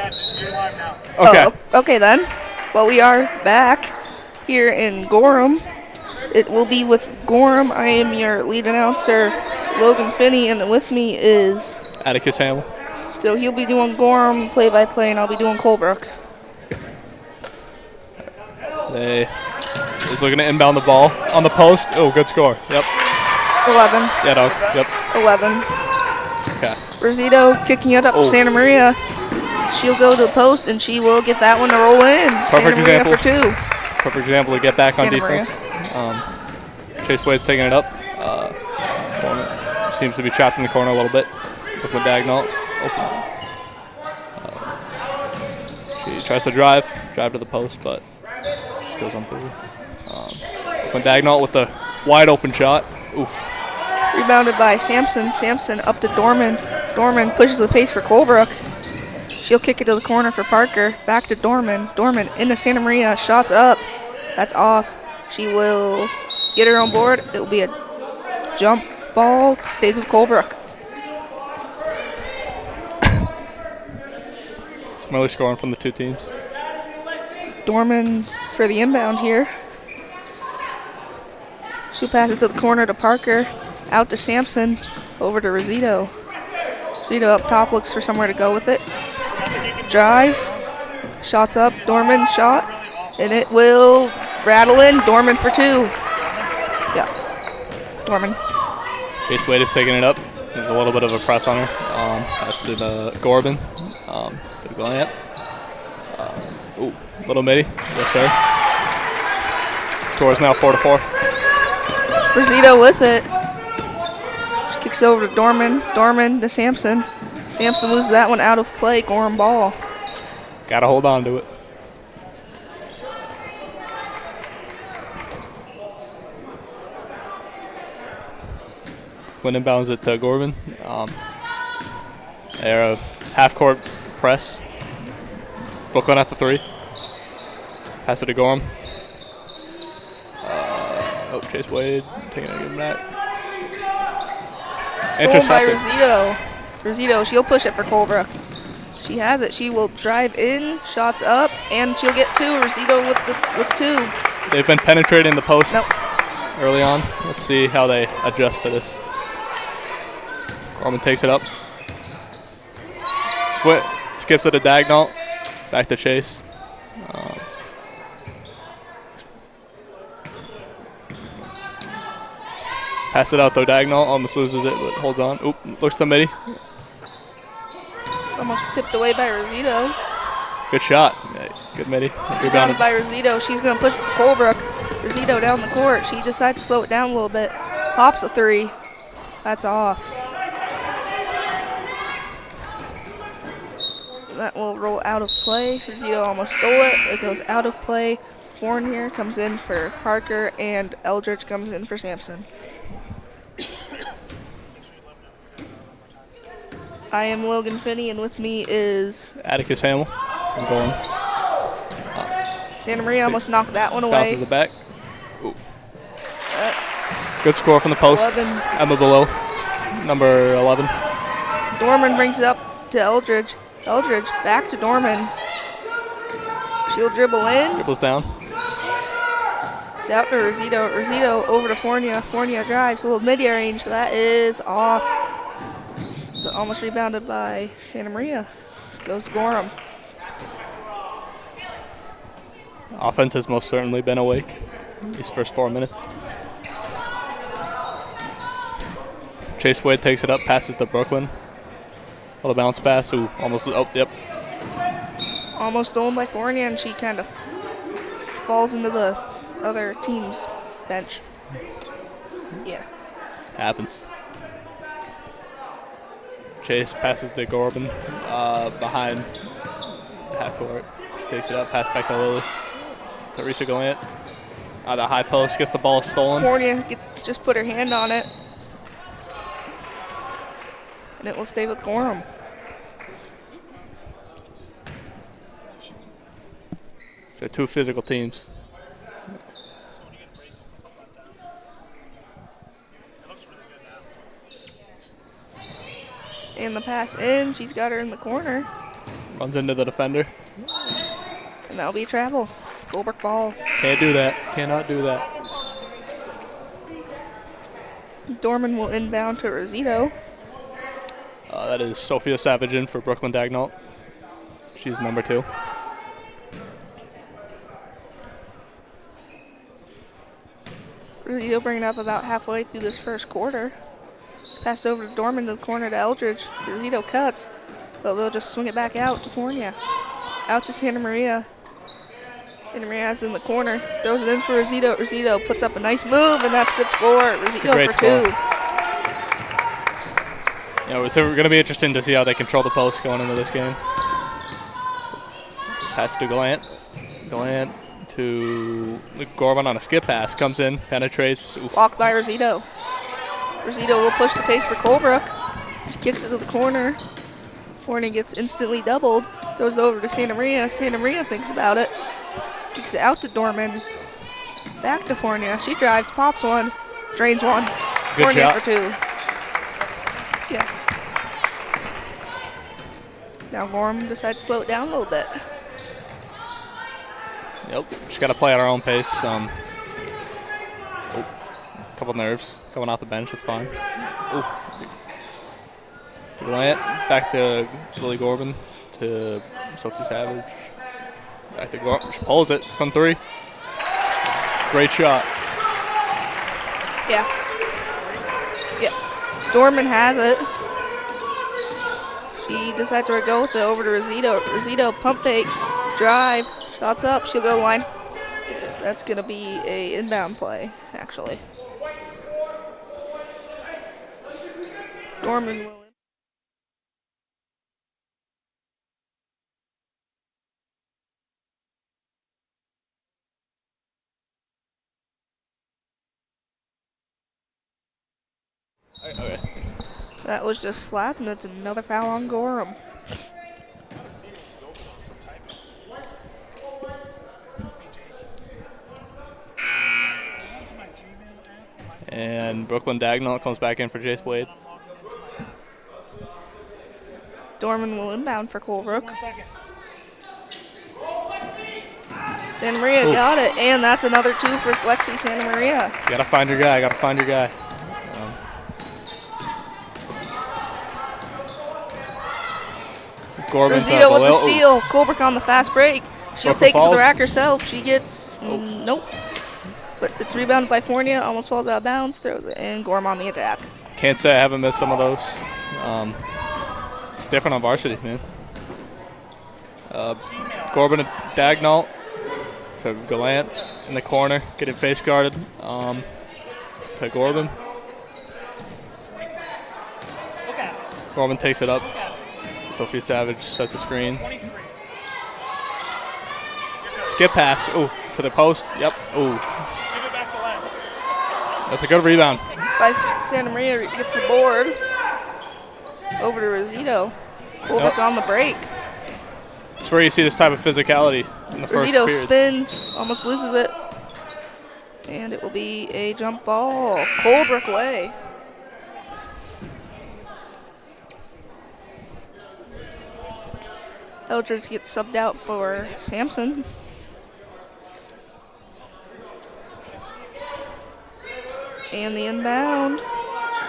Okay. Oh, okay then. Well, we are back here in Gorham. It will be with Gorham. I am your lead announcer, Logan Finney, and with me is Atticus Hamill. So he'll be doing Gorham play-by-play, and I'll be doing Colebrook. He's looking to inbound the ball on the post. Oh, good score. Yep. 11. Yeah, dog. Yep. 11. Okay. Rosito kicking it up to Oh. Santa Maria. She'll go to the post, and she will get that one to roll in. Santa Maria example. for 2. Perfect example to get back on Santa defense. Chase Wade's taking it up. Seems to be trapped in the corner a little bit. With Dagnall. Open. She tries to drive to the post, but she goes on through. Dagnall with the wide open shot. Oof. Rebounded by Sampson. Sampson up to Dorman. Dorman pushes the pace for Colebrook. She'll kick it to the corner for Parker. Back to Dorman. Dorman into Santa Maria. Shots up. That's off. She will get her on board. It will be a jump ball. Stays with Colebrook. Some early scoring from the two teams. Dorman for the inbound here. She passes to the corner to Parker. Out to Sampson. Over to Rosito. Rosito up top, looks for somewhere to go with it. Drives. Shots up. Dorman shot. And it will rattle in. Dorman for 2. Yeah. Dorman. Chase Wade is taking it up. There's a little bit of a press on her. Pass to the Gorham. To Glant. Ooh, little midi. Yes, sir. Score is now 4-4. Rosito with it. She kicks over to Dorman. Dorman to Sampson. Sampson loses that one out of play. Gorham ball. Gotta hold on to it. When inbounds it to Gorman. They're a half-court press. Brooklyn at the 3. Pass it to Gorham. Chase Wade taking it back. Stolen by Rosito. Rosito, she'll push it for Colebrook. She has it. She will drive in, shots up, and she'll get 2. Rosito with 2. They've been penetrating the post early on. Let's see how they adjust to this. Gorman takes it up. Skips it to Dagnall. Back to Chase. Pass it out though. Dagnall almost loses it, but holds on. Oop, looks to midi. It's almost tipped away by Rosito. Good shot. Good midi. Rebounded by Rosito. She's going to push it for Colebrook. Rosito down the court. She decides to slow it down a little bit. Pops a 3. That's off. That will roll out of play. Rosito almost stole it. It goes out of play. Fournier comes in for Parker, and Eldridge comes in for Sampson. I am Logan Finney, and with me is Atticus Hamill from Gorham. Santa Maria almost knocked that one away. Bounces it back. Ooh. That's good score from the post. 11. Emma below, number 11. Dorman brings it up to Eldridge. Eldridge back to Dorman. She'll dribble in. Dribbles down. It's out to Rosito. Rosito over to Fournier. Fournier drives a little mid-air range. That is off. But almost rebounded by Santa Maria. Goes to Gorham. Offense has most certainly been awake these first 4 minutes. Chase Wade takes it up, passes to Brooklyn. A little bounce pass. Ooh, almost. Oh, yep. Almost stolen by Fournier, and she kind of falls into the other team's bench. Yeah. Happens. Chase passes to Gorham behind half court. She takes it up, pass back to Lily. Teresa Gallant. The high post gets the ball stolen. Fournier just put her hand on it. And it will stay with Gorham. So 2 physical teams. And the pass in. She's got her in the corner. Runs into the defender. And that'll be travel. Colebrook ball. Can't do that. Cannot do that. Dorman will inbound to Rosito. That is Sophia Savage in for Brooklyn Dagnall. She's number 2. Rosito bringing up about halfway through this first quarter. Pass over to Dorman to the corner to Eldridge. Rosito cuts, but they'll just swing it back out to Fornia. Out to Santa Maria. Santa Maria has it in the corner. Throws it in for Rosito. Rosito puts up a nice move, and that's a good score. Rosito for score. 2. Yeah, so we're going to be interesting to see how they control the post going into this game. Pass to Gallant. Gallant to Gorman on a skip pass. Comes in, penetrates. Oof. Blocked by Rosito. Rosito will push the pace for Colebrook. She kicks it to the corner. Forney gets instantly doubled. Throws it over to Santa Maria. Santa Maria thinks about it. Kicks it out to Dorman. Back to Fornia. She drives, pops one, drains one. Fornia for 2. Yeah. Now Gorham decides to slow it down a little bit. Yep, she's got to play at her own pace. Couple nerves coming off the bench. That's fine. Ooh. To Gallant, back to Lily Gorman, to Sophie Savage. Back to Gorman. She pulls it from 3. Great shot. Yeah. Yeah. Dorman has it. She decides to go with it over to Rosito. Rosito pump fake, drive, shots up. She'll go line. That's going to be a inbound play, actually. Dorman will. Okay. That was just slapped, and it's another foul on Gorham. And Brooklyn Dagnall comes back in for Jace Wade. Dorman will inbound for Colebrook. Santa Maria got it, and that's another 2 for Lexi Santa Maria. You gotta find your guy. Gotta find your guy. Gorman Rosito with the steal. Colebrook on the fast break. She'll take it to the rack herself. She gets nope. But it's rebounded by Fornia. Almost falls out of bounds. Throws it in. Gorham on the attack. Can't say I haven't missed some of those. It's different on varsity, man. Gorman and Dagnall to Gallant in the corner, getting face guarded. To Gorman. Gorman takes it up. Sophie Savage sets the screen. Skip pass. Ooh, to the post. Yep. Ooh. That's a good rebound. By Santa Maria gets the board. Over to Rosito. Colebrook on the break. That's where you see this type of physicality in the first period. Rosito spins, almost loses it. And it will be a jump ball. Colebrook way. Eldridge gets subbed out for Sampson. And the inbound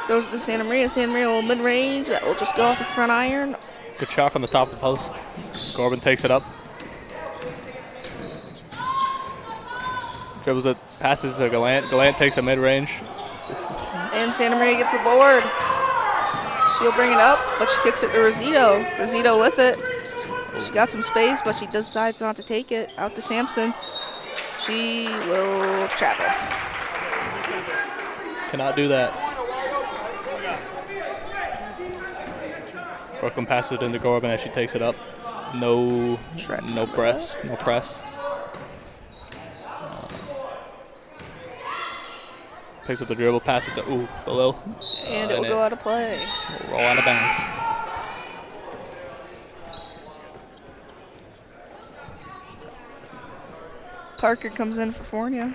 goes to Santa Maria. Santa Maria will mid-range. That will just go off the front iron. Good shot from the top of the post. Gorman takes it up. Dribbles it, passes to Gallant. Gallant takes a mid-range. And Santa Maria gets the board. She'll bring it up, but she kicks it to Rosito. Rosito with it. She got some space, but she decides not to take it. Out to Sampson. She will travel. Cannot do that. Brooklyn passes it into Gorman as she takes it up. No press. No press. Picks up the dribble, pass it to below. And it will go out of play. Will roll out of bounds. Parker comes in for Fornia.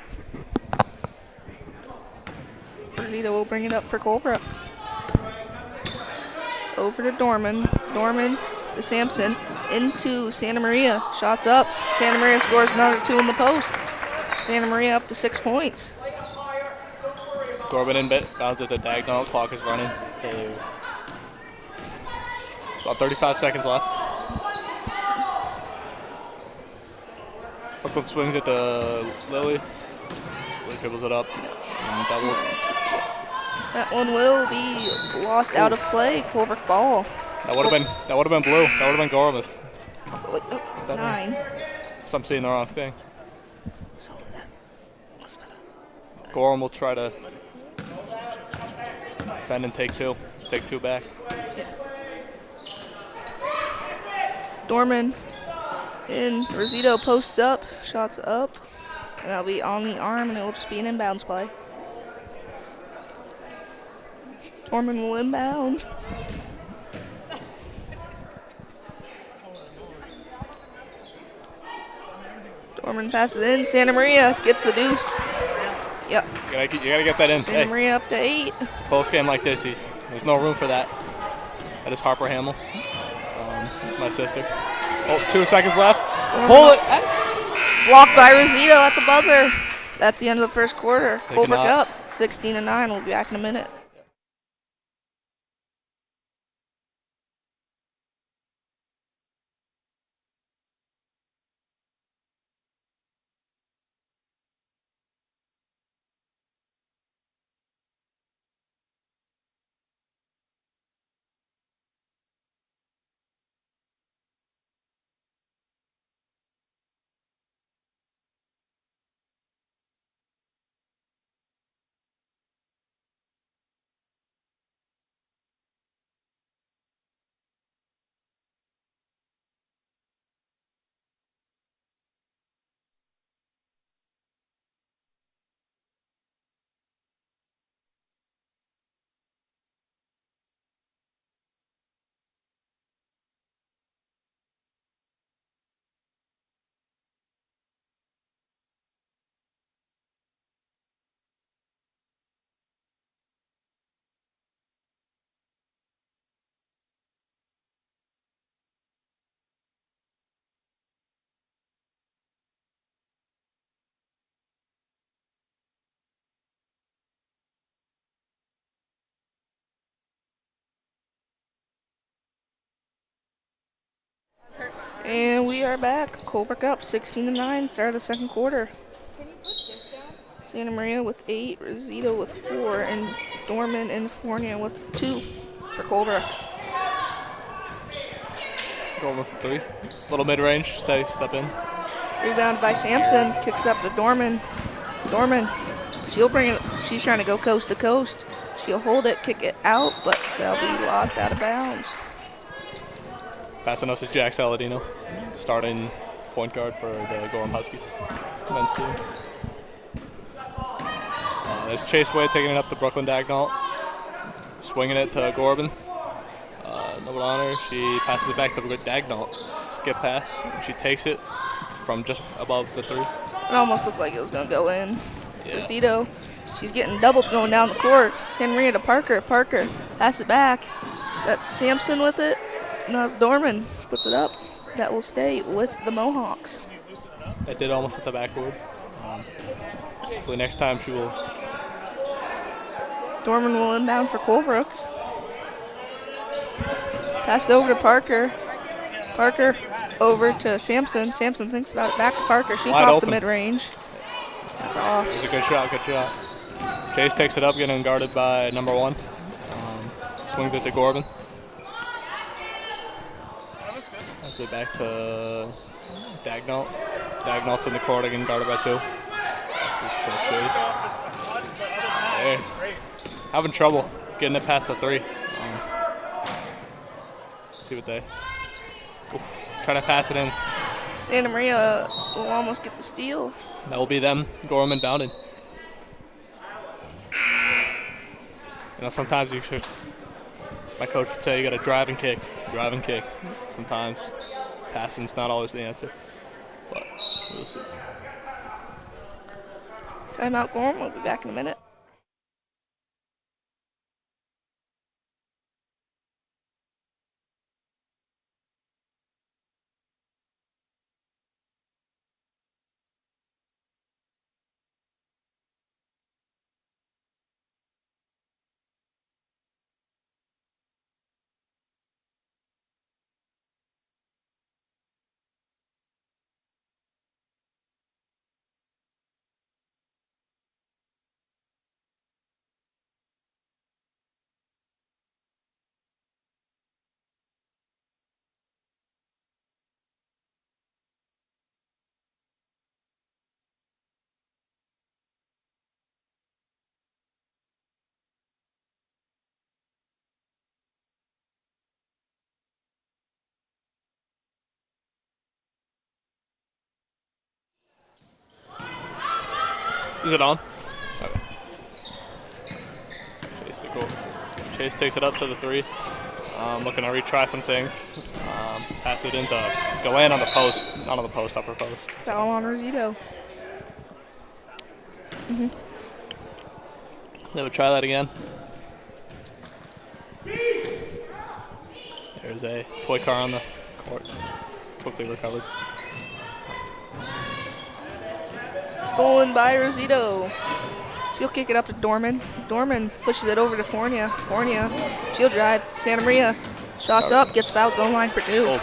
Rosito will bring it up for Colebrook. Over to Dorman. Dorman to Sampson. Into Santa Maria. Shots up. Santa Maria scores another 2 in the post. Santa Maria up to 6 points. Dorman inbounds at the diagonal. Clock is running. It's about 35 seconds left. Brooklyn swings at the Lily. Lily dribbles it up. And double. That one will be lost out of play. Colebrook ball. That would have been blue. That would have been Gorham if 9. I'm seeing the wrong thing. So that must have been Gorham will try to defend and take 2. Take 2 back. Dorman in. Rosito posts up. Shots up. And that'll be on the arm, and it will just be an inbounds play. Dorman will inbound. Dorman passes it in. Santa Maria gets the deuce. Yep. You gotta get that in. Santa Maria up to 8. Close game like this, there's no room for that. That is Harper Hamill. My sister. Oh, 2 seconds left. Pull it. Blocked by Rosito at the buzzer. That's the end of the first quarter. They Colebrook cannot. up 16-9. We'll be back in a minute. And we are back. Colebrook up 16-9. Start of the second quarter. Santa Maria with 8, Rosito with 4, and Dorman and Fournier with 2 for Colebrook. Going with 3. Little mid-range. Step in. Rebound by Sampson. Kicks up to Dorman. Dorman. She'll bring it. She's trying to go coast to coast. She'll hold it, kick it out, but they'll be lost out of bounds. Passing us to Jack Saladino, starting point guard for the Gorham Huskies men's team. There's Chase Wade taking it up to Brooklyn Dagnall, swinging it to Gorham. No on her. She passes it back to Dagnall. Skip pass. She takes it from just above the 3. It almost looked like it was going to go in. Yeah. Rosito. She's getting doubled going down the court. Santa Maria to Parker. Parker. Pass it back. Is that Sampson with it? No, it's Dorman. Puts it up. That will stay with the Mohawks. That did almost hit the backboard. Hopefully next time she will. Dorman will inbound for Colebrook. Pass over to Parker. Parker over to Sampson. Sampson thinks about it. Back to Parker. She Wide pops the open. mid-range. That's off. It was a good shot, good shot. Chase takes it up, getting guarded by number 1. Swings it to Gorham. Pass it back to Dagnall. Dagnall's in the court, again guarded by 2. Hey. Having trouble getting it past the 3. See what they. Trying to pass it in. Santa Maria will almost get the steal. That will be them. Gorham inbounded. You know, sometimes you should. As my coach would say, you got to drive and kick. Drive and kick. Sometimes passing's not always the answer. But we'll see. Timeout, Gorham. We'll be back in a minute. Is it on? Okay. Chase takes it up to the 3. Looking to retry some things. Pass it into Galan on the post, not on the post, upper post. Foul on Rosito. They would try that again. There's a toy car on the court. Quickly recovered. Stolen by Rosito. She'll kick it up to Dorman. Dorman pushes it over to Fornia. Fornia, she'll drive. Santa Maria shots up, gets fouled, goal line for 2. Oh.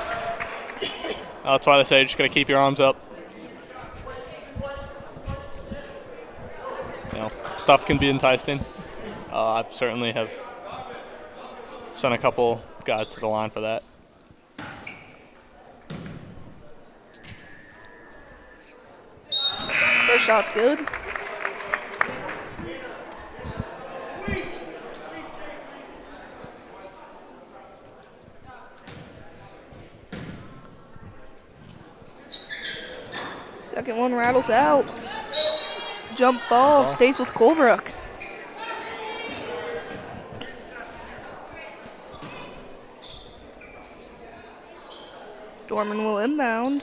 That's why they say you just got to keep your arms up. You know, stuff can be enticing. I certainly have sent a couple guys to the line for that. First shot's good. Second one rattles out. Jump ball stays with Colebrook. Dorman will inbound.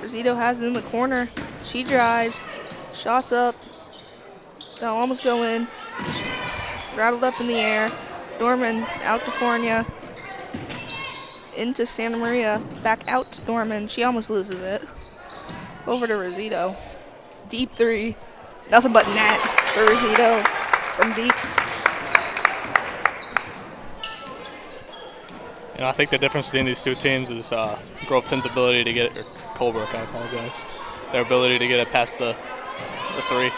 Rosito has it in the corner. She drives. Shots up. That'll almost go in. Rattled up in the air. Dorman out to Fornia. Into Santa Maria. Back out to Dorman. She almost loses it. Over to Rosito. Deep 3. Nothing but net for Rosito from deep. You know, I think the difference between these two teams is Groveton's ability to get it, or Colebrook, I apologize, their ability to get it past the 3.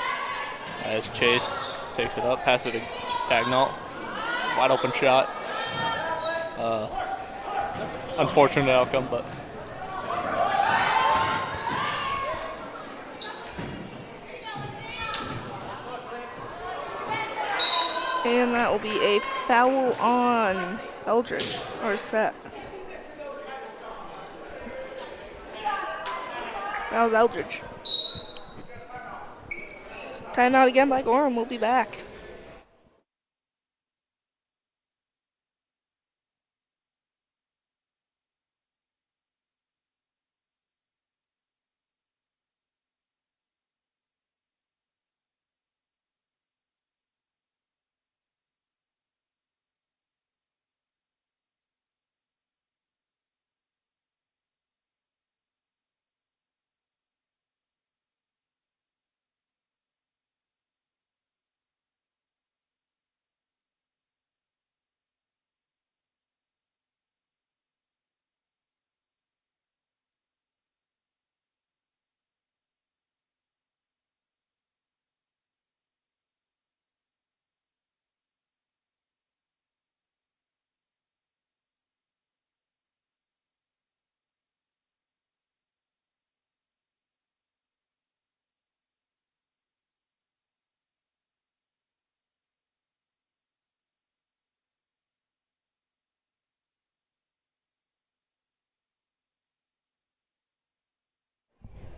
As Chase takes it up, passes it to Dagnall. Wide open shot. Unfortunate outcome, but. And that will be a foul on Eldridge, or set. That was Eldridge. Timeout again by Gorham. We'll be back.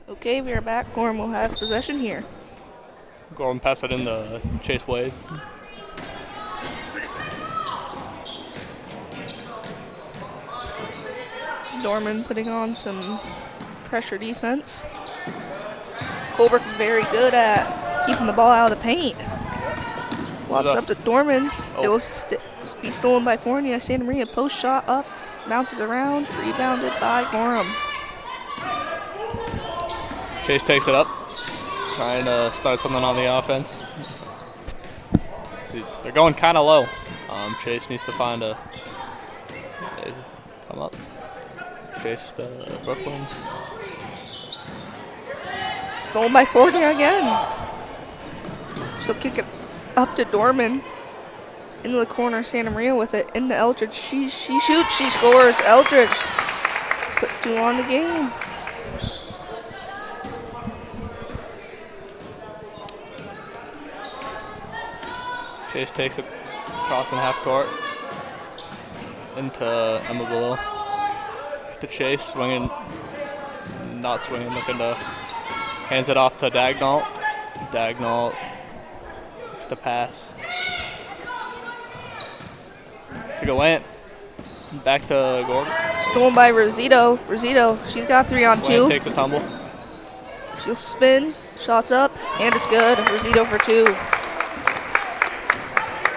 Okay, we are back. Gorham will have possession here. Gorham pass it in to Chase Wade. Dorman putting on some pressure defense. Colebrook is very good at keeping the ball out of the paint. Walks up to Dorman. It will be stolen by Fornia. Santa Maria post shot up, bounces around, rebounded by Gorham. Chase takes it up, trying to start something on the offense. See, they're going kind of low. Chase needs to find a. Come up. Chase to Brooklyn. Stolen by Fornia again. She'll kick it up to Dorman. Into the corner, Santa Maria with it. Into Eldridge. She shoots, she scores. Eldridge put 2 on the game. Chase takes it across in half court into Emma below. To Chase, swinging, not swinging, looking to Hands it off to Dagnall. Dagnall looks to pass. To Gallant. Back to Gorham. Stolen by Rosito. Rosito, she's got 3 on 2. Gallant takes a tumble. She'll spin, shots up, and it's good. Rosito for 2.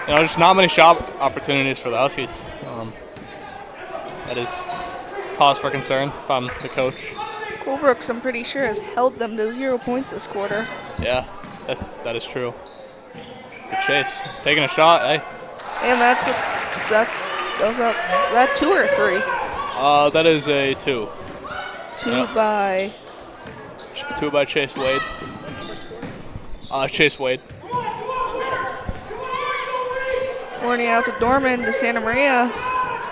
You know, just not many shot opportunities for the Huskies. That is cause for concern if I'm the coach. Colebrook, I'm pretty sure, has held them to 0 points this quarter. Yeah, that is true. It's the chase. Taking a shot, eh? And that's that 2 or 3? That is a 2. 2 Yep. by 2 by Chase Wade. Chase Wade. Fournier out to Dorman to Santa Maria.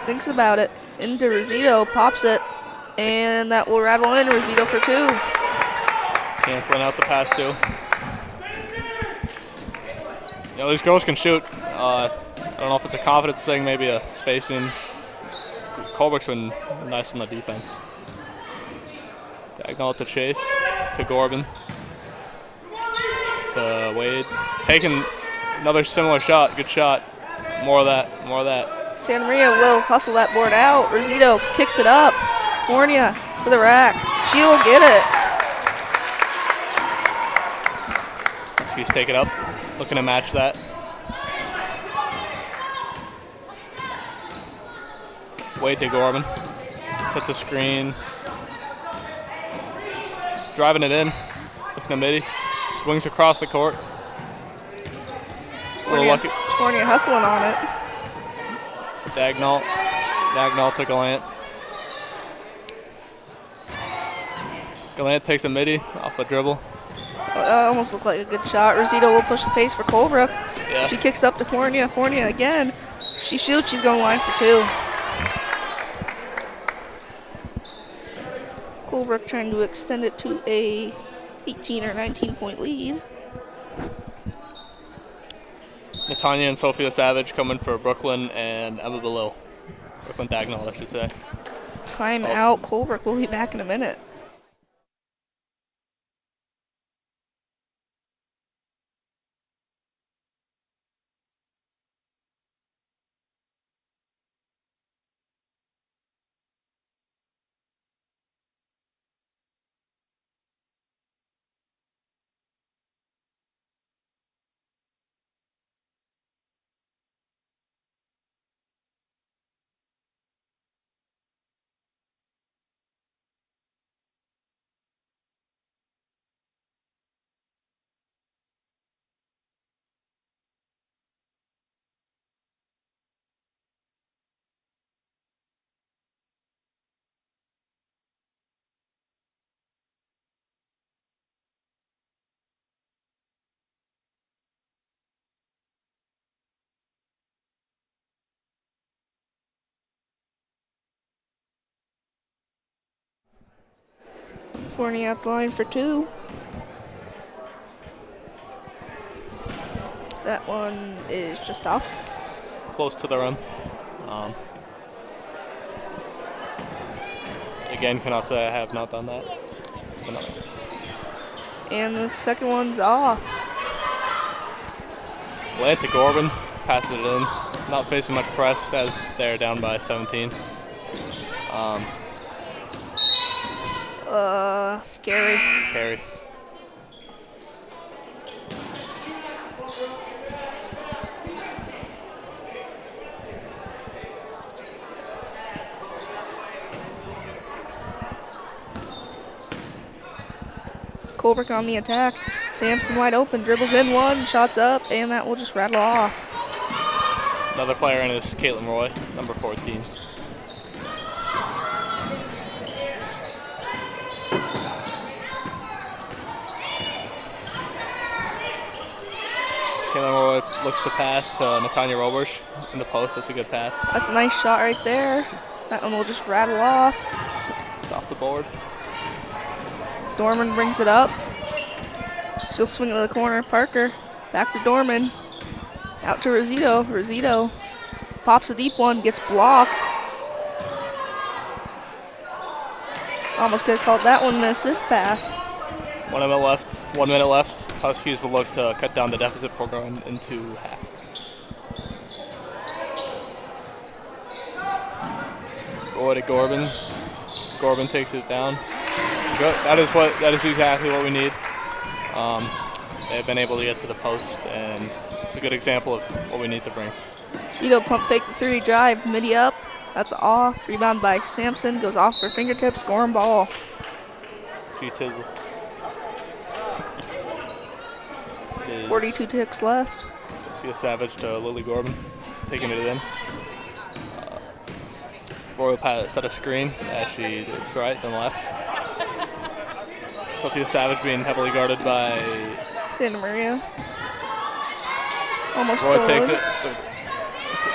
Thinks about it. Into Rosito, pops it. And that will rattle in. Rosito for 2. Canceling out the pass too. You know, these girls can shoot. I don't know if it's a confidence thing, maybe a spacing. Colebrook's been nice on the defense. Diagonal to Chase, to Gorham, to Wade. Taking another similar shot. Good shot. More of that. More of that. Santa Maria will hustle that board out. Rosito kicks it up. Fournier to the rack. She'll get it. Huskies take it up. Looking to match that. Wade to Gorman. Sets a screen. Driving it in. Looking to midi. Swings across the court. A little lucky. Fournier hustling on it. To Dagnall. Dagnall to Gallant. Gallant takes a midi off a dribble. Almost looked like a good shot. Rosito will push the pace for Colebrook. Yeah. She kicks up to Fournier. Fournier again. She shoots. She's going line for 2. Colebrook trying to extend it to a 18 or 19 point lead. Natanya and Sophia Savage coming for Brooklyn and Emma Below. Brooklyn Dagnall, I should say. Time out. Colebrook will be back in a minute. Fournier out the line for 2. That one is just off. Close to the rim. Again, cannot say I have not done that. And the second one's off. Gallant to Gorman. Passes it in. Not facing much press as they're down by 17. Gary. Carry. Colebrook on the attack. Sampson wide open, dribbles in 1, shots up, and that will just rattle off. Another player in is Caitlin Roy, number 14. Caitlin Roy looks to pass to Natanya Robersh in the post. That's a good pass. That's a nice shot right there. That one will just rattle off. It's off the board. Dorman brings it up. She'll swing it to the corner. Parker back to Dorman. Out to Rosito. Rosito pops a deep one, gets blocked. Almost could have called that one an assist pass. minute left. 1 minute left. Huskies will look to cut down the deficit before going into half. Boy to Gorham. Gorham takes it down. Good. That is exactly what we need. They've been able to get to the post, and it's a good example of what we need to bring. Ito pump fake the 3 drive, midi up. That's off. Rebound by Sampson. Goes off for fingertips. Gorham ball. G Tizzle. 42 ticks left. Sophia Savage to Lily Gorman, taking it in. Royal set a screen as she it's right, then left. Sophia Savage being heavily guarded by Santa Maria. Almost Roy stolen. takes it.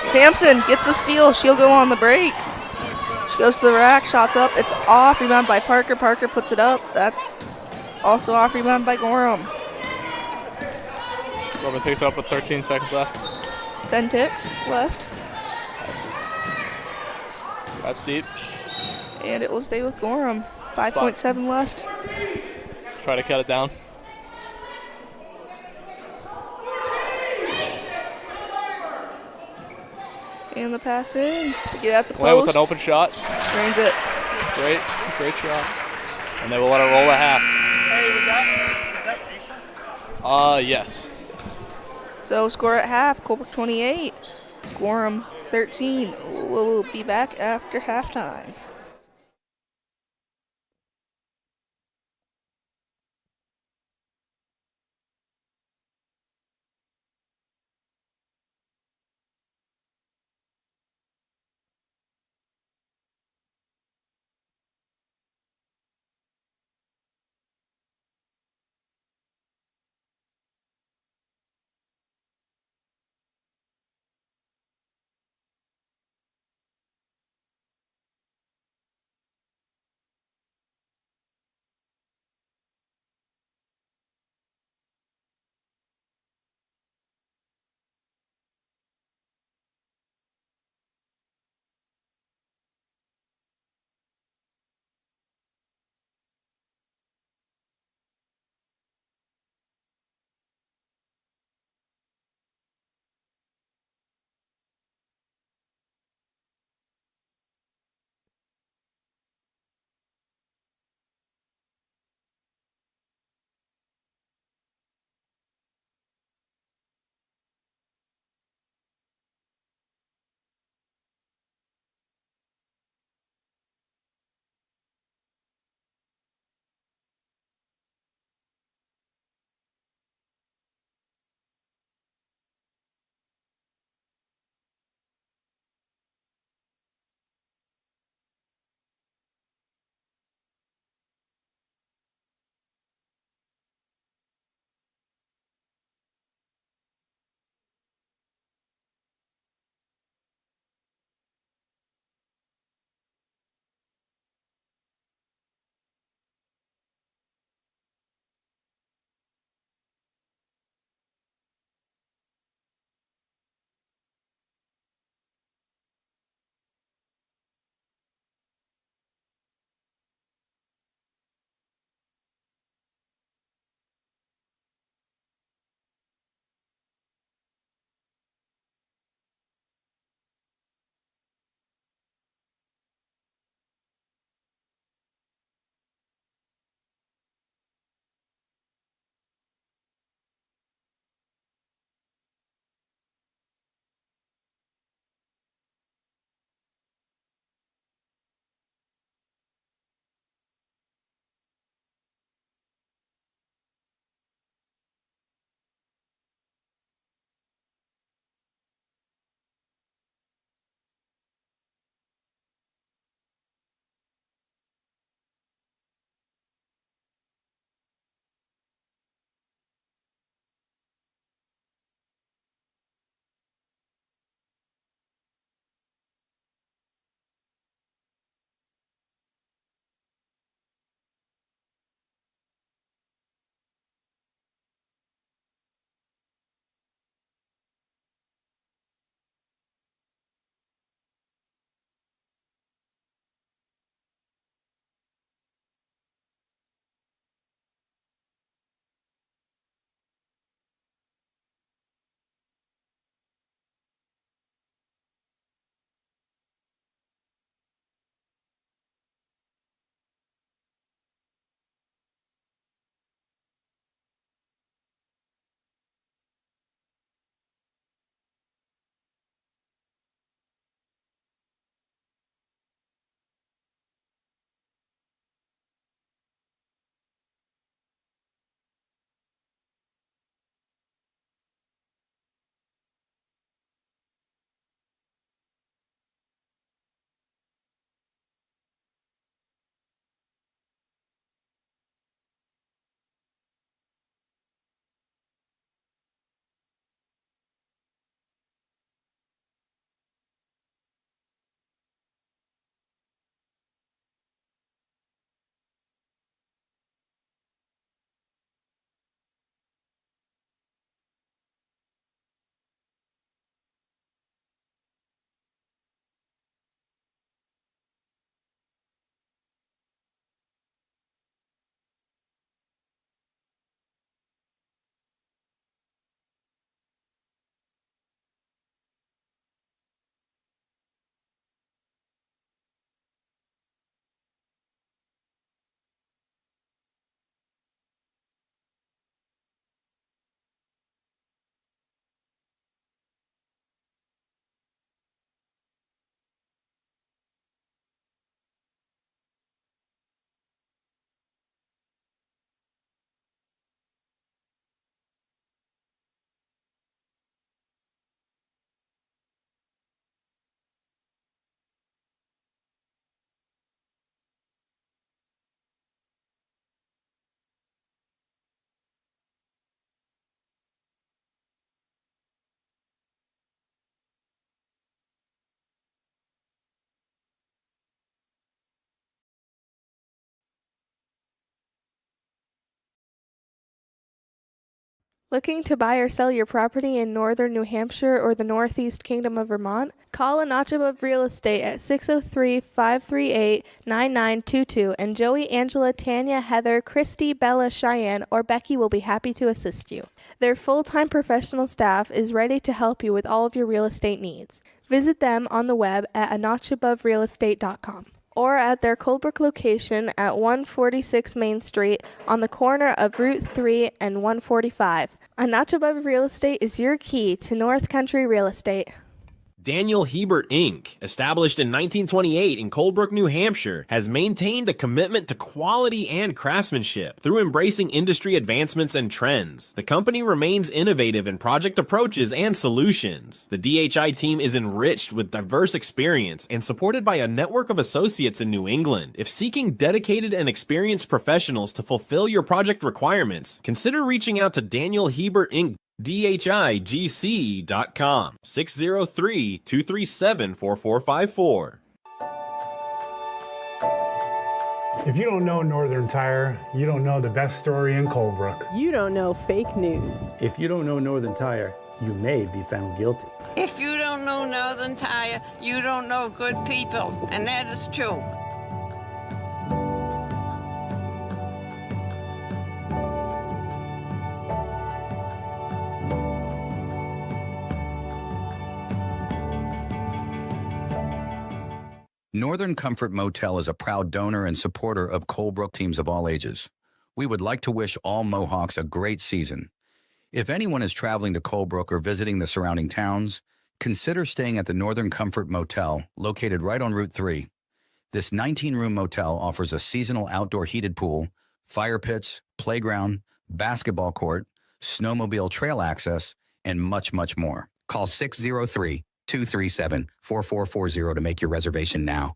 Sampson gets the steal. She'll go on the break. She goes to the rack. Shots up. It's off. Rebound by Parker. Parker puts it up. That's also off. Rebound by Gorham. Gorman takes it up with 13 seconds left. 10 ticks left. That's deep. And it will stay with Gorham. 5.7 left. Try to cut it down. And the pass in. We get at the Away post. with an open shot. Drains it. Great shot. And they will let it roll at half. Hey, was that Asa? Yes. So score at half. Colebrook 28. Gorham 13. We'll be back after halftime. Looking to buy or sell your property in northern New Hampshire or the Northeast Kingdom of Vermont? Call a Notch Above Real Estate at 603-538-9922 and Joey, Angela, Tanya, Heather, Christy, Bella, Cheyenne, or Becky will be happy to assist you. Their full-time professional staff is ready to help you with all of your real estate needs. Visit them on the web at anotchaboverealestate.com or at their Colebrook location at 146 Main Street on the corner of Route 3 and 145. A Notch Above Real Estate is your key to North Country real estate. Daniel Hebert Inc., established in 1928 in Colebrook, New Hampshire, has maintained a commitment to quality and craftsmanship through embracing industry advancements and trends. The company remains innovative in project approaches and solutions. The DHI team is enriched with diverse experience and supported by a network of associates in New England. If seeking dedicated and experienced professionals to fulfill your project requirements, consider reaching out to Daniel Hebert Inc. DHIGC.com 603-237-4454. If you don't know Northern Tire, you don't know the best story in Colebrook. You don't know fake news. If you don't know Northern Tire, you may be found guilty. If you don't know Northern Tire, you don't know good people, and that is true. Northern Comfort Motel is a proud donor and supporter of Colebrook teams of all ages. We would like to wish all Mohawks a great season. If anyone is traveling to Colebrook or visiting the surrounding towns, consider staying at the Northern Comfort Motel, located right on Route 3. This 19-room motel offers a seasonal outdoor heated pool, fire pits, playground, basketball court, snowmobile trail access, and much, much more. Call 603-237-4440 to make your reservation now.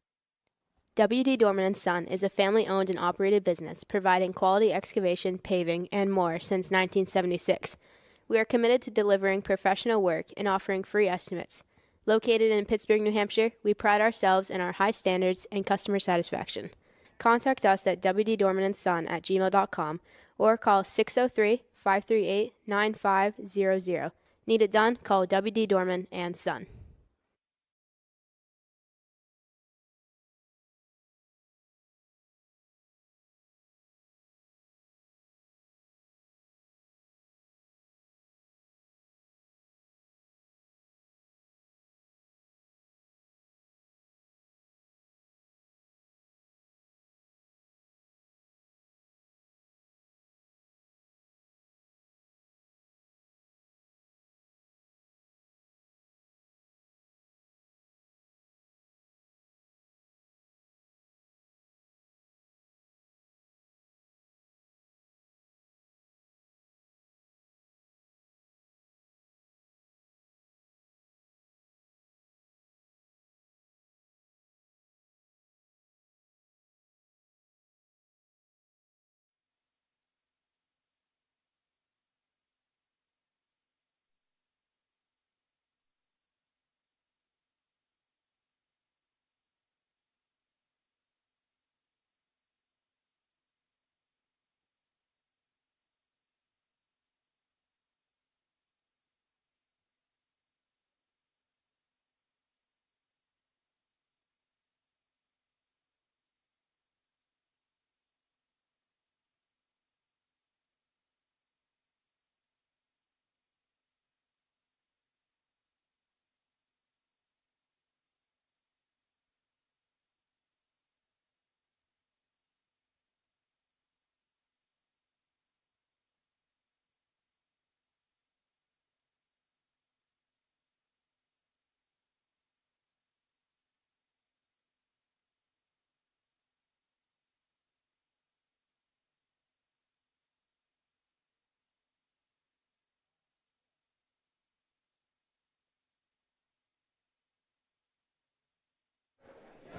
W.D. Dorman & Son is a family-owned and operated business providing quality excavation, paving, and more since 1976. We are committed to delivering professional work and offering free estimates. Located in Pittsburgh, New Hampshire, we pride ourselves in our high standards and customer satisfaction. Contact us at wddormanandson@gmail.com or call 603-538-9500. Need it done? Call W.D. Dorman & Son.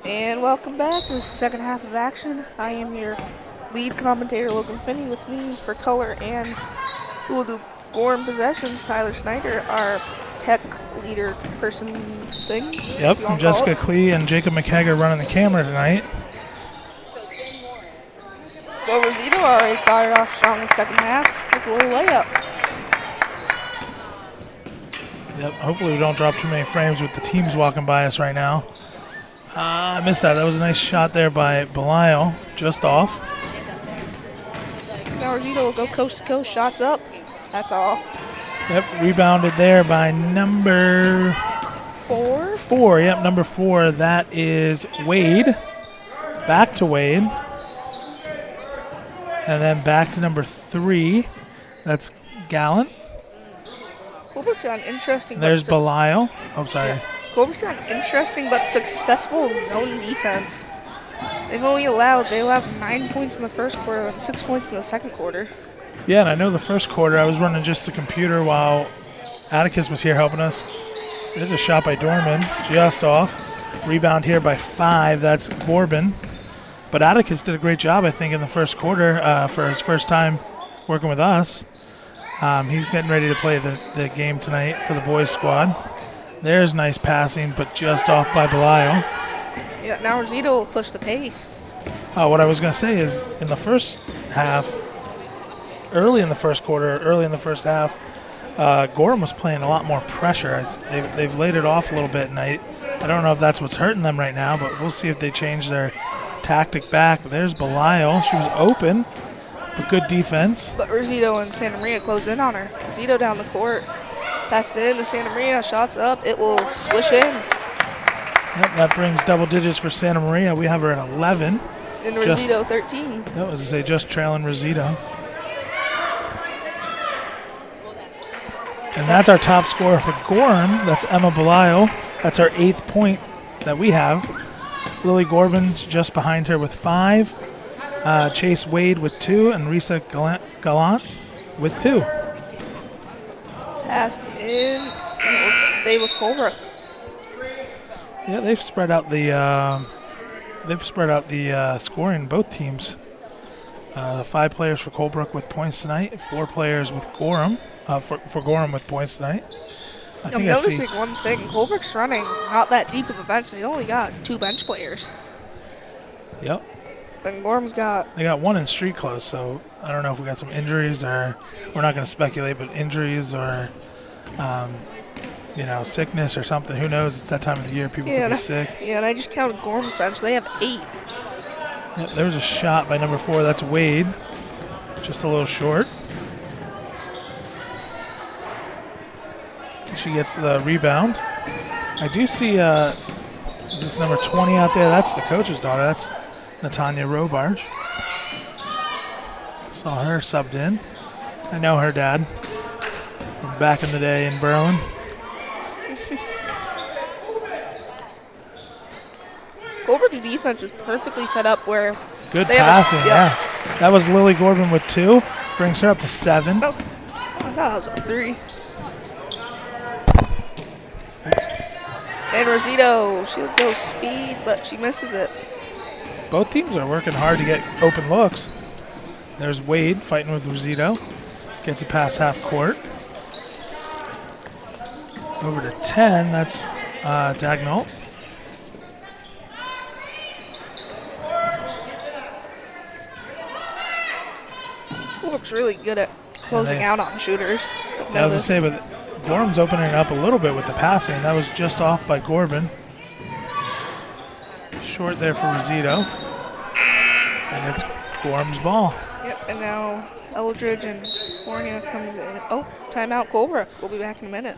And welcome back to the second half of action. I am your lead commentator, Logan Finney. With me for color and who will do Gorham possessions, Tyler Schneider, our tech leader person thing. Yep, Jessica Klee and Jacob McHagger running the camera tonight. Well, Rosito already started off strong in the second half with a little layup. Yep, hopefully we don't drop too many frames with the teams walking by us right now. I missed that. That was a nice shot there by Belial, just off. Now Rosito will go coast to coast, shots up. That's all. Yep, rebounded there by number 4. Yep, number 4. That is Wade. Back to Wade. And then back to number 3. That's Gallant. Colebrook's got an interesting. There's Belial. Oh, sorry. Yeah. Colebrook's got an interesting but successful zone defense. They allowed 9 points in the first quarter and 6 points in the second quarter. Yeah, and I know the first quarter I was running just the computer while Atticus was here helping us. There's a shot by Dorman, just off. Rebound here by 5. That's Gorham. But Atticus did a great job, I think, in the first quarter for his first time working with us. He's getting ready to play the game tonight for the boys' squad. There's nice passing, but just off by Belial. Yeah, now Rosito will push the pace. What I was going to say is in the first half, early in the first half, Gorham was playing a lot more pressure. They've laid it off a little bit, and I don't know if that's what's hurting them right now, but we'll see if they change their tactic back. There's Belial. She was open, but good defense. But Rosito and Santa Maria close in on her. Rosito down the court. Passed it in to Santa Maria. Shots up. It will swish in. Yep, that brings double digits for Santa Maria. We have her at 11. And Rosito 13. That was to say just trailing Rosito. And that's our top scorer for Gorham. That's Emma Belial. That's our 8th point that we have. Lily Gorban's just behind her with 5. Chase Wade with 2. And Risa Gallant with 2. Passed in. And it will stay with Colebrook. Yeah, they've spread out the scoring, both teams. 5 players for Colebrook with points tonight. 4 players with Gorham. For Gorham with points tonight. I'm noticing one thing. Colebrook's running not that deep of a bench. They only got 2 bench players. Yep. And Gorham's got... They got 1 in street clothes, so I don't know if we got some injuries or... We're not going to speculate, but injuries or, sickness or something. Who knows? It's that time of the year. People could be sick. Yeah, and I just counted Gorham's bench. They have 8. Yep, there was a shot by number 4. That's Wade. Just a little short. She gets the rebound. I do see, is this number 20 out there? That's the coach's daughter. That's Natanya Robarge. Saw her subbed in. I know her dad from back in the day in Berlin. Colebrook's defense is perfectly set up where... Good passing, yeah. That was Lily Gorham with 2. Brings her up to 7. I thought that was a 3. And Rosito, she'll go speed, but she misses it. Both teams are working hard to get open looks. There's Wade fighting with Rosito. Gets it past half court. Over to 10, that's Dagnall. Looks really good at closing out on shooters. I was going to say, but Gorham's opening it up a little bit with the passing. That was just off by Gorham. Short there for Rosito. And it's Gorham's ball. Yep, and now Eldridge and Fornia comes in. Oh, timeout Colebrook. We'll be back in a minute.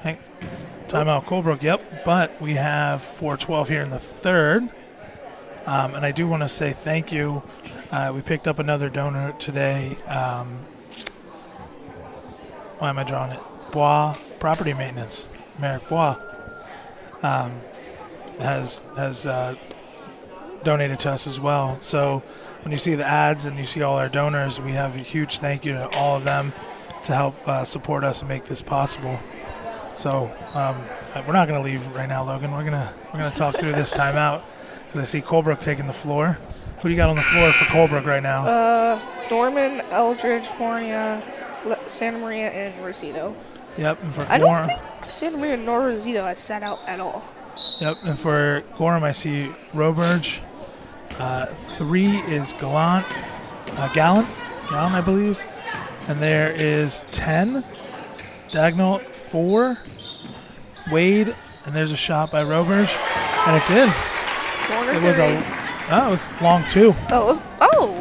Timeout Colebrook, yep. But we have 4:12 here in the third. And I do want to say thank you. We picked up another donor today. Why am I drawing it? Bois Property Maintenance. Merrick Bois has donated to us as well. So when you see the ads and you see all our donors, we have a huge thank you to all of them to help support us and make this possible. So we're not going to leave right now, Logan. We're gonna talk through this timeout because I see Colebrook taking the floor. Who do you got on the floor for Colebrook right now? Dorman, Eldridge, Fornia, Santa Maria, and Rosito. Yep, and for I Gorham, don't think Santa Maria nor Rosito has sat out at all. Yep, and for Gorham, I see Roberge. 3 is Gallant, I believe. And there is 10. Dagnall, 4. Wade, and there's a shot by Roberge, and it's in. Corner It was three. it was long 2. Oh,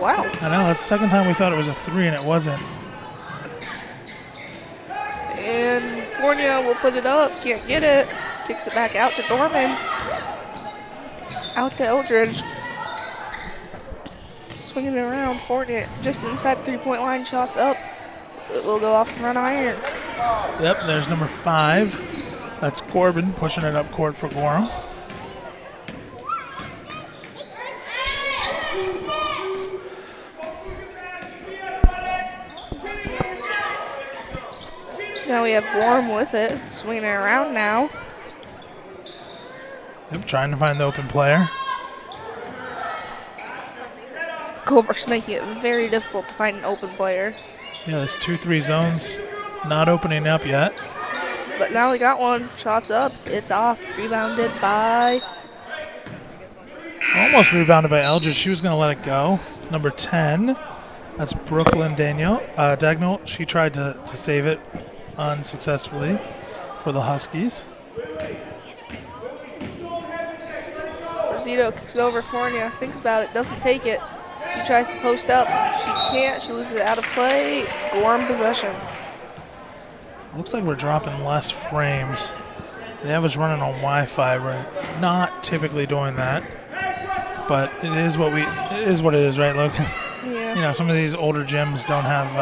wow. I know, that's the second time we thought it was a 3 and it wasn't. And Fournier will put it up. Can't get it. Takes it back out to Dorman. Out to Eldridge. Swinging it around. Fournier just inside the 3-point line. Shots up. It will go off the front iron. Yep, there's number 5. That's Corbin pushing it up court for Gorham. Now we have Gorham with it. Swinging it around now. Yep, trying to find the open player. Colebrook's making it very difficult to find an open player. Yeah, there's 2-3 zones not opening up yet. But now we got one. Shots up. It's off. Rebounded by... Almost rebounded by Eldridge. She was going to let it go. Number 10, that's Brooklyn Dagnall. She tried to save it unsuccessfully for the Huskies. Rosito kicks it over Fournier. Thinks about it. Doesn't take it. She tries to post up. She can't. She loses it out of play. Gorham possession. Looks like we're dropping less frames. They have us running on Wi-Fi. We're not typically doing that, but it is what it is, right, Logan? Yeah. You know, some of these older gyms don't have.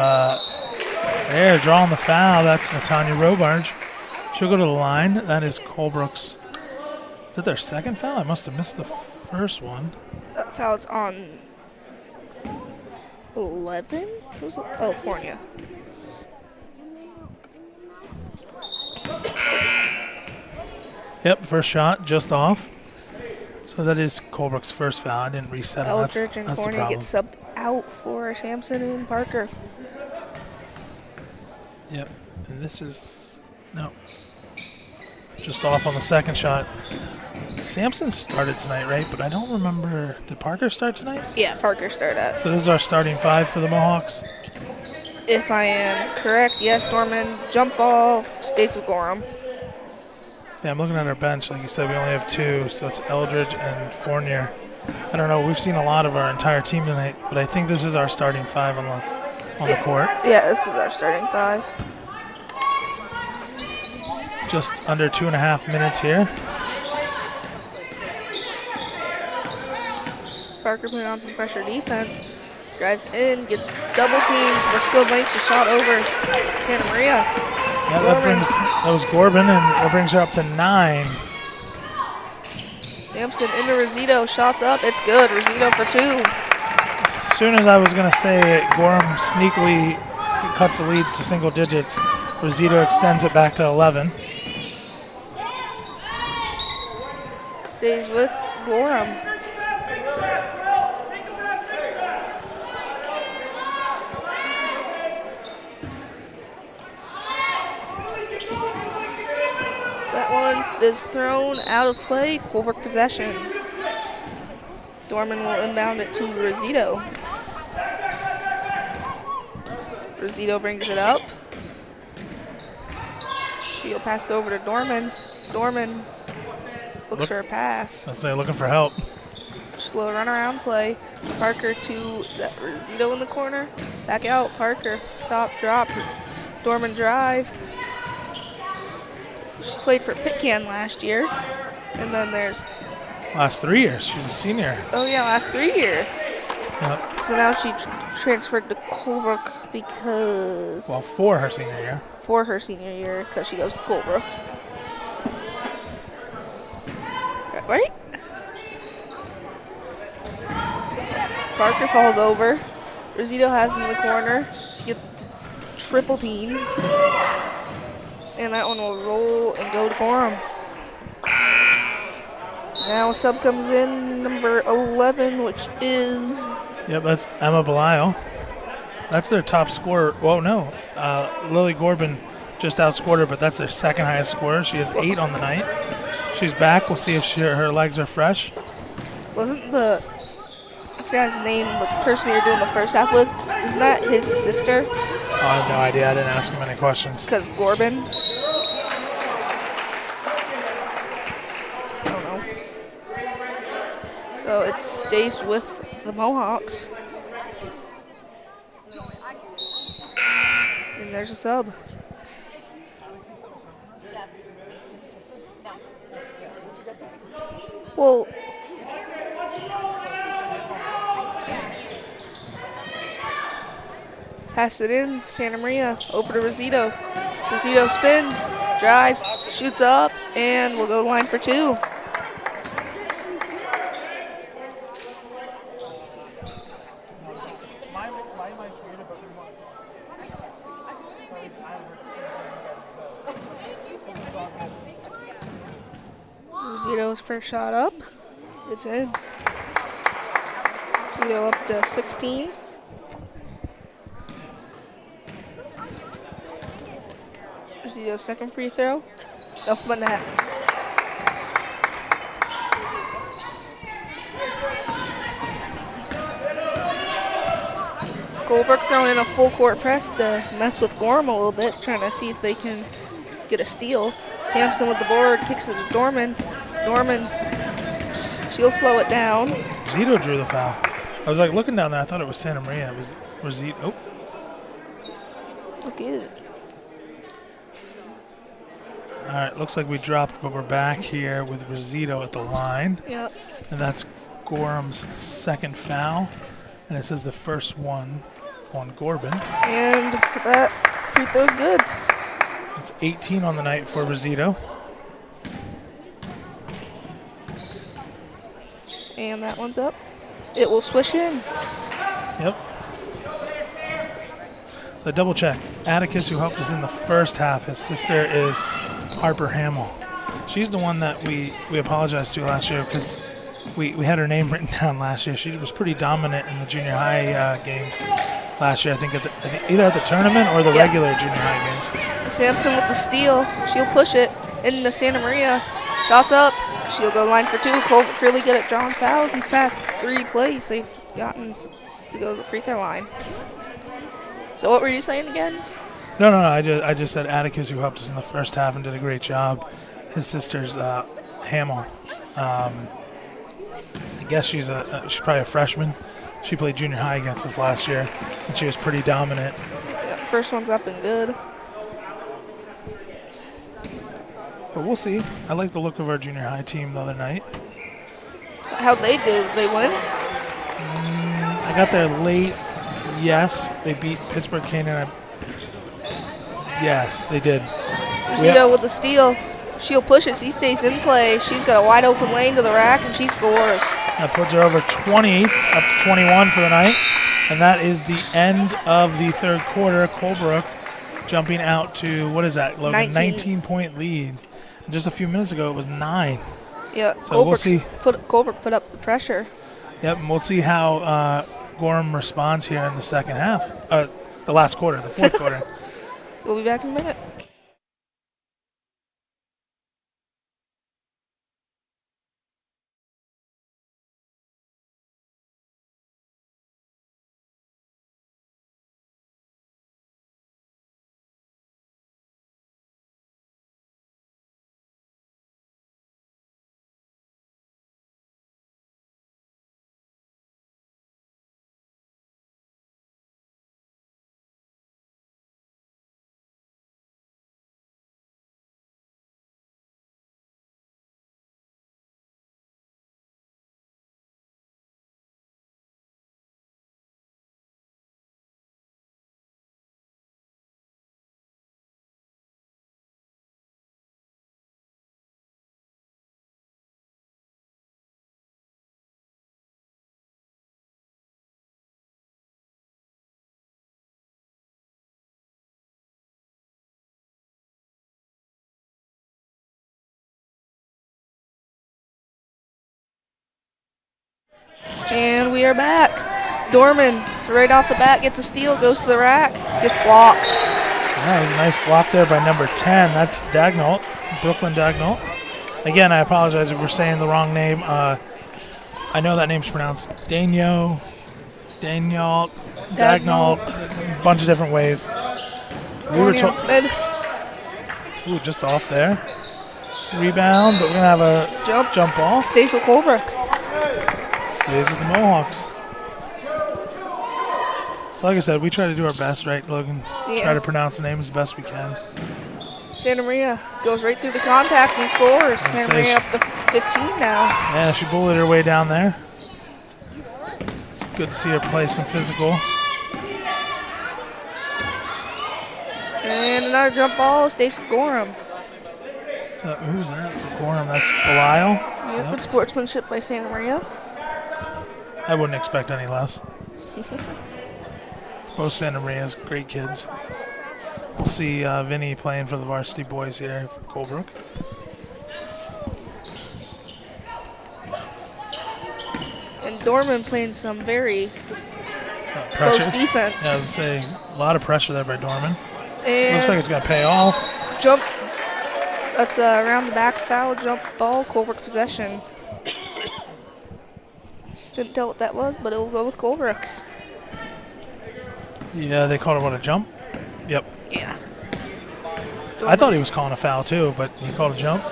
There, drawing the foul. That's Natanya Robarge. She'll go to the line. That is Colebrook's. Is that their second foul? I must have missed the first one. That foul's on 11? Who's it? Oh, Fournier. Yep, first shot just off. So that is Colebrook's first foul. I didn't reset it. Eldridge and that's the Fournier problem. get subbed out for Sampson and Parker. Yep, and this is no, just off on the second shot. Sampson started tonight, right? But I don't remember. Did Parker start tonight? Yeah, Parker started at. So this is our starting 5 for the Mohawks. If I am correct, yes, Dorman, jump ball, stays with Gorham. Yeah, I'm looking at our bench. Like you said, we only have 2, so it's Eldridge and Fournier. I don't know. We've seen a lot of our entire team tonight, but I think this is our starting 5 on the court. Yeah, this is our starting 5. Just under 2.5 minutes here. Parker putting on some pressure defense. Drives in, gets double teamed, but still makes a shot over Santa Maria. Yeah, that was Gorban, and that brings her up to 9. Sampson into Rosito, shots up, it's good. Rosito for 2. As soon as I was going to say it, Gorham sneakily cuts the lead to single digits. Rosito extends it back to 11. Stays with Gorham. That one is thrown out of play. Colebrook possession. Dorman will inbound it to Rosito. Rosito brings it up. She'll pass it over to Dorman. Dorman looks for a pass. Let's say looking for help. Slow runaround play. Parker to Rosito in the corner. Back out. Parker. Stop, drop. Dorman drive. She played for Pitcairn last year. And then there's... Last 3 years. She's a senior. Oh, yeah, last 3 years. Yep. So now she transferred to Colebrook because... Well, for her senior year. For her senior year, because she goes to Colebrook. Right? Parker falls over. Rosito has in the corner. She gets triple teamed. And that one will roll and go to Gorham. Now a sub comes in, number 11, which is... Yep, that's Emma Belial. That's their top scorer. Whoa, no. Lily Gorban just outscored her, but that's their second highest scorer. She has 8 on the night. She's back. We'll see if her legs are fresh. Wasn't I forgot his name, the person we were doing the first half with, isn't that his sister? Oh, I have no idea. I didn't ask him any questions. Because Gorban. So it stays with the Mohawks. And there's a sub. Well, pass it in, Santa Maria, over to Rosito. Rosito spins, drives, shoots up, and we'll go line for 2. Rosito's first shot up. It's in. Rosito up to 16. Rosito's second free throw. Nothing but net. Colebrook throwing in a full court press to mess with Gorham a little bit, trying to see if they can get a steal. Sampson with the board, kicks it to Dorman. Dorman, she'll slow it down. Rosito drew the foul. I was like looking down there, I thought it was Santa Maria. It was Rosito. Oh. Look at it. All right, looks like we dropped, but we're back here with Rosito at the line. Yep. And that's Gorham's second foul. And it says the first one on Gorham. And that free throw's good. It's 18 on the night for Rosito. And that one's up. It will swish in. Yep. So double check. Atticus, who helped us in the first half, his sister is Harper Hamill. She's the one that we apologized to last year because we had her name written down last year. She was pretty dominant in the junior high games last year. I think either at the tournament or the regular junior high games. Sampson with the steal. She'll push it into Santa Maria. Shots up. She'll go line for 2. Colebrook really good at drawing fouls. These past 3 plays, they've gotten to go to the free throw line. So what were you saying again? No. I just said Atticus, who helped us in the first half and did a great job. His sister's Hamill. I guess she's probably a freshman. She played junior high against us last year, and she was pretty dominant. Yeah, first one's up and good. But we'll see. I like the look of our junior high team the other night. How'd they do? Did they win? I got there late. Yes, they beat Pittsburgh Canaan. Yes, they did. Rosito with the steal. She'll push it. She stays in play. She's got a wide open lane to the rack, and she scores. That puts her over 20, up to 21 for the night. And that is the end of the third quarter. Colebrook jumping out to, what is that, Logan? 19-point lead. And just a few minutes ago, it was 9. Yeah, so we'll see. Colebrook put up the pressure. Yep, and we'll see how Gorham responds here in the second half. The last quarter, the fourth quarter. We'll be back in a minute. And we are back. Dorman, so right off the bat, gets a steal, goes to the rack, gets blocked. That was a nice block there by number 10. That's Dagnall, Brooklyn Dagnall. Again, I apologize if we're saying the wrong name. I know that name's pronounced Dagnall, Dagnall, a bunch of different ways. We were told. Ooh, just off there. Rebound, but we're going to have a jump ball. Stays with Colebrook. Stays with the Mohawks. So like I said, we try to do our best, right, Logan? Yeah. Try to pronounce the name as best we can. Santa Maria goes right through the contact and scores. Santa Maria up to 15 now. Yeah, she bullied her way down there. It's good to see her play some physical. And another jump ball stays with Gorham. Who's that for Gorham? That's Belial. Yep. Good sportsmanship by Santa Maria. I wouldn't expect any less. Both Santa Maria's great kids. We'll see Vinny playing for the varsity boys here for Colebrook. And Dorman playing some very Pressure. close defense. Yeah, I was going to say, a lot of pressure there by Dorman. And looks like it's going to pay off. Jump. That's a around the back foul jump ball. Colebrook possession. Couldn't tell what that was, but it will go with Colebrook. Yeah, they called it, what, a jump? Yep. Yeah. I thought he was calling a foul too, but he called a jump.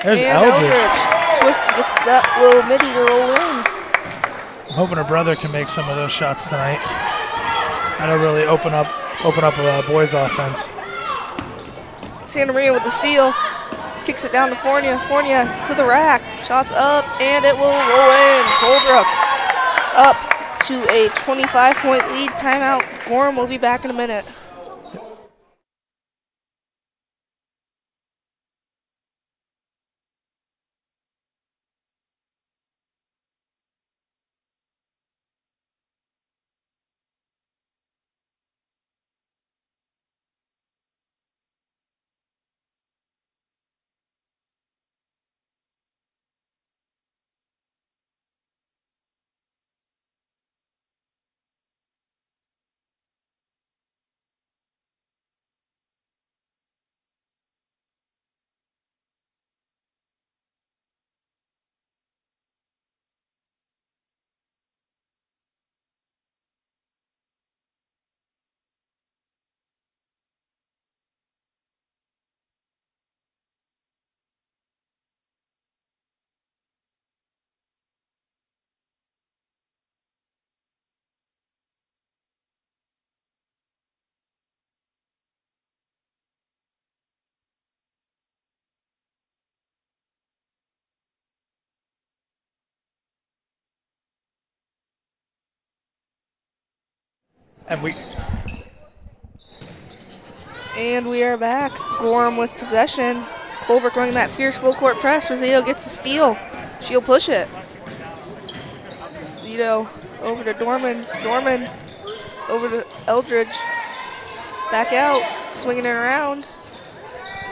There's and Eldridge. Swift gets that little midi to roll in. I'm hoping her brother can make some of those shots tonight. That'll really open up a boys' offense. Santa Maria with the steal. Kicks it down to Fornia. Fornia to the rack. Shots up, and it will roll in. Colebrook up to a 25-point lead. Timeout. Gorham will be back in a minute. And we are back. Gorham with possession. Colebrook running that fierce full court press. Zito gets the steal. She'll push it. Zito over to Dorman. Dorman over to Eldridge. Back out. Swinging it around.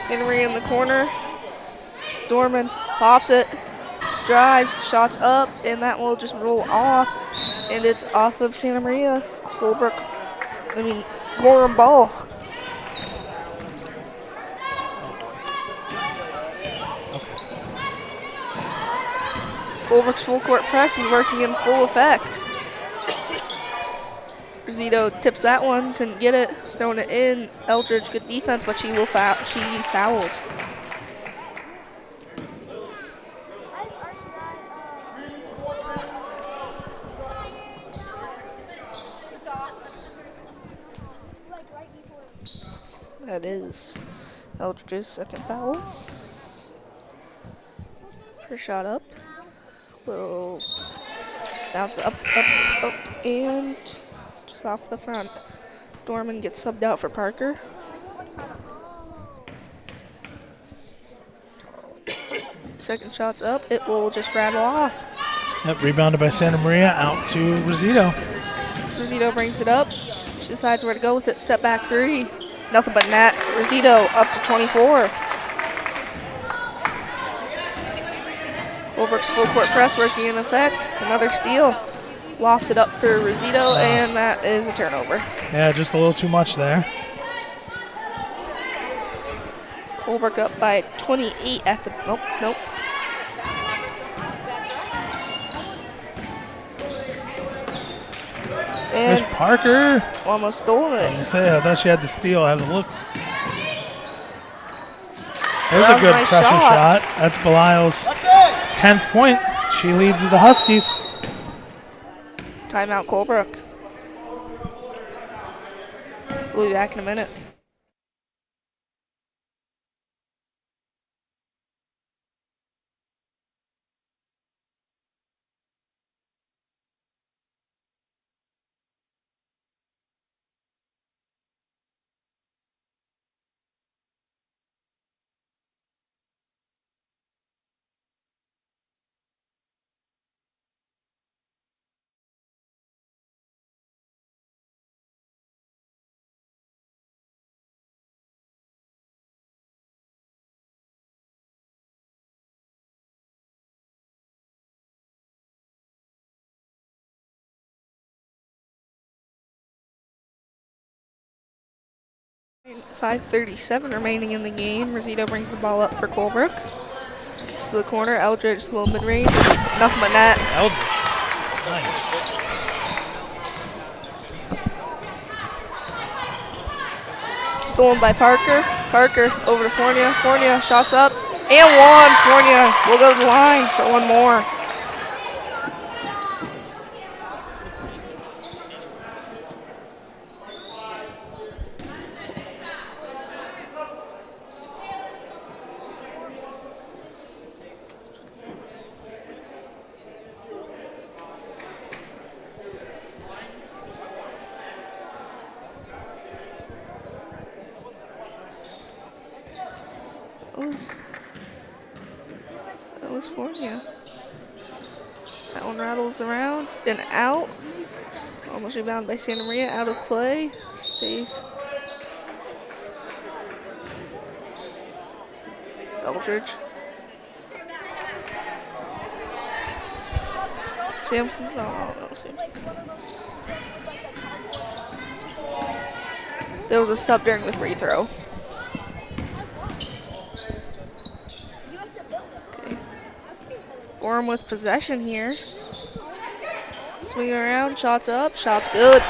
Santa Maria in the corner. Dorman pops it. Drives. Shots up. And that will just roll off. And it's off of Santa Maria. Gorham ball. Colebrook's full court press is working in full effect. Zito tips that one, couldn't get it, throwing it in. Eldridge, good defense, but she fouls. That is Eldridge's second foul. First shot up. Will bounce up, and just off the front. Dorman gets subbed out for Parker. Second shot's up. It will just rattle off. Yep, rebounded by Santa Maria, out to Rosito. Rosito brings it up. She decides where to go with it. Step back three. Nothing but net. Rosito up to 24. Colebrook's full court press working in effect. Another steal. Lofts it up for Rosito, and that is a turnover. Yeah, just a little too much there. Colebrook up by 28 at the... Nope. And there's Parker. Almost stole it. I thought she had the steal. I have to look. There's a good pressure shot. That's Belial's 10th point. She leads the Huskies. Timeout Colebrook. We'll be back in a minute. .537 remaining in the game. Rosito brings the ball up for Colebrook. Kicks to the corner. Eldridge, a little mid-range. Nothing but net. Eldridge. Nice. Stolen by Parker. Parker over to Fournier. Fournier shots up. And one. Fournier will go to the line for one more. That was Fournier. That one rattles around and out. Almost rebounded by Santa Maria, out of play. Stays. Eldridge. Sampson? No, Sampson. There was a sub during the free throw. Okay. Gorham with possession here. Swing around, shots up, shots good.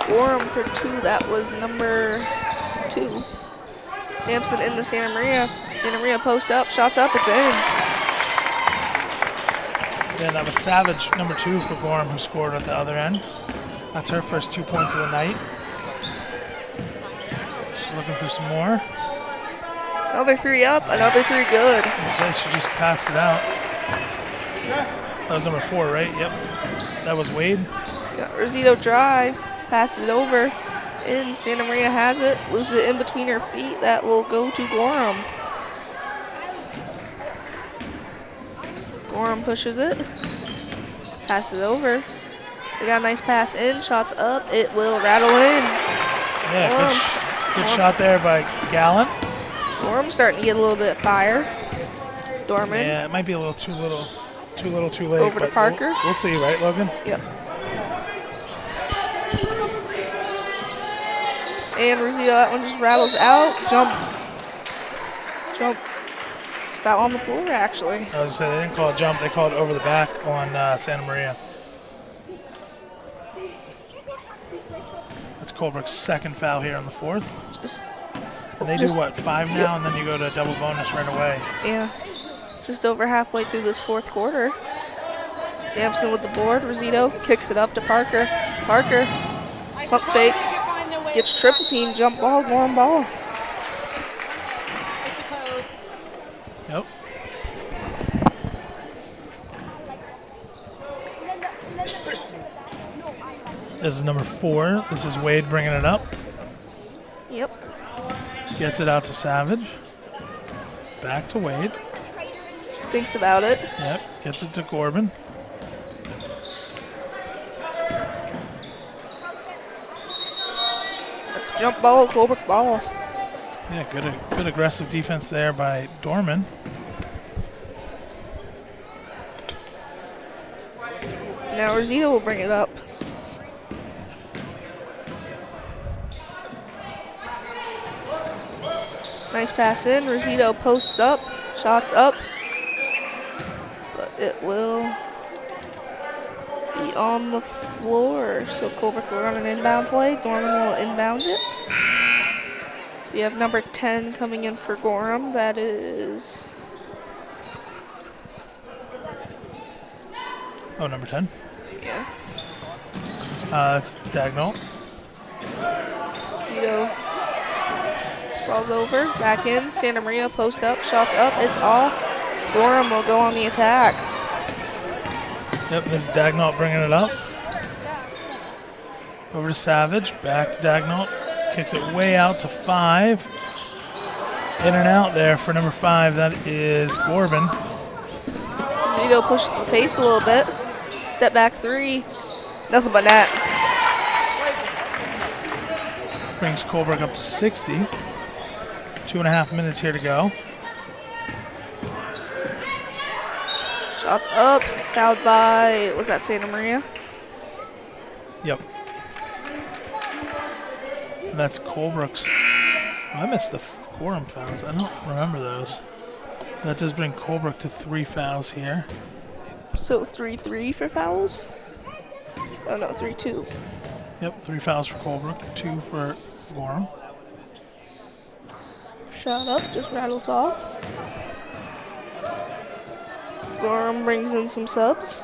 Gorham for two, that was number 2. Sampson into Santa Maria. Santa Maria post up, shots up, it's in. Yeah, that was Savage, number 2 for Gorham, who scored at the other end. That's her first 2 points of the night. She's looking for some more. Another 3 up, another 3 good. She just passed it out. That was number 4, right? Yep. That was Wade. Yeah, Rosito drives, passes it over, and Santa Maria has it, loses it in between her feet. That will go to Gorham. Gorham pushes it, passes it over. They got a nice pass in, shots up, it will rattle in. Yeah, good shot there by Gallant. Gorham's starting to get a little bit of fire. Dorman. Yeah, it might be a little too late. Over to Parker. We'll see, right, Logan? Yep. And Rosito, that one just rattles out. Jump. It's about on the floor, actually. I was going to say, they didn't call it jump. They called it over the back on Santa Maria. That's Colebrook's second foul here on the 4th. And they do, what, 5 now, and then you go to double bonus right away. Yeah. Just over halfway through this 4th quarter. Sampson with the board. Rosito kicks it up to Parker. Parker, pump fake. Gets triple team, jump ball, Gorham ball. Yep. This is number 4. This is Wade bringing it up. Yep. Gets it out to Savage. Back to Wade. Thinks about it. Yep. Gets it to Corbin. That's jump ball, Colebrook ball. Yeah, good aggressive defense there by Dorman. Now Rosito will bring it up. Nice pass in. Rosito posts up, shots up, but it will be on the floor. So Colebrook will run an inbound play. Dorman will inbound it. We have number 10 coming in for Gorham. That is Oh, number 10. Yeah. That's Dagnall. Zito falls over, back in. Santa Maria post up, shots up, it's off. Gorham will go on the attack. Yep, this is Dagnall bringing it up. Over to Savage, back to Dagnall. Kicks it way out to 5. In and out there for number 5. That is Gorham. Zito pushes the pace a little bit. Step back 3. Nothing but net. Brings Colebrook up to 60. 2.5 minutes here to go. Shots up, fouled by, was that Santa Maria? Yep. And that's Colebrook's. Oh, I missed the Gorham fouls. I don't remember those. That does bring Colebrook to 3 fouls here. So 3-3 for fouls? Oh no, 3-2. Yep, 3 fouls for Colebrook, 2 for Gorham. Shot up, just rattles off. Gorham brings in some subs.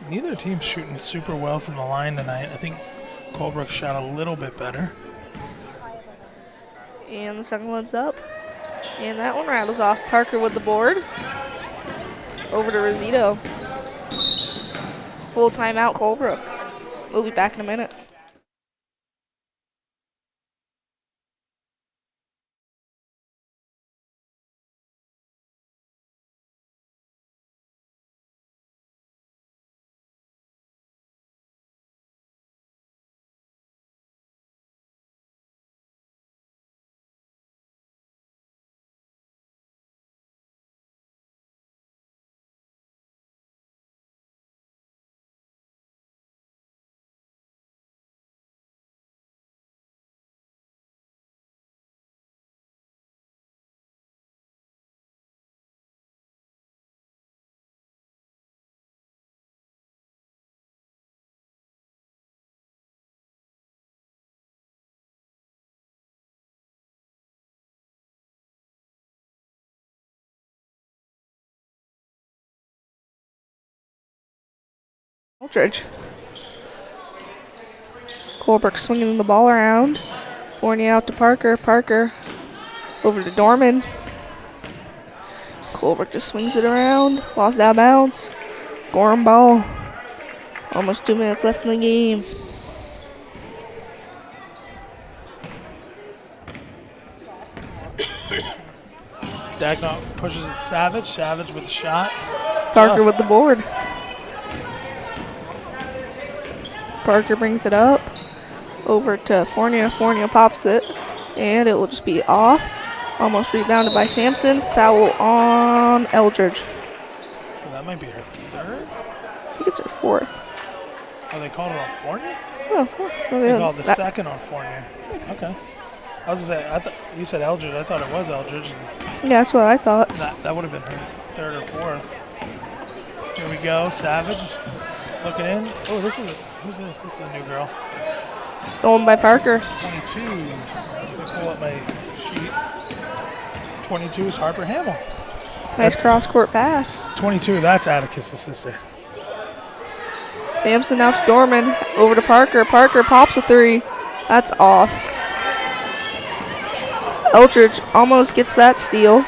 Neither team's shooting super well from the line tonight. I think Colebrook shot a little bit better. And the second one's up. And that one rattles off. Parker with the board. Over to Rosito. Full timeout, Colebrook. We'll be back in a minute. Aldridge. Colebrook swinging the ball around. Fournier out to Parker. Parker over to Dorman. Colebrook just swings it around. Lost out of bounds. Gorham ball. Almost 2 minutes left in the game. Dagnall pushes it to Savage. Savage with the shot. Parker with the board. Parker brings it up. Over to Fournier. Fournier pops it. And it will just be off. Almost rebounded by Sampson. Foul on Eldridge. Well, that might be her 3rd. I think it's her 4th. Oh, they called it on Fournier? Oh, They called the second on Fournier. Okay. I was going to say, you said Eldridge. I thought it was Eldridge. Yeah, that's what I thought. That would have been her 3rd or 4th. Here we go. Savage looking in. Oh, who's this? This is a new girl. Stolen by Parker. 22. Let me pull up my sheet. 22 is Harper Hamill. Nice cross-court pass. 22, that's Atticus' sister. Sampson out to Dorman. Over to Parker. Parker pops a 3. That's off. Eldridge almost gets that steal.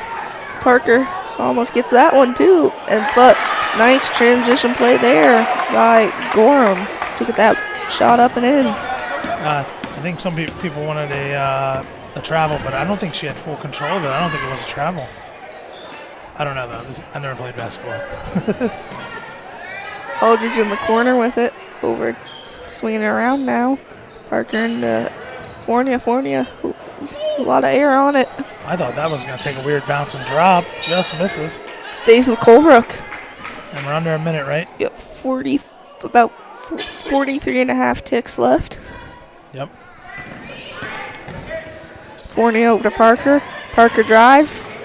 Parker almost gets that one too. But nice transition play there by Gorham to get that shot up and in. I think some people wanted a travel, but I don't think she had full control of it. I don't think it was a travel. I don't know, though. I never played basketball. Eldridge in the corner with it. Over, swinging it around now. Parker and Fournier. Fournier, a lot of air on it. I thought that was going to take a weird bounce and drop. Just misses. Stays with Colebrook. And we're under a minute, right? Yep, about 43 and a half ticks left. Yep. Fournier over to Parker. Parker drives.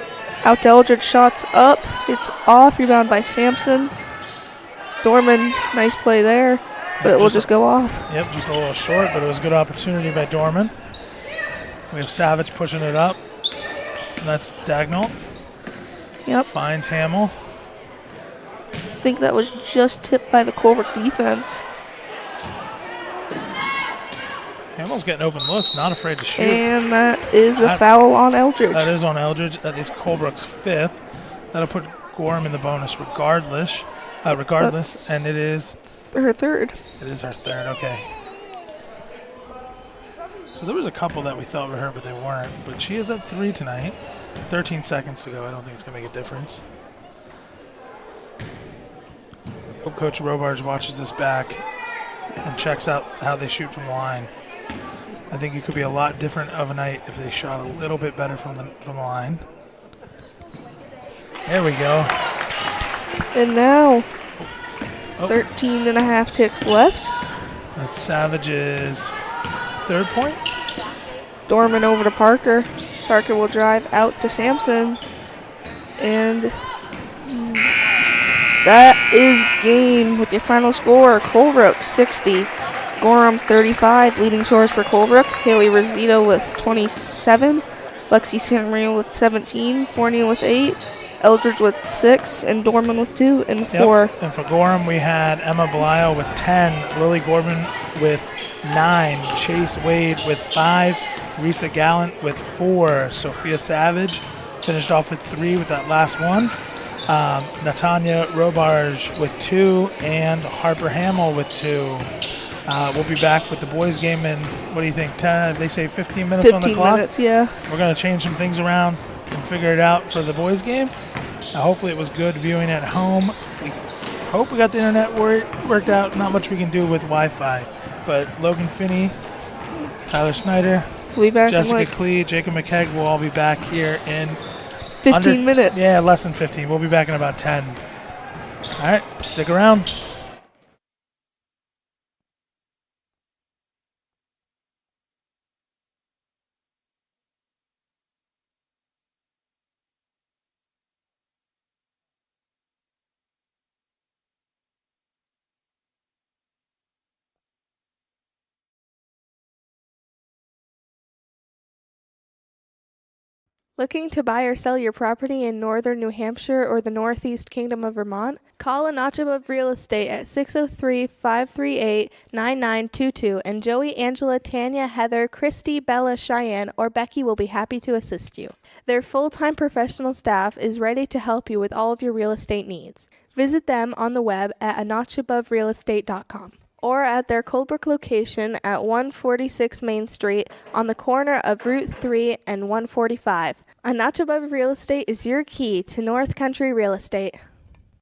Out to Eldridge, shots up. It's off, rebound by Sampson. Dorman, nice play there, but it will just go off. Yep, just a little short, but it was a good opportunity by Dorman. We have Savage pushing it up. And that's Dagnall. Yep. Finds Hamill. think that was just tipped by the Colebrook defense. Hamill's getting open looks, not afraid to shoot. And that is a foul on Eldridge. That is on Eldridge. That is Colebrook's 5th. That'll put Gorham in the bonus regardless. And it is her 3rd. It is her 3rd, okay. So there was a couple that we thought were her, but they weren't. But she is at 3 tonight. 13 seconds to go. I don't think it's going to make a difference. Hope Coach Robarge watches this back and checks out how they shoot from the line. I think it could be a lot different of a night if they shot a little bit better from the line. There we go. And now, 13 and a half ticks left. That's Savage's 3rd point. Dorman over to Parker. Parker will drive out to Sampson. And that is game with your final score. Colebrook 60. Gorham 35, leading scorers for Colebrook. Haley Rosito with 27. Lexi Santa Maria with 17. Fournier with 8. Eldridge with 6. And Dorman with 2 and 4. Yep. And for Gorham, we had Emma Belial with 10. Lily Gorman with 9. Chase Wade with 5. Risa Gallant with 4. Sophia Savage finished off with 3 with that last one. Natanya Robarge with 2. And Harper Hamill with 2. We'll be back with the boys game in, what do you think, 10? They say 15 minutes on the clock? 15 minutes, yeah. We're going to change some things around and figure it out for the boys game. Hopefully it was good viewing at home. We hope we got the internet worked out. Not much we can do with Wi-Fi. But Logan Finney, Tyler Snyder, we'll be back Jessica Klee, Jacob McKegg will all be back here in 15 minutes. Yeah, less than 15. We'll be back in about 10. All right, stick around. Looking to buy or sell your property in northern New Hampshire or the Northeast Kingdom of Vermont? Call a notch above real estate at 603-538-9922 and Joey, Angela, Tanya, Heather, Christy, Bella, Cheyenne, or Becky will be happy to assist you. Their full-time professional staff is ready to help you with all of your real estate needs. Visit them on the web at anotchaboverealestate.com. or at their Colebrook location at 146 Main Street on the corner of Route 3 and 145. A Notch Above Real Estate is your key to North Country real estate.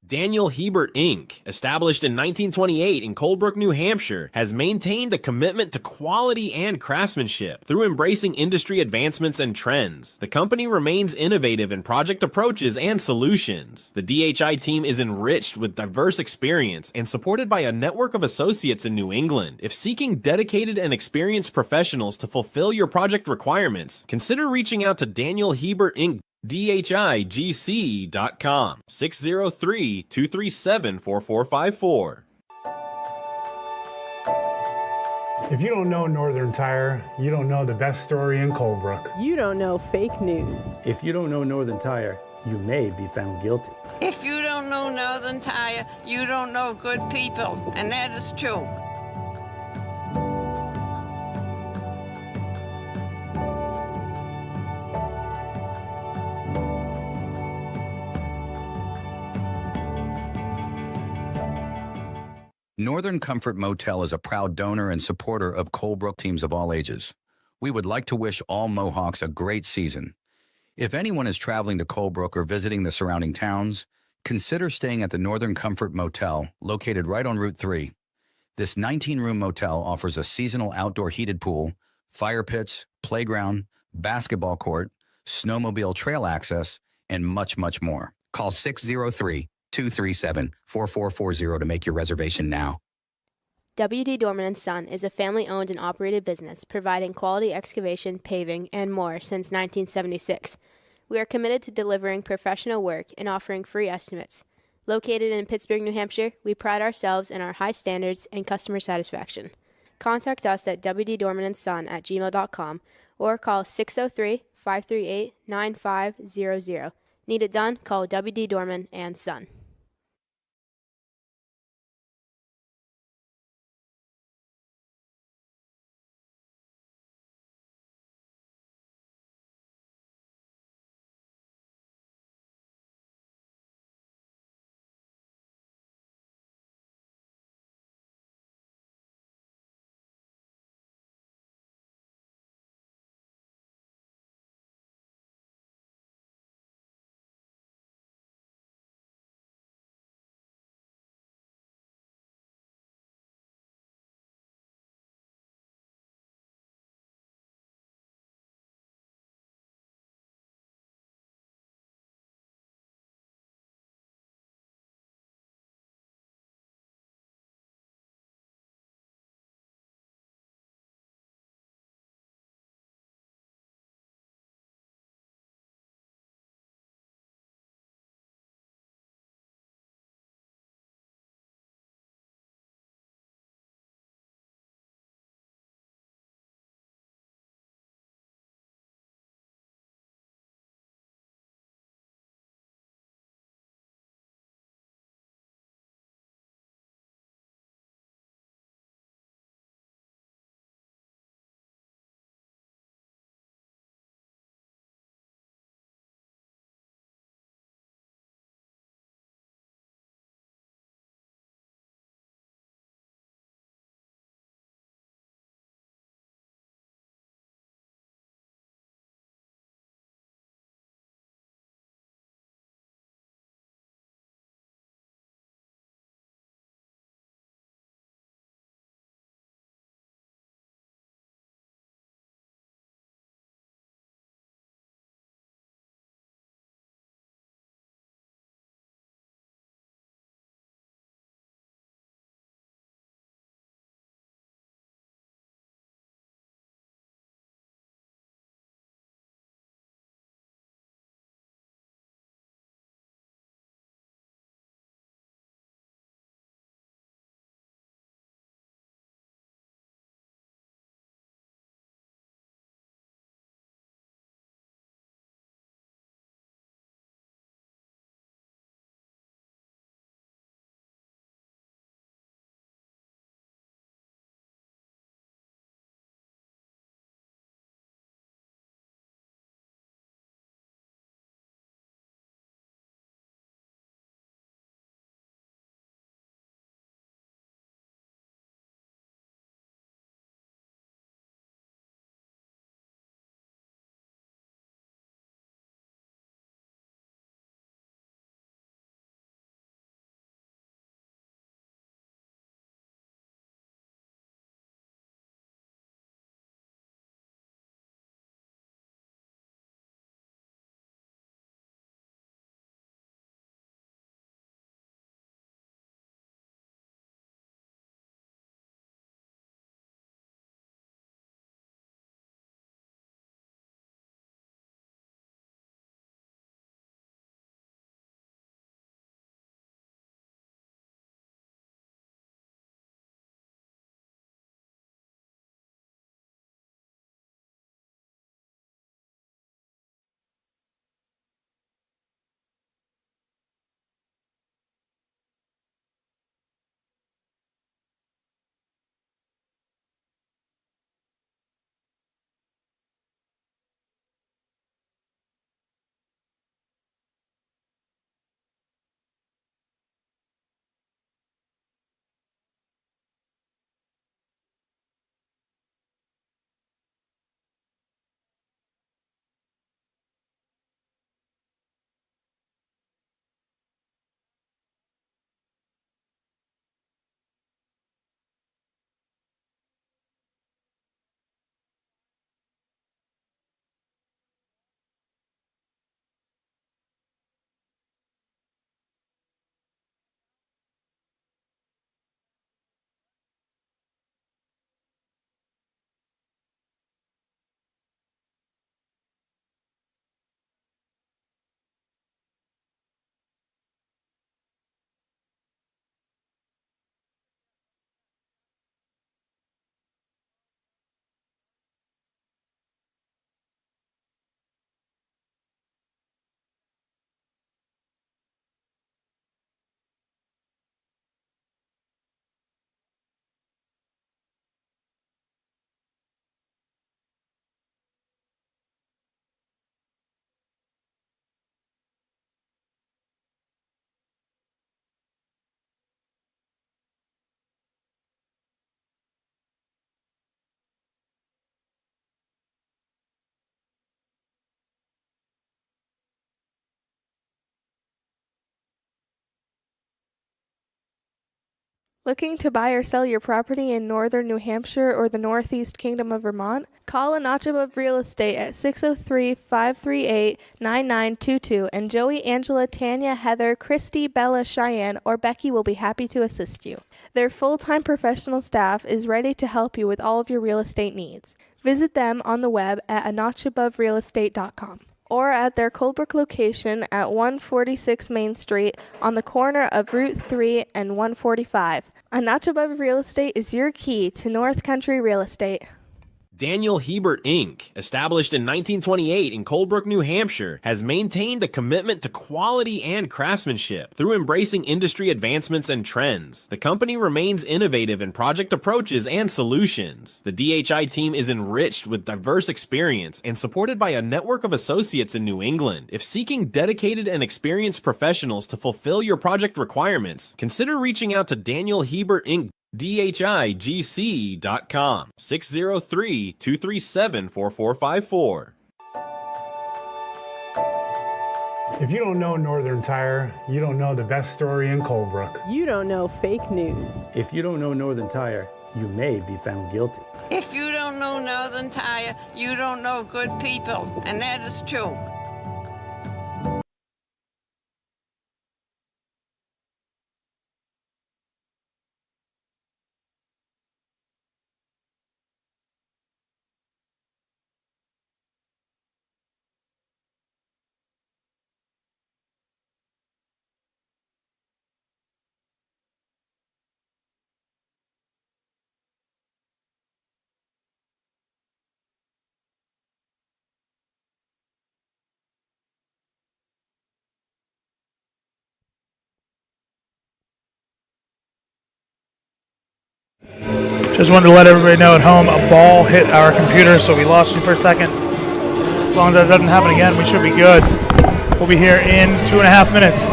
Daniel Hebert Inc., established in 1928 in Colebrook, New Hampshire, has maintained a commitment to quality and craftsmanship. Through embracing industry advancements and trends, the company remains innovative in project approaches and solutions. The DHI team is enriched with diverse experience and supported by a network of associates in New England. If seeking dedicated and experienced professionals to fulfill your project requirements, consider reaching out to Daniel Hebert Inc. DHIGC.com 603-237-4454. If you don't know Northern Tire, you don't know the best story in Colebrook. You don't know fake news. If you don't know Northern Tire, you may be found guilty. If you don't know Northern Tire, you don't know good people, and that is true. Northern Comfort Motel is a proud donor and supporter of Colebrook teams of all ages. We would like to wish all Mohawks a great season. If anyone is traveling to Colebrook or visiting the surrounding towns, consider staying at the Northern Comfort Motel, located right on Route 3. This 19-room motel offers a seasonal outdoor heated pool, fire pits, playground, basketball court, snowmobile trail access, and much, much more. Call 603-237-4440 to make your reservation now. W.D. Dorman & Son is a family-owned and operated business providing quality excavation, paving, and more since 1976. We are committed to delivering professional work and offering free estimates. Located in Pittsburgh, New Hampshire, we pride ourselves in our high standards and customer satisfaction. Contact us at wdormanandson@gmail.com or call 603-538-9500. Need it done? Call W.D. Dorman & Son. Looking to buy or sell your property in northern New Hampshire or the Northeast Kingdom of Vermont? Call a notch above real estate at 603-538-9922 and Joey, Angela, Tanya, Heather, Christy, Bella, Cheyenne, or Becky will be happy to assist you. Their full-time professional staff is ready to help you with all of your real estate needs. Visit them on the web at anotchaboverealestate.com or at their Colebrook location at 146 Main Street on the corner of Route 3 and 145. A Notch Above Real Estate is your key to North Country real estate. Daniel Hebert Inc., established in 1928 in Colebrook, New Hampshire, has maintained a commitment to quality and craftsmanship through embracing industry advancements and trends. The company remains innovative in project approaches and solutions. The DHI team is enriched with diverse experience and supported by a network of associates in New England. If seeking dedicated and experienced professionals to fulfill your project requirements, consider reaching out to Daniel Hebert Inc. DHIGC.com 603-237-4454. If you don't know Northern Tire, you don't know the best story in Colebrook. You don't know fake news. If you don't know Northern Tire, you may be found guilty. If you don't know Northern Tire, you don't know good people, and that is true. Just wanted to let everybody know at home, a ball hit our computer, so we lost you for a second. As long as that doesn't happen again, we should be good. We'll be here in 2.5 minutes.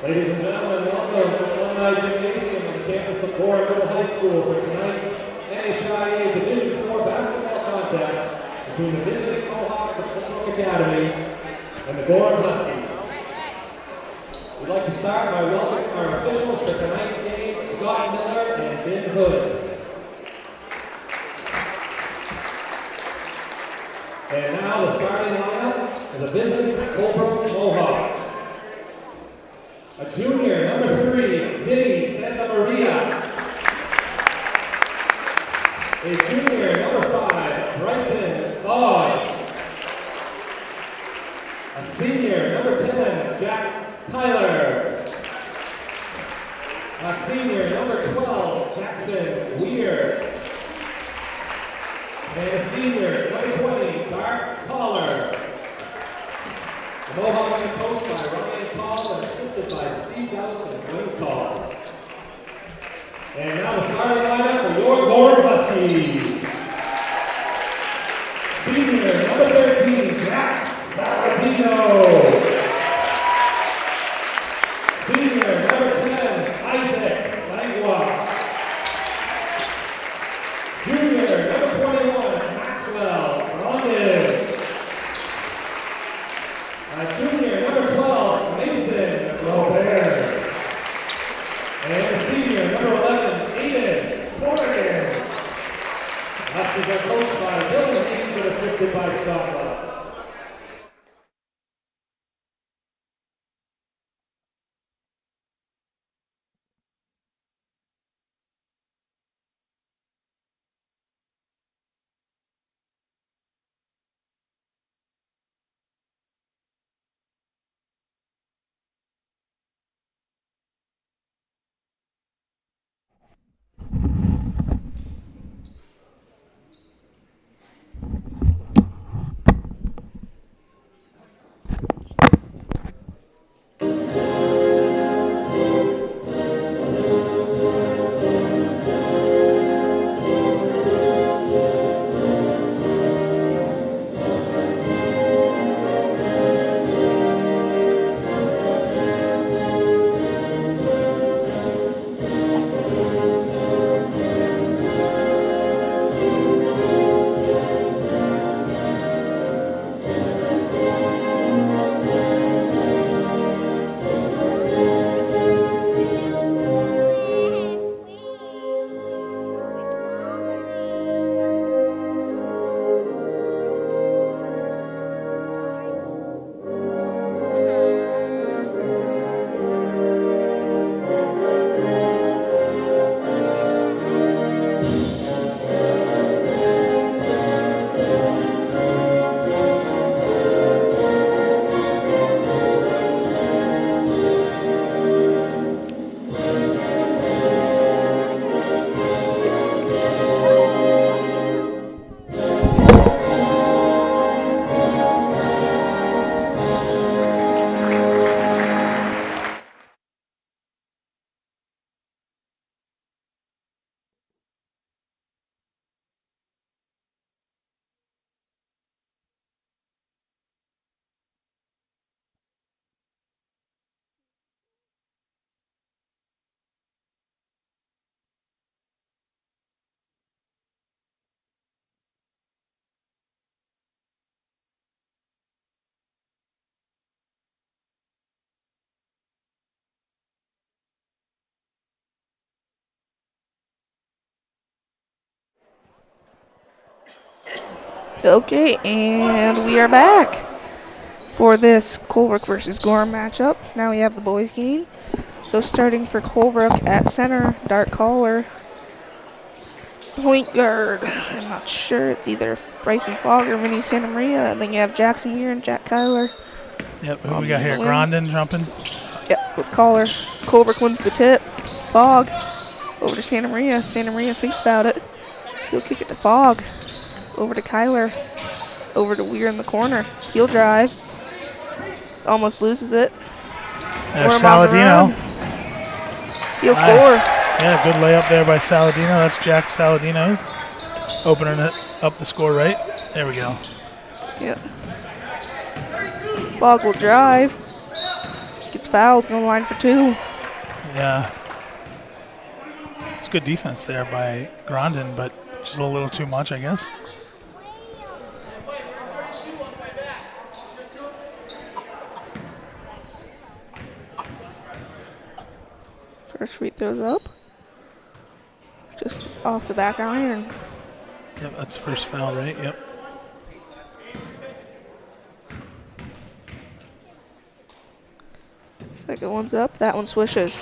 Ladies and gentlemen, welcome to the Alumni Gymnasium on the campus of Gorham High School for tonight's NHIAA Division IV basketball contest between the visiting Mohawks of Colebrook Academy and the Gorham Huskies. We'd like to start by welcoming our officials for tonight's game, Scott Miller and Ben Hood. And now the starting lineup for the visiting Colebrook Mohawks. A junior, number 3, Vinny Santa Maria. A junior, number 5, Bryson Fogg. A senior, number 10, Jack Tyler. A senior, number 12, Jackson Weir. And a senior, number 20, Bart Collar. The Mohawks are coached by Ryan Call and assisted by Steve Gauss and Wayne Call. And now the starting lineup for your Gorham Huskies. Senior, number 13, Jack Saladino. Senior, number 10, Isaac Langwa. Junior, number 12, Mason Robert. And senior, number 11, Aiden Morgan. Last are coached by Dylan Haynes and assisted by Scott Love. Okay, and we are back for this Colebrook versus Gorham matchup. Now we have the boys game. So starting for Colebrook at center, Dart Caller. Point guard, I'm not sure. It's either Bryson Fogg or Vinny Santa Maria. And then you have Jackson Weir and Jack Kyler. Yep, who we got here? Grondin jumping? Yep, with Caller. Colebrook wins the tip. Fogg over to Santa Maria. Santa Maria thinks about it. He'll kick it to Fogg. Over to Kyler. Over to Weir in the corner. He'll drive. Almost loses it. There's Saladino. He'll score. Yeah, good layup there by Saladino. That's Jack Saladino. Opening it up the score right. There we go. Yep. Fogg will drive. Gets fouled. Going line for two. Yeah. It's good defense there by Grondin, but just a little too much, I guess. First free throws up. Just off the back iron. Yep, that's first foul, right? Yep. Second one's up. That one swishes.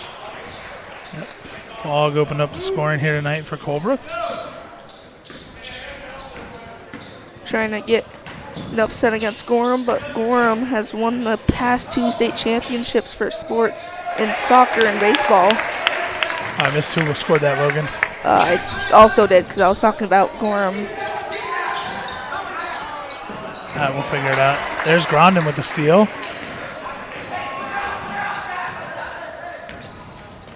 Yep. Fogg opened up the scoring here tonight for Colebrook. Trying to get an upset against Gorham, but Gorham has won the past two state championships for sports in soccer and baseball. I missed who scored that, Logan. I also did because I was talking about Gorham. We'll figure it out. There's Grondin with the steal.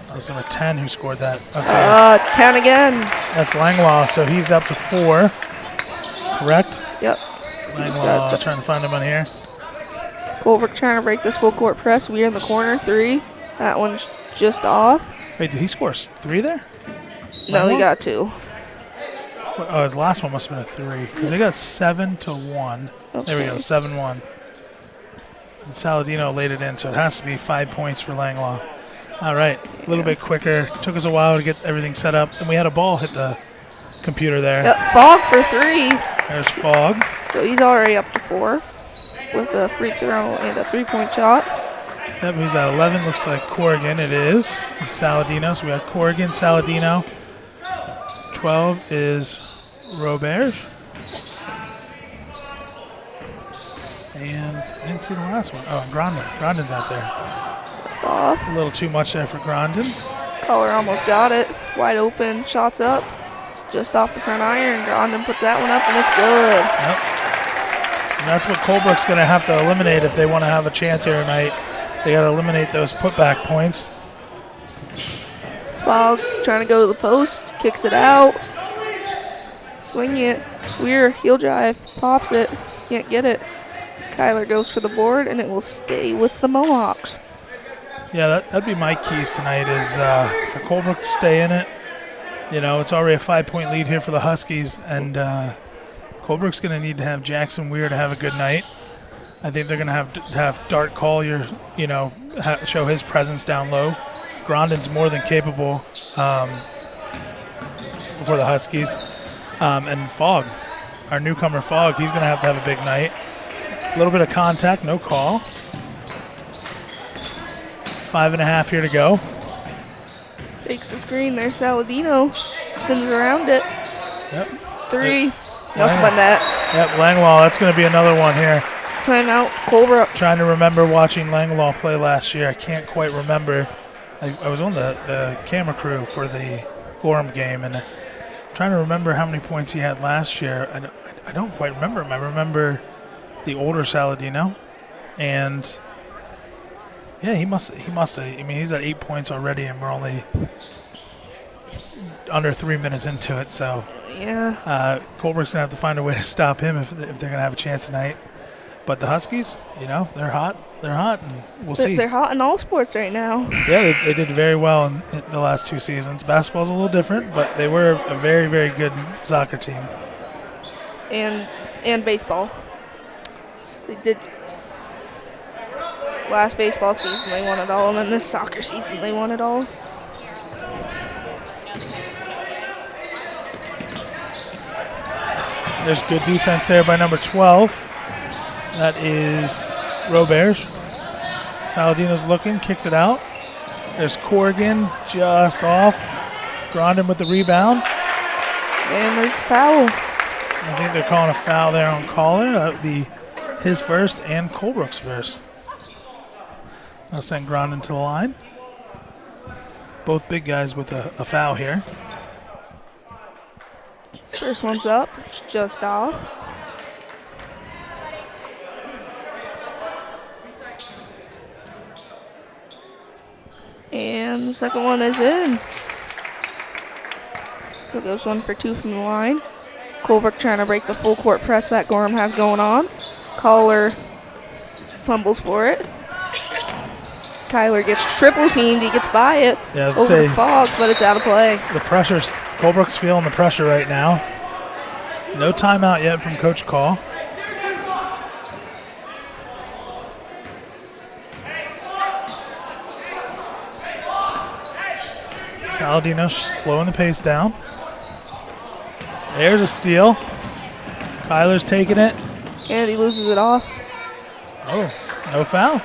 That was number 10 who scored that. Okay. 10 again. That's Langlaw, so he's up to 4. Correct? Yep. Langlaw trying to find him on here. Colebrook trying to break this full court press. We're in the corner, 3. That one's just off. Wait, did he score 3 there? No, he got 2. Oh, his last one must have been a 3 because they got 7-1. Okay. There we go, 7-1. And Saladino laid it in, so it has to be 5 points for Langlaw. All right, a little bit quicker. Took us a while to get everything set up, and we had a ball hit the computer there. Yep, Fogg for 3. There's Fogg. So he's already up to 4 with a free throw and a 3-point shot. Yep, he's at 11. Looks like Corrigan. It is. And Saladino. So we got Corrigan, Saladino. 12 is Robert. And I didn't see the last one. Oh, Grondin. Grondin's out there. That's off. A little too much there for Grondin. Keller almost got it. Wide open. Shots up. Just off the front iron. Grondin puts that one up, and it's good. Yep. And that's what Colebrook's going to have to eliminate if they want to have a chance here tonight. They got to eliminate those putback points. Fogg trying to go to the post. Kicks it out. Swing it. Weir, heel drive. Pops it. Can't get it. Kyler goes for the board, and it will stay with the Mohawks. Yeah, that'd be my keys tonight is for Colebrook to stay in it. You know, it's already a 5-point lead here for the Huskies, and Colebrook's going to need to have Jackson Weir to have a good night. I think they're going to have Dart Collier, you know, show his presence down low. Grondin's more than capable for the Huskies. And Fogg, our newcomer Fogg, he's going to have a big night. A little bit of contact, no call. 5.5 here to go. Takes the screen. There's Saladino. Spins around it. Yep. 3. Nothing but net. Yep, Langlaw. That's going to be another one here. Timeout. Colebrook. Trying to remember watching Langlaw play last year. I can't quite remember. I was on the camera crew for the Gorham game, and trying to remember how many points he had last year. I don't quite remember him. I remember the older Saladino, and yeah, he must have. I mean, he's at 8 points already, and we're only under 3 minutes into it. So yeah, Colebrook's gonna have to find a way to stop him if they're gonna have a chance tonight. But the Huskies, you know, they're hot. They're hot, and we'll see. They're hot in all sports right now. Yeah, they did very well in the last 2 seasons. Basketball's a little different, but they were a very, very good soccer team. And baseball. So they did. Last baseball season they won it all, and then this soccer season they won it all. There's good defense there by number 12. That is Robert. Saladino's looking, kicks it out. There's Corrigan just off. Grondin with the rebound. And there's a foul. I think they're calling a foul there on Collar. That would be his first and Colebrook's first. I'll send Grondin to the line. Both big guys with a foul here. First one's up. It's just off. And the second one is in. So it goes 1 for 2 from the line. Colebrook trying to break the full court press that Gorham has going on. Collar fumbles for it. Kyler gets triple teamed. He gets by it. Yeah, over to Fogg, but it's out of play. The pressure's Colebrook's feeling the pressure right now. No timeout yet from Coach Call. Saladino slowing the pace down. There's a steal. Kyler's taking it. And he loses it off. Oh, no foul.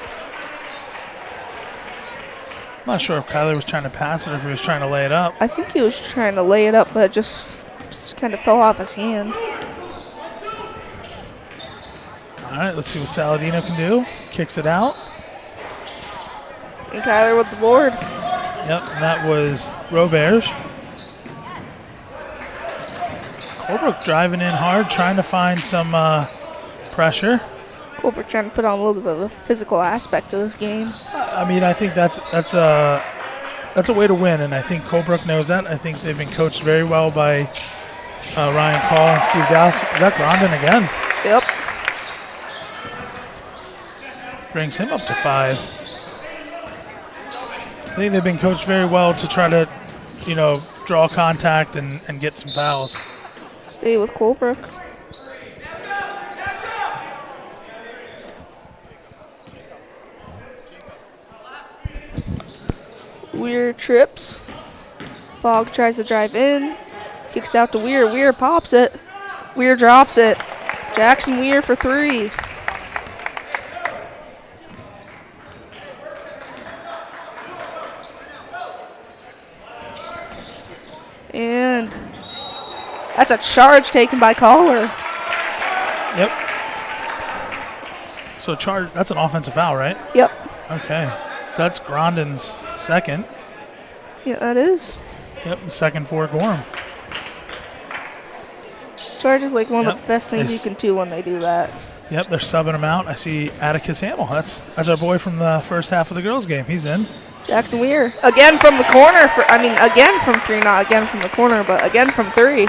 I'm not sure if Kyler was trying to pass it or if he was trying to lay it up. I think he was trying to lay it up, but it just kind of fell off his hand. All right, let's see what Saladino can do. Kicks it out. And Kyler with the board. Yep, and that was Robert. Colebrook driving in hard, trying to find some pressure. Colebrook trying to put on a little bit of a physical aspect to this game. I mean, I think that's a way to win, and I think Colebrook knows that. I think they've been coached very well by Ryan Call and Steve Douse. Is that Grondin again? Yep. Brings him up to 5. I think they've been coached very well to try to, you know, draw contact and get some fouls. Stay with Colebrook. Weir trips. Fogg tries to drive in. Kicks out to Weir. Weir pops it. Weir drops it. Jackson Weir for 3. And that's a charge taken by Collar. Yep. So charge. That's an offensive foul, right? Yep. Okay. So that's Grondin's second. Yeah, that is. Yep. Second for Gorham. Charge is like one of the best things you can do when they do that. Yep, they're subbing him out. I see Atticus Hamill. That's our boy from the first half of the girls' game. He's in. Jackson Weir. Again from the corner. Again from 3. Not again from the corner, but again from 3.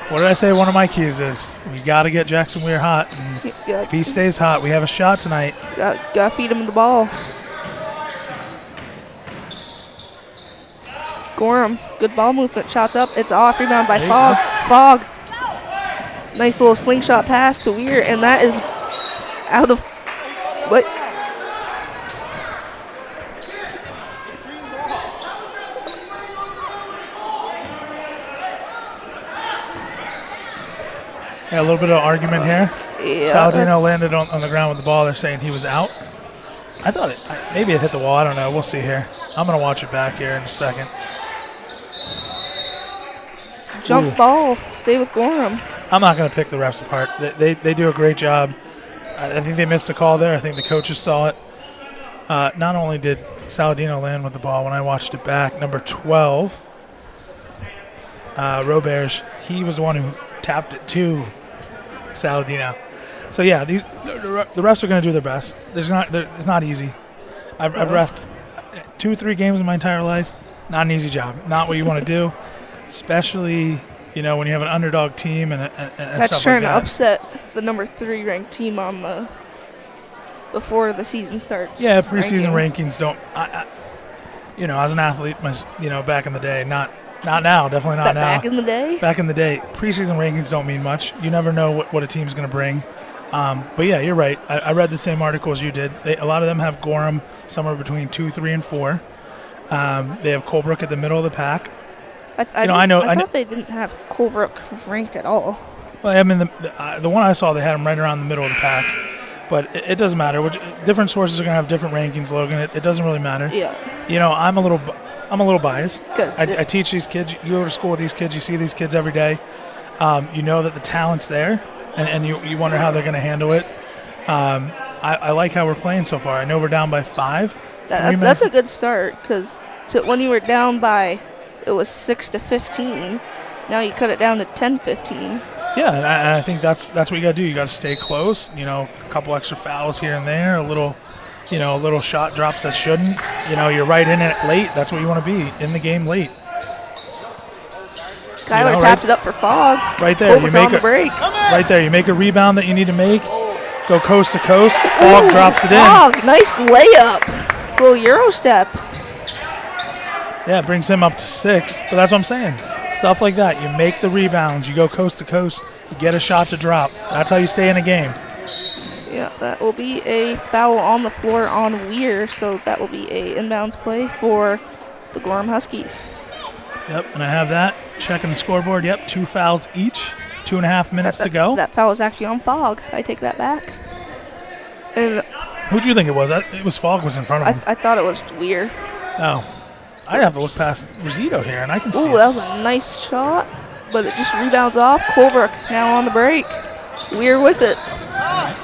What did I say one of my keys is? We got to get Jackson Weir hot. And if he stays hot, we have a shot tonight. Got to feed him the ball. Gorham, good ball movement. Shots up. It's off. Rebound by Fogg. Fogg. Nice little slingshot pass to Weir, and that is out of what? Yeah, a little bit of argument here. Yeah, Saladino landed on the ground with the ball. They're saying he was out. I thought maybe it hit the wall. I don't know. We'll see here. I'm going to watch it back here in a second. Jump ball. Stay with Gorham. I'm not going to pick the refs apart. They do a great job. I think they missed a call there. I think the coaches saw it. Not only did Saladino land with the ball, when I watched it back, number 12, Roberge, he was the one who tapped it to Saladino. So, yeah, the refs are going to do their best. It's not easy. I've reffed 2-3 games in my entire life. Not an easy job. Not what you want to do, especially – when you have an underdog team and that's stuff trying like that. to upset the number 3 ranked team on before the season starts. Yeah, preseason rankings don't. As an athlete, back in the day, not now, definitely not now. Back in the day. Back in the day, preseason rankings don't mean much. You never know what a team's going to bring. But yeah, you're right. I read the same article as you did. A lot of them have Gorham somewhere between 2, 3, and 4. They have Colebrook at the middle of the pack. I thought they didn't have Colebrook ranked at all. Well, I mean, the one I saw, they had them right around the middle of the pack. But it doesn't matter. Different sources are going to have different rankings, Logan. It doesn't really matter. Yeah. I'm a little biased. I teach these kids. You go to school with these kids. You see these kids every day. You know that the talent's there, and you wonder how they're going to handle it. I like how we're playing so far. I know we're down by 5. That's a good start because when you were down by – it was 6-15. Now you cut it down to 10-15. Yeah, and I think that's what you got to do. You got to stay close. A couple extra fouls here and there. A little shot drops that shouldn't. You're right in it late. That's what you want to be in the game late. Kyler tapped it up for Fogg. Right there, you make a break. Right there, you make a rebound that you need to make. Go coast to coast. Fogg drops it in. Fogg, nice layup. Little Euro step. Yeah, it brings him up to 6. But that's what I'm saying. Stuff like that. You make the rebounds. You go coast to coast. You get a shot to drop. That's how you stay in a game. Yeah, that will be a foul on the floor on Weir. So that will be a inbounds play for the Gorham Huskies. Yep, and I have that. Checking the scoreboard. Yep, 2 fouls each. 2.5 minutes to go. That foul was actually on Fogg. I take that back. And who do you think it was? It was Fogg was in front of him. I thought it was Weir. Oh. I'd have to look past Rosito here, and I can see. Ooh, that was a nice shot, but it just rebounds off. Colebrook now on the break. Weir with it.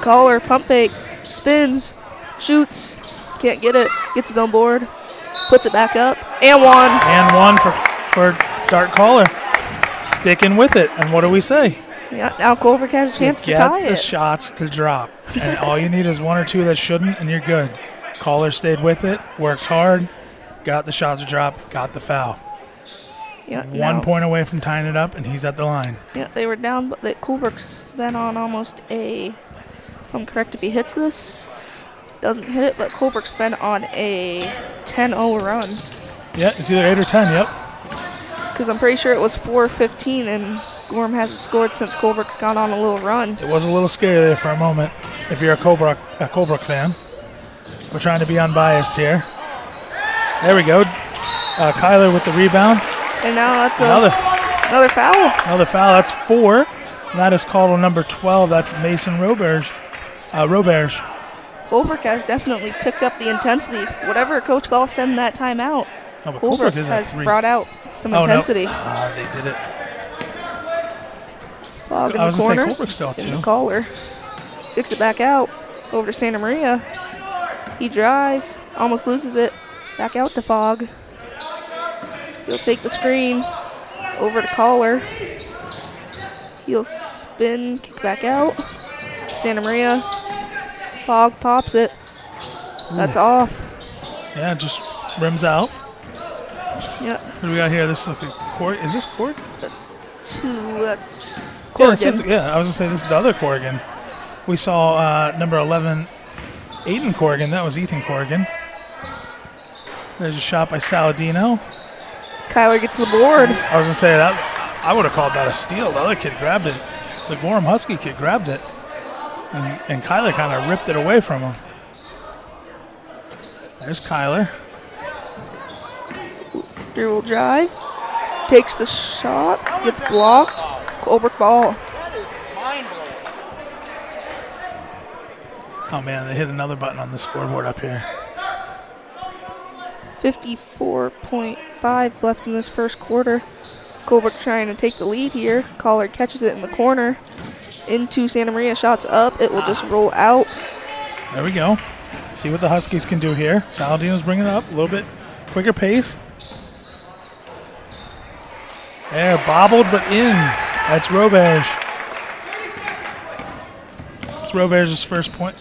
Collar, pump fake, spins, shoots, can't get it, gets his own board, puts it back up, and one. And one for Dart Collar. Sticking with it, and what do we say? Yeah, now Colebrook has a chance to tie it. Get the shots to drop, and all you need is 1 or 2 that shouldn't, and you're good. Collar stayed with it, worked hard. Got the shots to drop, got the foul. Yeah, 1 point away from tying it up, and he's at the line. Yeah, they were down, but Colebrook's been on almost if I'm correct, if he hits this, doesn't hit it, but Colebrook's been on a 10-0 run. Yeah, it's either 8 or 10, yep. Because I'm pretty sure it was 4-15, and Gorham hasn't scored since Colebrook's gone on a little run. It was a little scary there for a moment, if you're a Colebrook fan. We're trying to be unbiased here. There we go. Kyler with the rebound. And now that's Another foul. Another foul. That's 4. And that is called on number 12. That's Mason Roberge. Colebrook has definitely picked up the intensity. Whatever Coach Gall said in that timeout, Colebrook has brought out some intensity. No. They did it. Fog in I was the corner. going to say Colebrook still, too. In the collar. Kicks it back out. Over to Santa Maria. He drives. Almost loses it. Back out to Fog. He'll take the screen. Over to Collar. He'll spin. Kick back out. Santa Maria. Fog pops it. That's off. Yeah, just rims out. Yep. What do we got here? This looks like Cork. Is this Cork? That's 2. That's Corrigan. I was going to say this is the other Corrigan. We saw number 11, Aiden Corrigan. That was Ethan Corrigan. There's a shot by Saladino. Kyler gets the board. I was going to say that. I would have called that a steal. The other kid grabbed it. The Gorham Husky kid grabbed it. And Kyler kind of ripped it away from him. There's Kyler. Dribble drive. Takes the shot. Gets blocked. Colebrook ball. Oh, man, they hit another button on the scoreboard up here. 54.5 left in this first quarter. Colebrook trying to take the lead here. Collar catches it in the corner. Into Santa Maria. Shots up. It will just roll out. There we go. See what the Huskies can do here. Saladino's bringing it up a little bit quicker pace. There, bobbled but in. That's Roberge. It's Roberge's first point.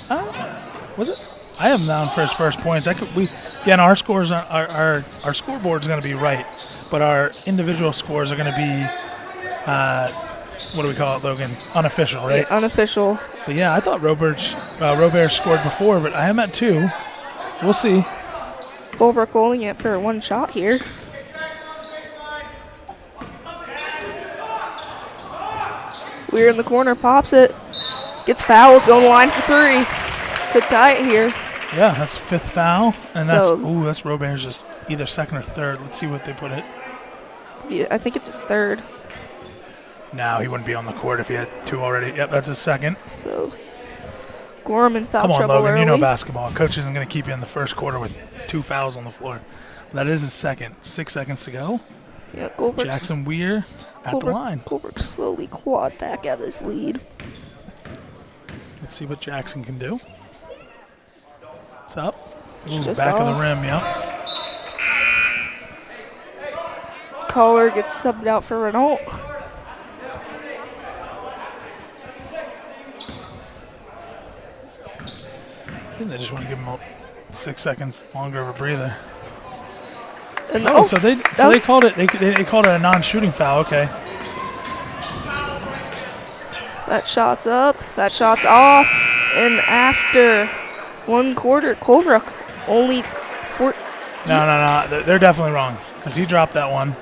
Was it? I have him down for his first points. Again, our scores our scoreboard's going to be right, but our individual scores are going to be what do we call it, Logan? Unofficial, right? Yeah, unofficial. But yeah, I thought Roberge scored before, but I am at 2. We'll see. Colebrook holding it for one shot here. Weir in the corner, pops it. Gets fouled, going line for 3. Could tie it here. Yeah, that's 5th foul. And that's Roberge's either second or third. Let's see what they put it. Yeah, I think it's his 3rd. No, he wouldn't be on the court if he had 2 already. Yep, that's his 2nd. So, Gorham in foul trouble trouble Logan, early. you know basketball. Coach isn't going to keep you in the first quarter with 2 fouls on the floor. That is his 2nd. 6 seconds to go. Yeah, Colebrook's Jackson Weir at the line. Colebrook slowly clawed back at this lead. Let's see what Jackson can do. What's up? Ooh, Just back off. of the rim, yep. Collar gets subbed out for Renault. I think they just want to give him 6 seconds longer of a breather. And So they called it they called it a non-shooting foul. Okay. That shot's up. That shot's off. And after 1 quarter, Colebrook only 4. No. They're definitely wrong because he dropped that one.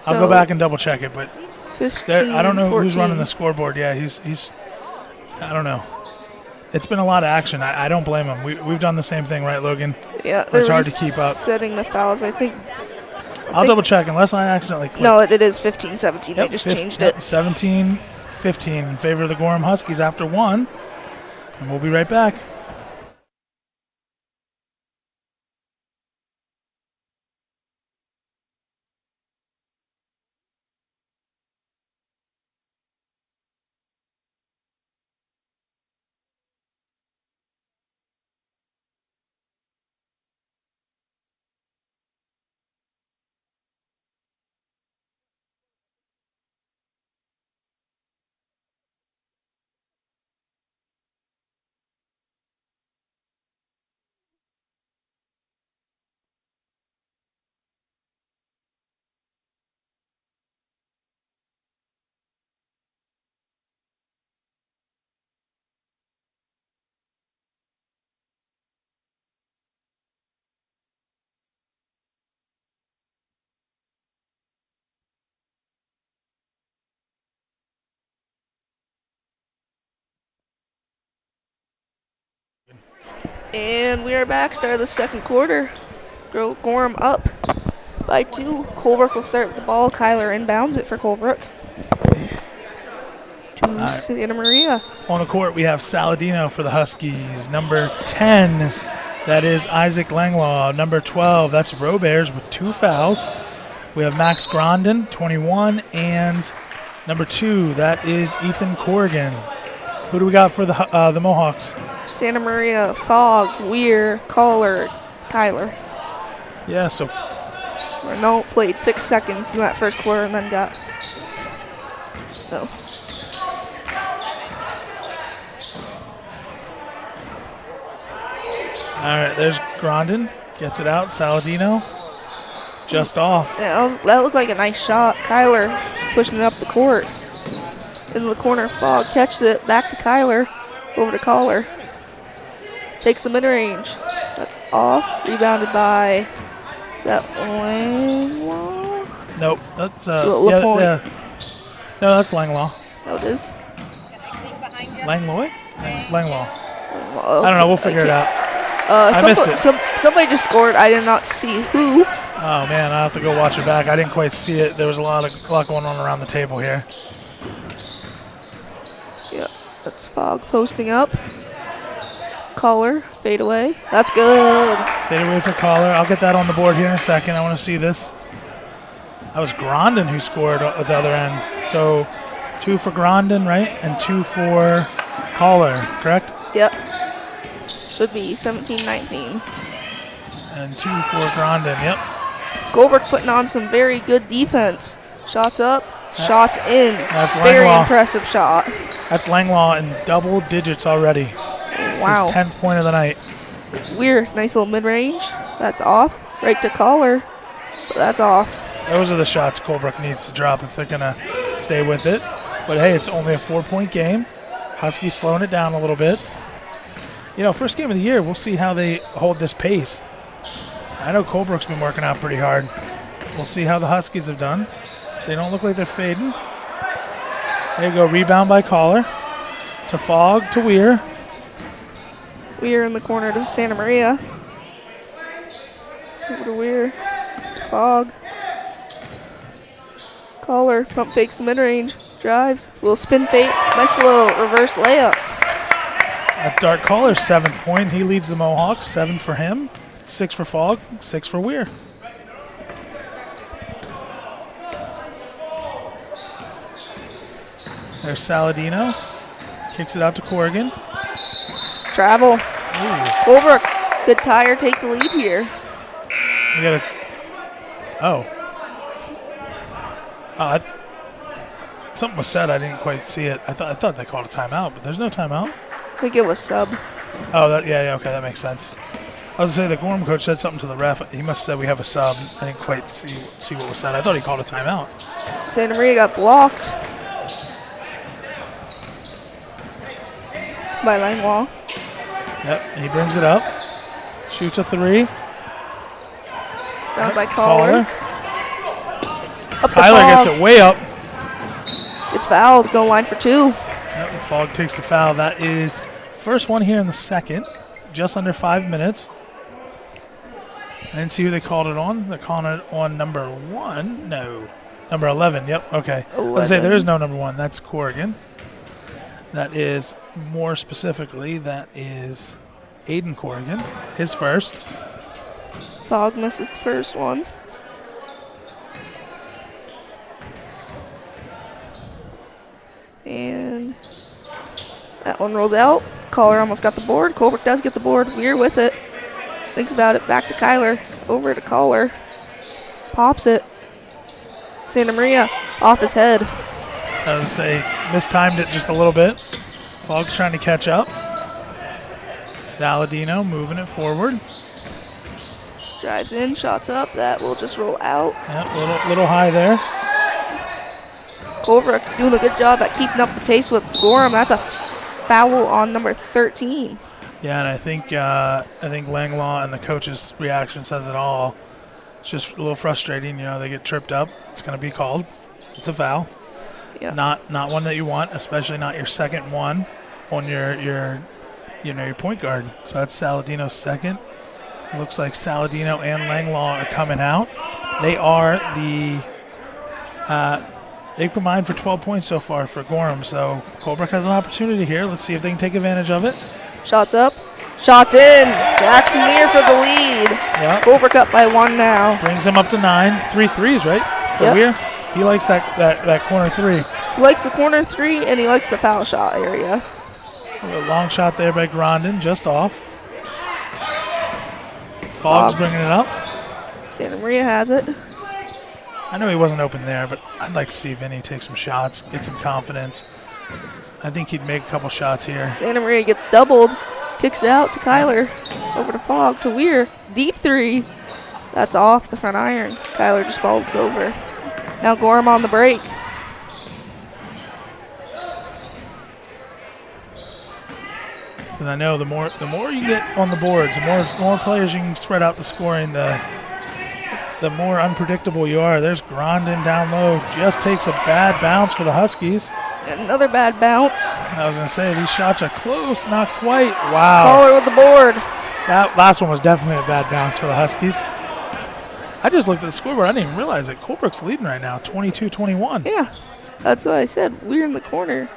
I'll So go back and double check it, but 15, I don't know 14. who's running the scoreboard. Yeah, he's. I don't know. It's been a lot of action. I don't blame him. We've done the same thing, right, Logan? Yeah, it's hard to keep up. Setting the fouls, I think. I'll double check unless I accidentally clicked. No, it is 15-17. They just changed it. 17-15 in favor of the Gorham Huskies after 1. And we'll be right back. And we are back, start of the second quarter. Gorham up by 2. Colebrook will start with the ball. Kyler inbounds it for Colebrook. To Santa Maria. On the court, we have Saladino for the Huskies. Number 10, that is Isaac Langlaw. Number 12, that's Roberts with 2 fouls. We have Max Grondin, 21, and number 2, that is Ethan Corrigan. Who do we got for the Mohawks? Santa Maria, Fogg, Weir, Collar, Kyler. Yeah, so Renault played 6 seconds in that first quarter and then got. No. All right, there's Grondin. Gets it out. Saladino just off. Yeah, that looked like a nice shot. Kyler pushing it up the court. In the corner, Fogg catches it. Back to Kyler. Over to Collar. Takes the mid-range. That's off. Rebounded by, is that Langlaw? Nope. That's, No, that's Langlaw. Oh, it is? Langloy? Langlaw. Okay. I don't know. We'll figure it out. I missed it. Somebody just scored. I did not see who. Oh, man. I'll have to go watch it back. I didn't quite see it. There was a lot going on around the table here. Yeah, that's Fogg posting up. Collar, fade away. That's good. Fade away for Collar. I'll get that on the board here in a second. I want to see this. That was Grondin who scored at the other end. So 2 for Grondin, right? And 2 for Collar, correct? Yep. Should be 17-19. And 2 for Grondin, yep. Colebrook putting on some very good defense. Shots up, shots in. That's very Langlaw. impressive shot. That's Langlaw in double digits already. Wow. It's his 10th point of the night. Weird, nice little mid-range. That's off. Right to Collar. But that's off. Those are the shots Colebrook needs to drop if they're going to stay with it. But, hey, it's only a 4-point game. Huskies slowing it down a little bit. You know, first game of the year, we'll see how they hold this pace. I know Colebrook's been working out pretty hard. We'll see how the Huskies have done. They don't look like they're fading. There you go, rebound by Collar. To Fogg, to Weir. Weir in the corner to Santa Maria. Over to Weir. To Fogg. Collar, pump fakes the mid-range. Drives. Little spin fake. Nice little reverse layup. That's Dart Collar's 7th point. He leads the Mohawks. 7 for him. 6 for Fogg. 6 for Weir. There's Saladino. Kicks it out to Corrigan. Travel. Ooh. Colebrook could tie or take the lead here. We got a. Oh. Something was said. I didn't quite see it. I thought they called a timeout, but there's no timeout. I think it was sub. Oh, yeah, okay, that makes sense. I was going to say the Gorham coach said something to the ref. He must have said we have a sub. I didn't quite see what was said. I thought he called a timeout. Santa Maria got blocked by Langlaw. Yep, and he brings it up. Shoots a 3. Down by Collar. Kyler gets it way up. It's fouled. Go line for 2. Yep, and Fogg takes the foul. That is first one here in the second. Just under 5 minutes. I didn't see who they called it on. They're calling it on number 1. No. Number 11. Yep, okay. 11. I was say there is no number 1. That's Corrigan. That is, more specifically, that is Aiden Corrigan. His first. Fogg misses the first one. And that one rolls out. Collar almost got the board. Colebrook does get the board. Weir with it. Thinks about it. Back to Kyler. Over to Collar. Pops it. Santa Maria off his head. I was say mistimed it just a little bit. Fogg's trying to catch up. Saladino moving it forward. Drives in, shots up. That will just roll out. Yep, little high there. Colebrook doing a good job at keeping up the pace with Gorham. That's a foul on number 13. Yeah, and I think Langlaw and the coach's reaction says it all. It's just a little frustrating. You know, they get tripped up. It's going to be called. It's a foul. Yeah. Not one that you want, especially not your second one on your point guard. So that's Saladino's second. Looks like Saladino and Langlaw are coming out. They are they've combined for 12 points so far for Gorham, so Colebrook has an opportunity here. Let's see if they can take advantage of it. Shots up. Shots in. Jackson Muir for the lead. Yep. Colebrook up by 1 now. Brings them up to 9. 3 threes, right? For Yep. Weir. He likes that corner 3. He likes the corner 3, and he likes the foul shot area. A long shot there by Grondin, just off. Fogg's bringing it up. Santa Maria has it. I know he wasn't open there, but I'd like to see Vinny take some shots, get some confidence. I think he'd make a couple shots here. Santa Maria gets doubled. Kicks it out to Kyler. Over to Fogg, to Weir. Deep 3. That's off the front iron. Kyler just falls over. Now Gorham on the break. And I know the more you get on the boards, the more players you can spread out the scoring, the more unpredictable you are. There's Grondin down low. Just takes a bad bounce for the Huskies. Another bad bounce. I was going to say, these shots are close, not quite. Wow. Caller with the board. That last one was definitely a bad bounce for the Huskies. I just looked at the scoreboard. I didn't even realize it. Colebrook's leading right now, 22-21. Yeah, that's what I said. We're in the corner.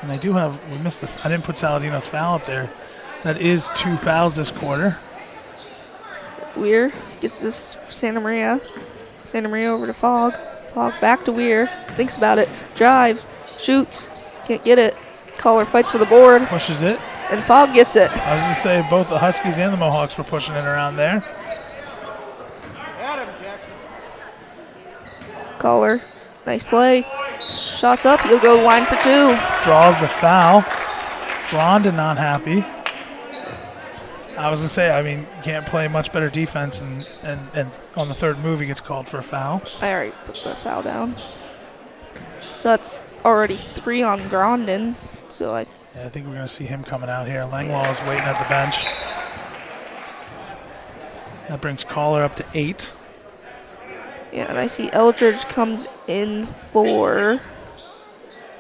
And I didn't put Saladino's foul up there. That is 2 fouls this quarter. Weir gets this Santa Maria. Santa Maria over to Fogg. Fogg back to Weir. Thinks about it. Drives. Shoots. Can't get it. Caller fights for the board. Pushes it. And Fogg gets it. I was going to say both the Huskies and the Mohawks were pushing it around there. Caller. Nice play. Shots up. He'll go line for 2. Draws the foul. Grondin not happy. I was going to say, I mean, you can't play much better defense, and on the third move he gets called for a foul. I already put the foul down. So that's already 3 on Grondin. So I think we're going to see him coming out here. Langlaw is waiting at the bench. That brings Caller up to 8. Yeah, and I see Eldridge comes in for...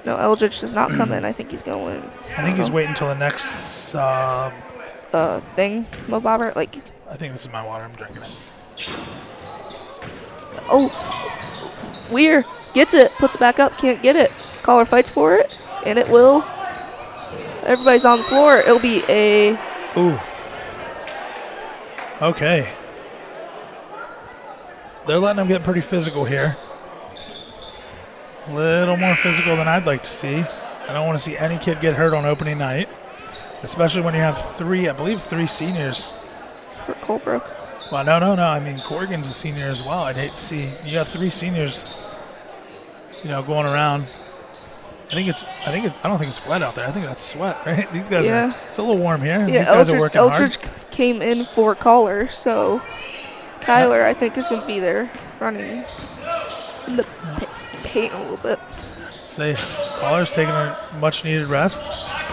No, Eldridge does not come in. I think he's going... I think he's waiting until the next... thing, Mo Bobber, like... I think this is my water. I'm drinking it. Oh! Weir gets it, puts it back up, can't get it. Caller fights for it, and it will. Everybody's on the floor. It'll be a... Ooh. Okay. They're letting him get pretty physical here. A little more physical than I'd like to see. I don't want to see any kid get hurt on opening night, especially when you have 3 seniors. For Colebrook. Well, no. I mean, Corrigan's a senior as well. I'd hate to see you have 3 seniors, going around. I don't think it's wet out there. I think that's sweat, right? These guys are. It's a little warm here. Yeah, these guys are working Eldridge hard. came in for Caller, so Kyler, I think, is going to be there running in the paint a little bit. Say, Caller's taking a much-needed rest.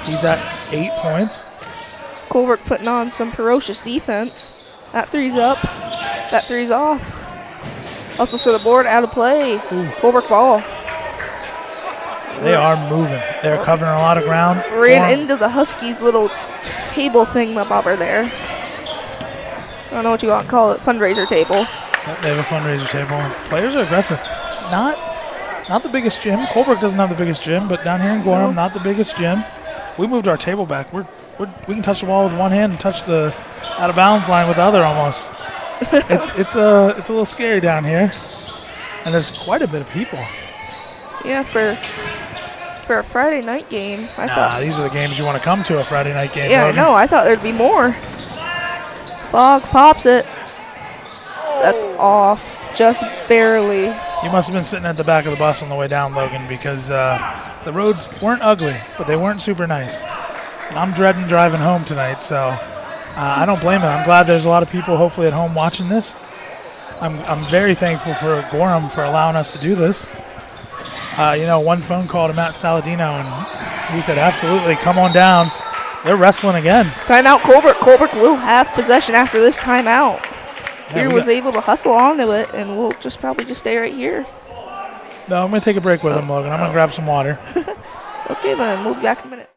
He's at 8 points. Colebrook putting on some ferocious defense. That 3's up. That 3's off. Also for the board, out of play. Ooh. Colebrook ball. They are moving. They're covering a lot of ground. Ran into the Huskies' little table thing bobber there. I don't know what you want to call it. Fundraiser table. Yep, they have a fundraiser table. Players are aggressive. Not the biggest gym. Colebrook doesn't have the biggest gym, but down here in Gorham, not the biggest gym. We moved our table back. We can touch the wall with one hand and touch the out of bounds line with the other almost. It's a little scary down here, and there's quite a bit of people. Yeah, for a Friday night game, I thought these are the games you want to come to, a Friday night game. Yeah, Logan. I know. I thought there'd be more. Fogg pops it. That's off, just barely. You must have been sitting at the back of the bus on the way down, Logan, because the roads weren't ugly, but they weren't super nice. And I'm dreading driving home tonight, so I don't blame it. I'm glad there's a lot of people hopefully at home watching this. I'm very thankful for Gorham for allowing us to do this. One phone call to Matt Saladino, and he said, absolutely, come on down. They're wrestling again. Timeout, Colebrook. Colebrook will have possession after this timeout. Yeah, Here was able to hustle onto it, and we'll probably just stay right here. No, I'm going to take a break with him, Logan. I'm going to grab some water. Okay, then. We'll be back in a minute.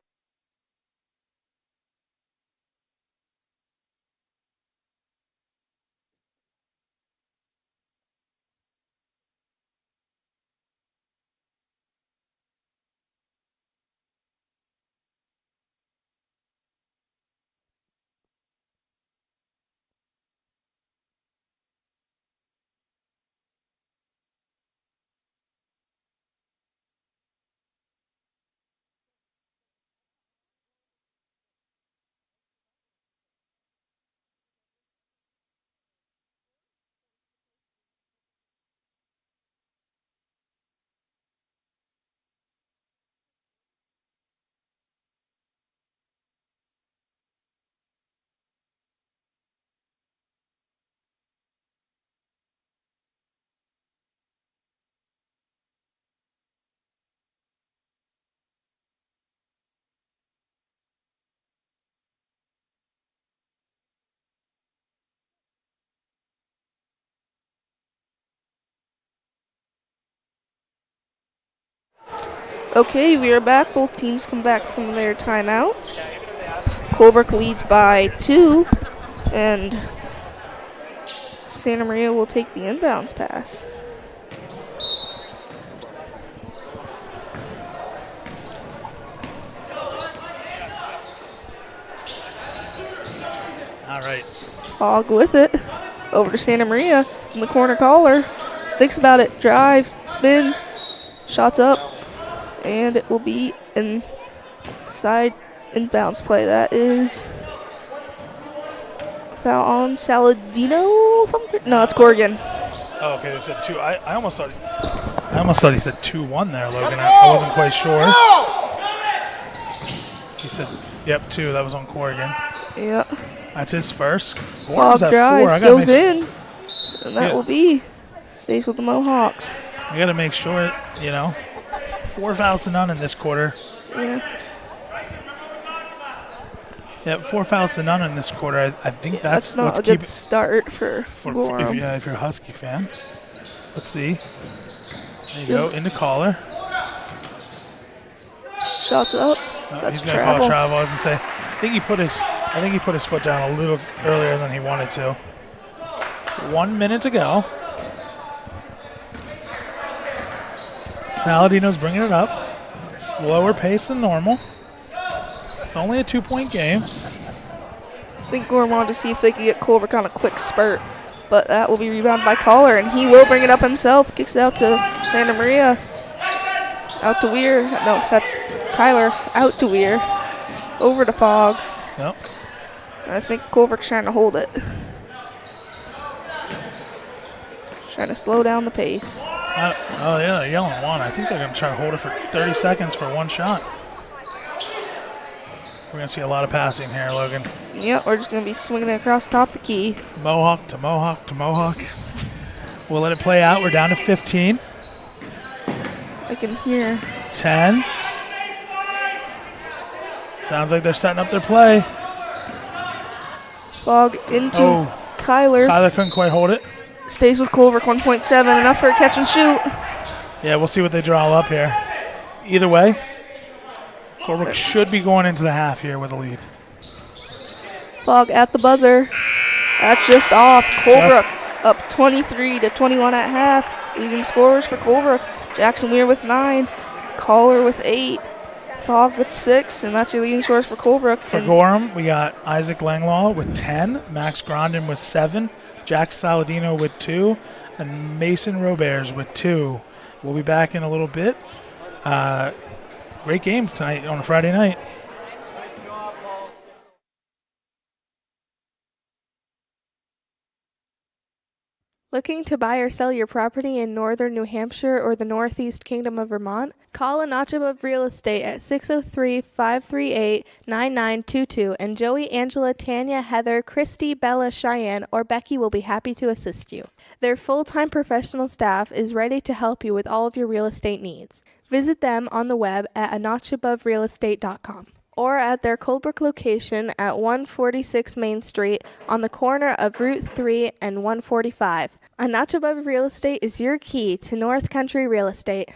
Okay, we are back. Both teams come back from their timeouts. Colebrook leads by 2, and Santa Maria will take the inbounds pass. All right. Fogg with it. Over to Santa Maria in the corner. Caller thinks about it, drives, spins, shots up, and it will be inside inbounds play. That is foul on Saladino. No, it's Corrigan. Oh, okay. They said 2. I almost thought he said 2-1 there, Logan. I wasn't quite sure. He said, yep, 2. That was on Corrigan. Yep. That's his first. Fogg drives, goes in, and that will be stays with the Mohawks. I got to make sure, 4 fouls to none in this quarter. Yeah. Yep, 4 fouls to none in this quarter. I think that's not a good start for Gorham. If you're a Husky fan. Let's see. There you go, into Caller. Shots up. That's he's gonna call travel. I was gonna say, I think he put his foot down a little earlier than he wanted to. 1 minute to go. Saladino's bringing it up. Slower pace than normal. It's only a 2-point game. I think Gorham wanted to see if they could get Colebrook on a quick spurt, but that will be rebounded by Caller, and he will bring it up himself. Kicks it out to Santa Maria. Out to Weir. No, that's Kyler. Out to Weir. Over to Fogg. Yep. I think Colebrook's trying to hold it. Trying to slow down the pace. Oh, yeah, they're yelling 1. I think they're going to try to hold it for 30 seconds for 1 shot. We're going to see a lot of passing here, Logan. Yep, we're just going to be swinging it across top of the key. Mohawk to Mohawk to Mohawk. We'll let it play out. We're down to 15. I can hear. 10. Sounds like they're setting up their play. Fogg into Kyler. Kyler couldn't quite hold it. Stays with Colebrook, 1.7. Enough for a catch and shoot. Yeah, we'll see what they draw up here. Either way, Colebrook should be going into the half here with a lead. Fogg at the buzzer. That's just off. Colebrook up 23-21 at half. Leading scorers for Colebrook. Jackson Weir with 9. Caller with 8. Fogg with 6. And that's your leading scorers for Colebrook. For Gorham, we got Isaac Langlaw with 10. Max Grondin with 7. Jack Saladino with 2. And Mason Roberts with 2. We'll be back in a little bit. Great game tonight on a Friday night. Looking to buy or sell your property in northern New Hampshire or the Northeast Kingdom of Vermont? Call a Notch Above Real Estate at 603-538-9922 and Joey, Angela, Tanya, Heather, Christy, Bella, Cheyenne, or Becky will be happy to assist you. Their full-time professional staff is ready to help you with all of your real estate needs. Visit them on the web at anotchaboverealestate.com or at their Colebrook location at 146 Main Street on the corner of Route 3 and 145. A Notch Above Real Estate is your key to North Country real estate.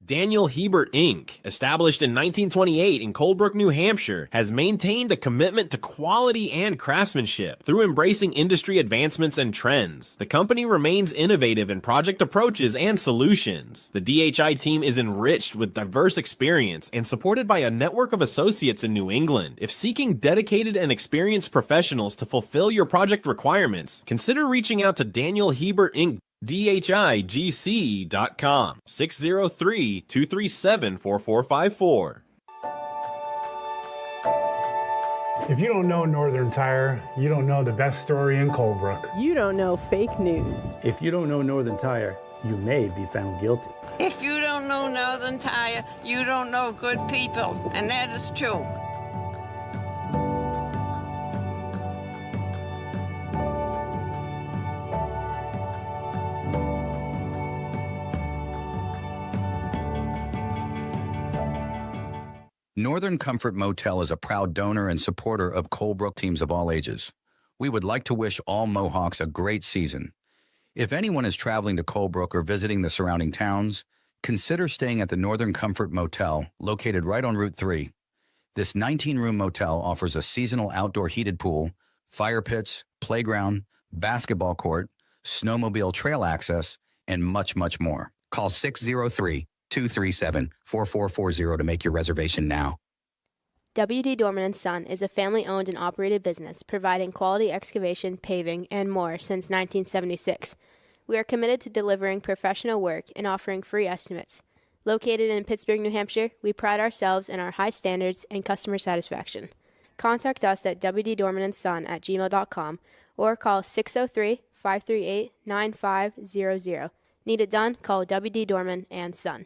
Daniel Hebert Inc., established in 1928 in Colebrook, New Hampshire, has maintained a commitment to quality and craftsmanship through embracing industry advancements and trends. The company remains innovative in project approaches and solutions. The DHI team is enriched with diverse experience and supported by a network of associates in New England. If seeking dedicated and experienced professionals to fulfill your project requirements, consider reaching out to Daniel Hebert Inc. DHIGC.com 603-237-4454. If you don't know Northern Tire, you don't know the best story in Colebrook. You don't know fake news. If you don't know Northern Tire, you may be found guilty. If you don't know Northern Tire, you don't know good people, and that is true. Northern Comfort Motel is a proud donor and supporter of Colebrook teams of all ages. We would like to wish all Mohawks a great season. If anyone is traveling to Colebrook or visiting the surrounding towns, Consider staying at the Northern Comfort Motel, located right on Route 3. This 19-room motel offers a seasonal outdoor heated pool, fire pits, playground, basketball court, snowmobile trail access, and much, much more. Call 603-237-4440 to make your reservation now. WD Dorman and Son is a family-owned and operated business providing quality excavation, paving, and more since 1976. We are committed to delivering professional work and offering free estimates. Located in Pittsburgh, New Hampshire, we pride ourselves in our high standards and customer satisfaction. Contact us at wddormanandson@gmail.com or call 603-538-9500. Need it done? Call WD Dorman and Son.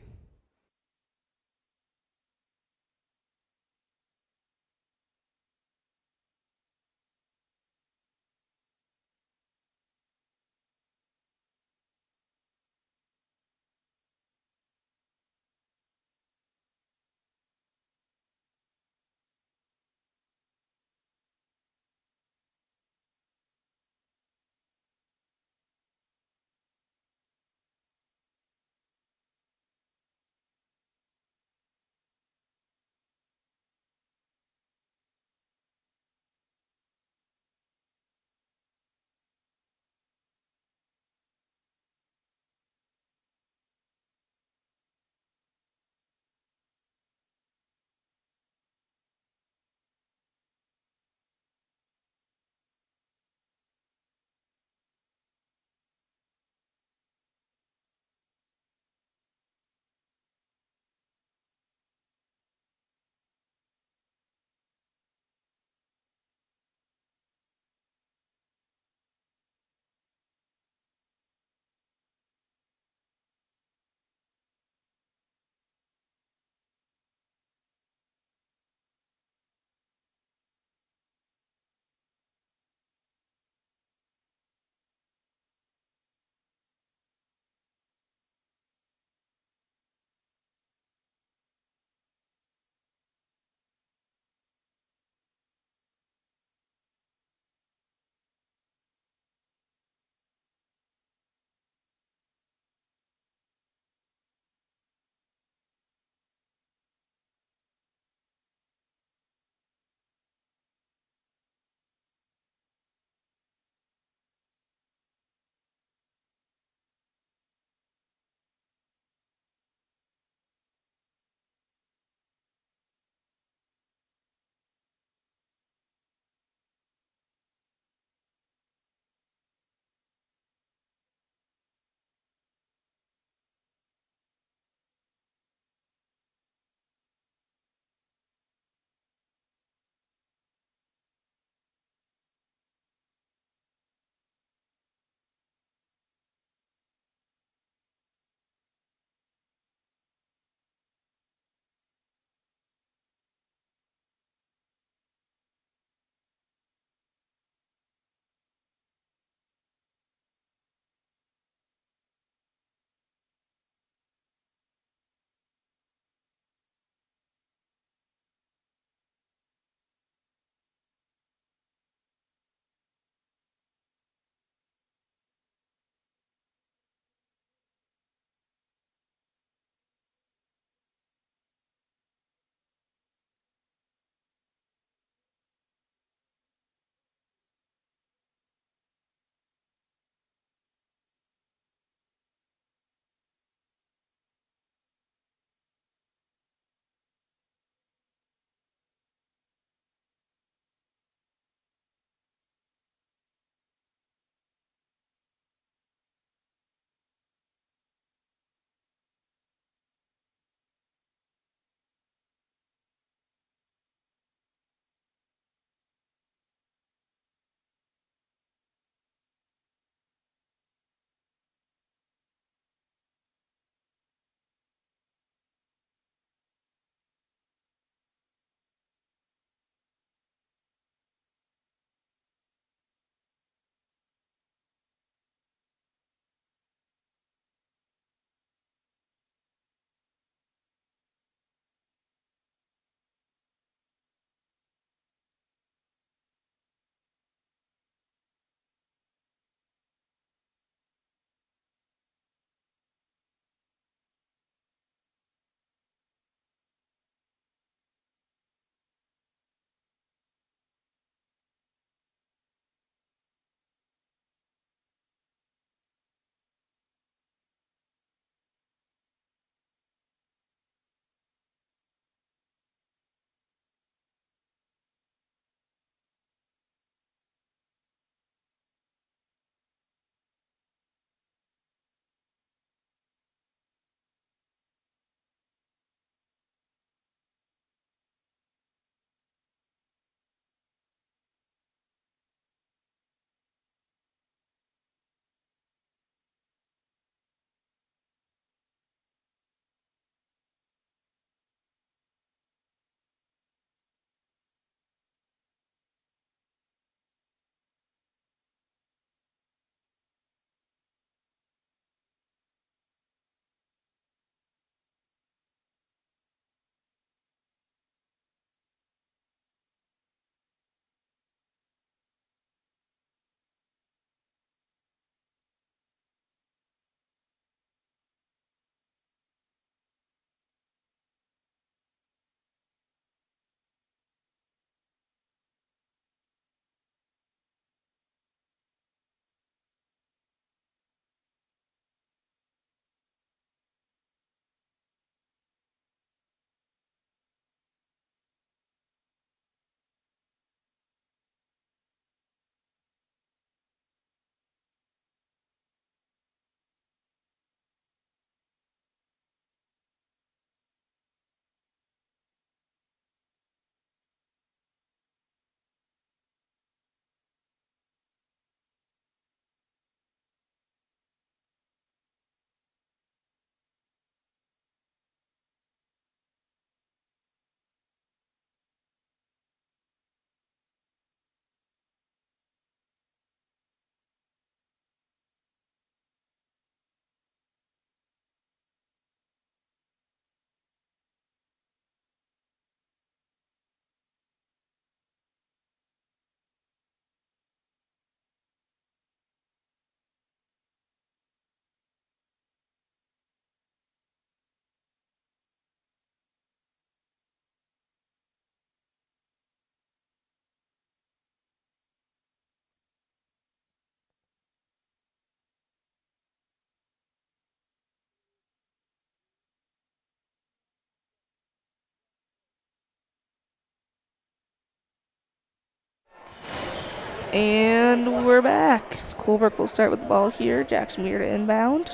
And we're back. Colebrook will start with the ball here. Jackson Weir to inbound.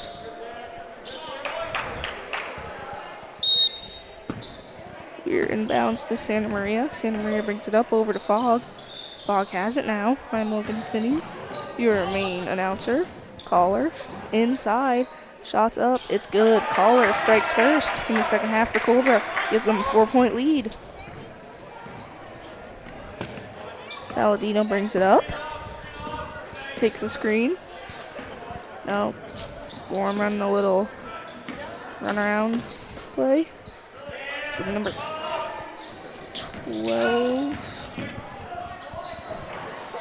Weir inbounds to Santa Maria. Santa Maria brings it up over to Fogg. Fogg has it now. I'm Logan Finney, your main announcer. Caller inside. Shots up. It's good. Caller strikes first in the second half for Colebrook. Gives them a 4-point lead. Saladino brings it up. Takes the screen. No. Gorham running a little runaround play. So number 12.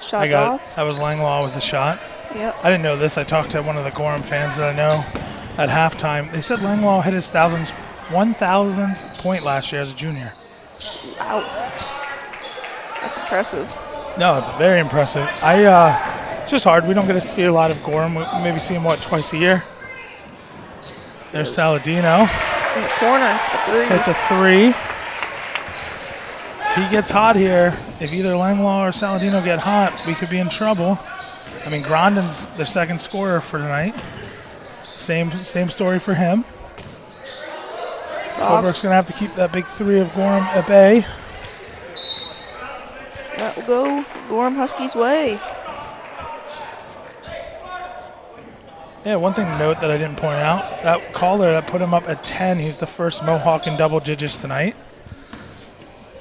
Shots off. That was Langlaw with the shot. Yep. I didn't know this. I talked to one of the Gorham fans that I know at halftime. They said Langlaw hit his 1,000th point last year as a junior. Wow. That's impressive. No, it's very impressive. It's just hard. We don't get to see a lot of Gorham. We maybe see him, twice a year. There's Saladino. In the corner, a 3. It's a 3. If he gets hot here, if either Langlaw or Saladino get hot, we could be in trouble. I mean, Grondin's their second scorer for tonight. Same story for him. Colebrook's going to have to keep that big 3 of Gorham at bay. That will go Gorham Huskies' way. Yeah, one thing to note that I didn't point out, that caller that put him up at 10, he's the first Mohawk in double digits tonight.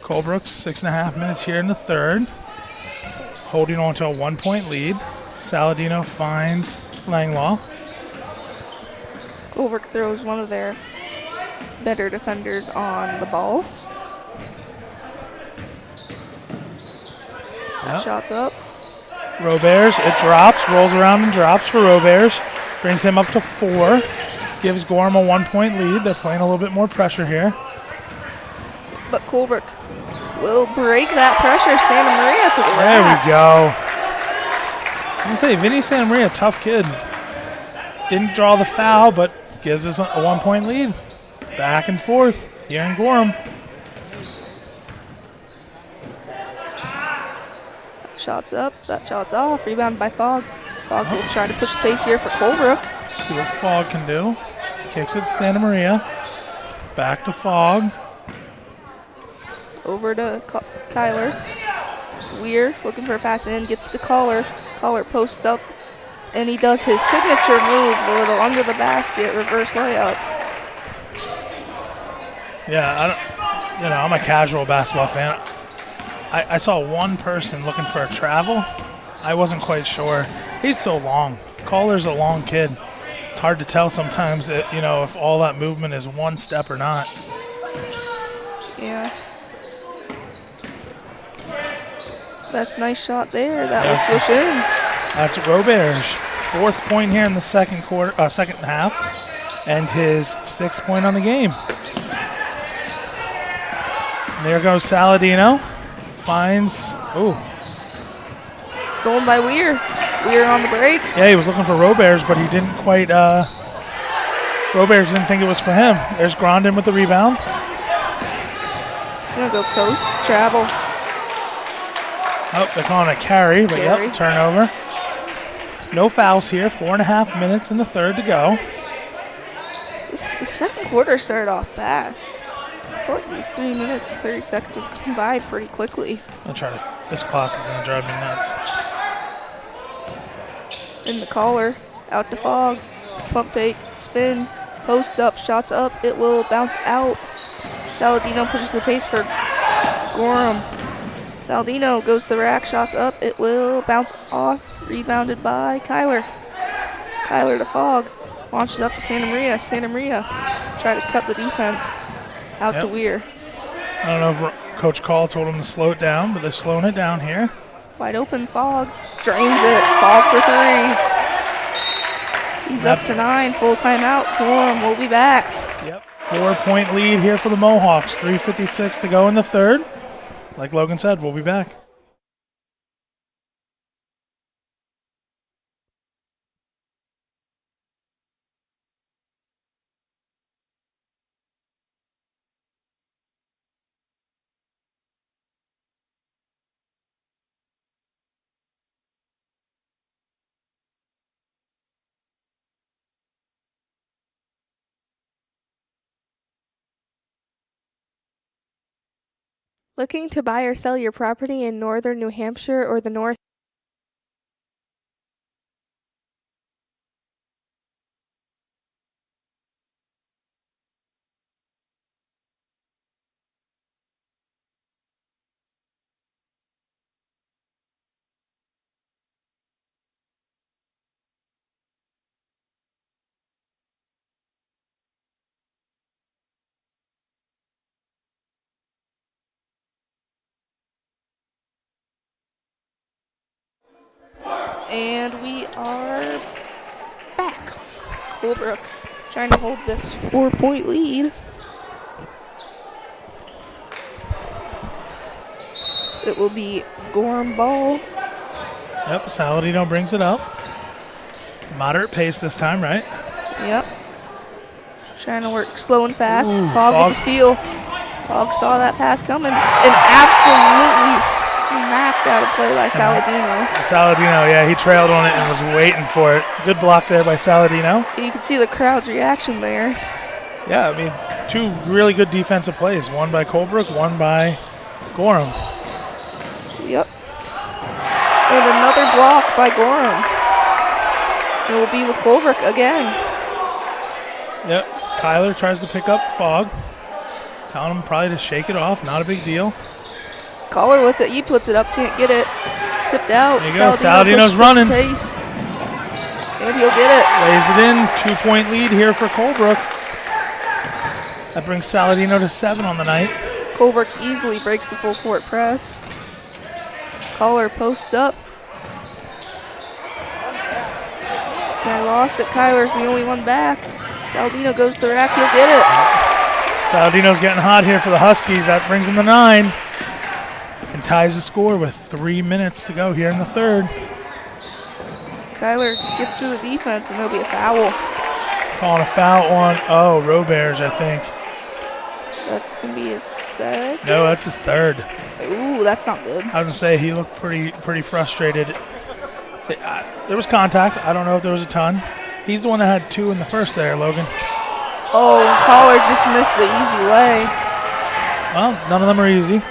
Colebrook, 6.5 minutes here in the third. Holding on to a 1-point lead. Saladino finds Langlaw. Colebrook throws one of their better defenders on the ball. Yep. Shots up. Roberts, it drops, rolls around and drops for Roberts. Brings him up to 4. Gives Gorham a 1-point lead. They're playing a little bit more pressure here. But Colebrook will break that pressure. Santa Maria to the There rack. we go. I was going to say, Vinny Santa Maria, tough kid. Didn't draw the foul, but gives us a 1-point lead. Back and forth here in Gorham. Shots up, that shot's off. Rebound by Fogg. Fogg will try to push the pace here for Colebrook. See what Fogg can do. Kicks it to Santa Maria. Back to Fogg. Over to Kyler. Weir looking for a pass in, gets to Caller. Caller posts up, and he does his signature move, a little under the basket, reverse layup. Yeah, I'm a casual basketball fan. I saw one person looking for a travel. I wasn't quite sure. He's so long. Caller's a long kid. It's hard to tell sometimes, if all that movement is one step or not. Yeah. That's a nice shot there. That will switch in. That's Roberge. 4th point here in the second half, and his 6th point on the game. And there goes Saladino. Finds, stolen by Weir. Weir on the break. Yeah, he was looking for Roberge, but he didn't quite, Roberge didn't think it was for him. There's Grondin with the rebound. He's going to go post, travel. Oh, they're calling a carry, but Carry. yep, turnover. No fouls here, 4.5 minutes in the third to go. The second quarter started off fast. I feel like these 3 minutes and 30 seconds have come by pretty quickly. This clock is going to drive me nuts. In the Caller, out to Fogg. Pump fake, spin, posts up, shots up. It will bounce out. Saladino pushes the pace for Gorham. Saladino goes to the rack, shots up. It will bounce off. Rebounded by Kyler. Kyler to Fogg. Launches up to Santa Maria. Santa Maria try to cut the defense. Out to Weir. I don't know if Coach Call told him to slow it down, but they're slowing it down here. Wide open, Fogg. Drains it. Fogg for 3. He's up to 9. Full timeout. Gorham will be back. Yep. 4-point lead here for the Mohawks. 3:56 to go in the third. Like Logan said, we'll be back. Looking to buy or sell your property in northern New Hampshire or the North? And we are back. Colebrook trying to hold this 4-point lead. It will be Gorham ball. Yep, Saladino brings it up. Moderate pace this time, right? Yep. Trying to work slow and fast. Ooh, Fogg with the steal. Fogg saw that pass coming and absolutely smacked out of play by Saladino. Saladino, yeah, he trailed on it and was waiting for it. Good block there by Saladino. You can see the crowd's reaction there. Yeah, I mean, two really good defensive plays. One by Colebrook, one by Gorham. Yep. And another block by Gorham. It will be with Colebrook again. Yep, Kyler tries to pick up Fogg. Telling him probably to shake it off, not a big deal. Collar with it, he puts it up, can't get it. Tipped out. There you go, Saladino's running. Pace. And he'll get it. Lays it in, 2-point lead here for Colebrook. That brings Saladino to 7 on the night. Colebrook easily breaks the full court press. Collar posts up. Guy lost it, Kyler's the only one back. Saladino goes to the rack, he'll get it. Saladino's getting hot here for the Huskies. That brings him to 9. And ties the score with 3 minutes to go here in the third. Kyler gets to the defense and there'll be a foul. Calling a foul on, Roberts, I think. That's going to be his second. No, that's his third. Ooh, that's not good. I was going to say he looked pretty frustrated. There was contact. I don't know if there was a ton. He's the one that had 2 in the first there, Logan. Oh, and Collar just missed the easy lay. Well, none of them are easy.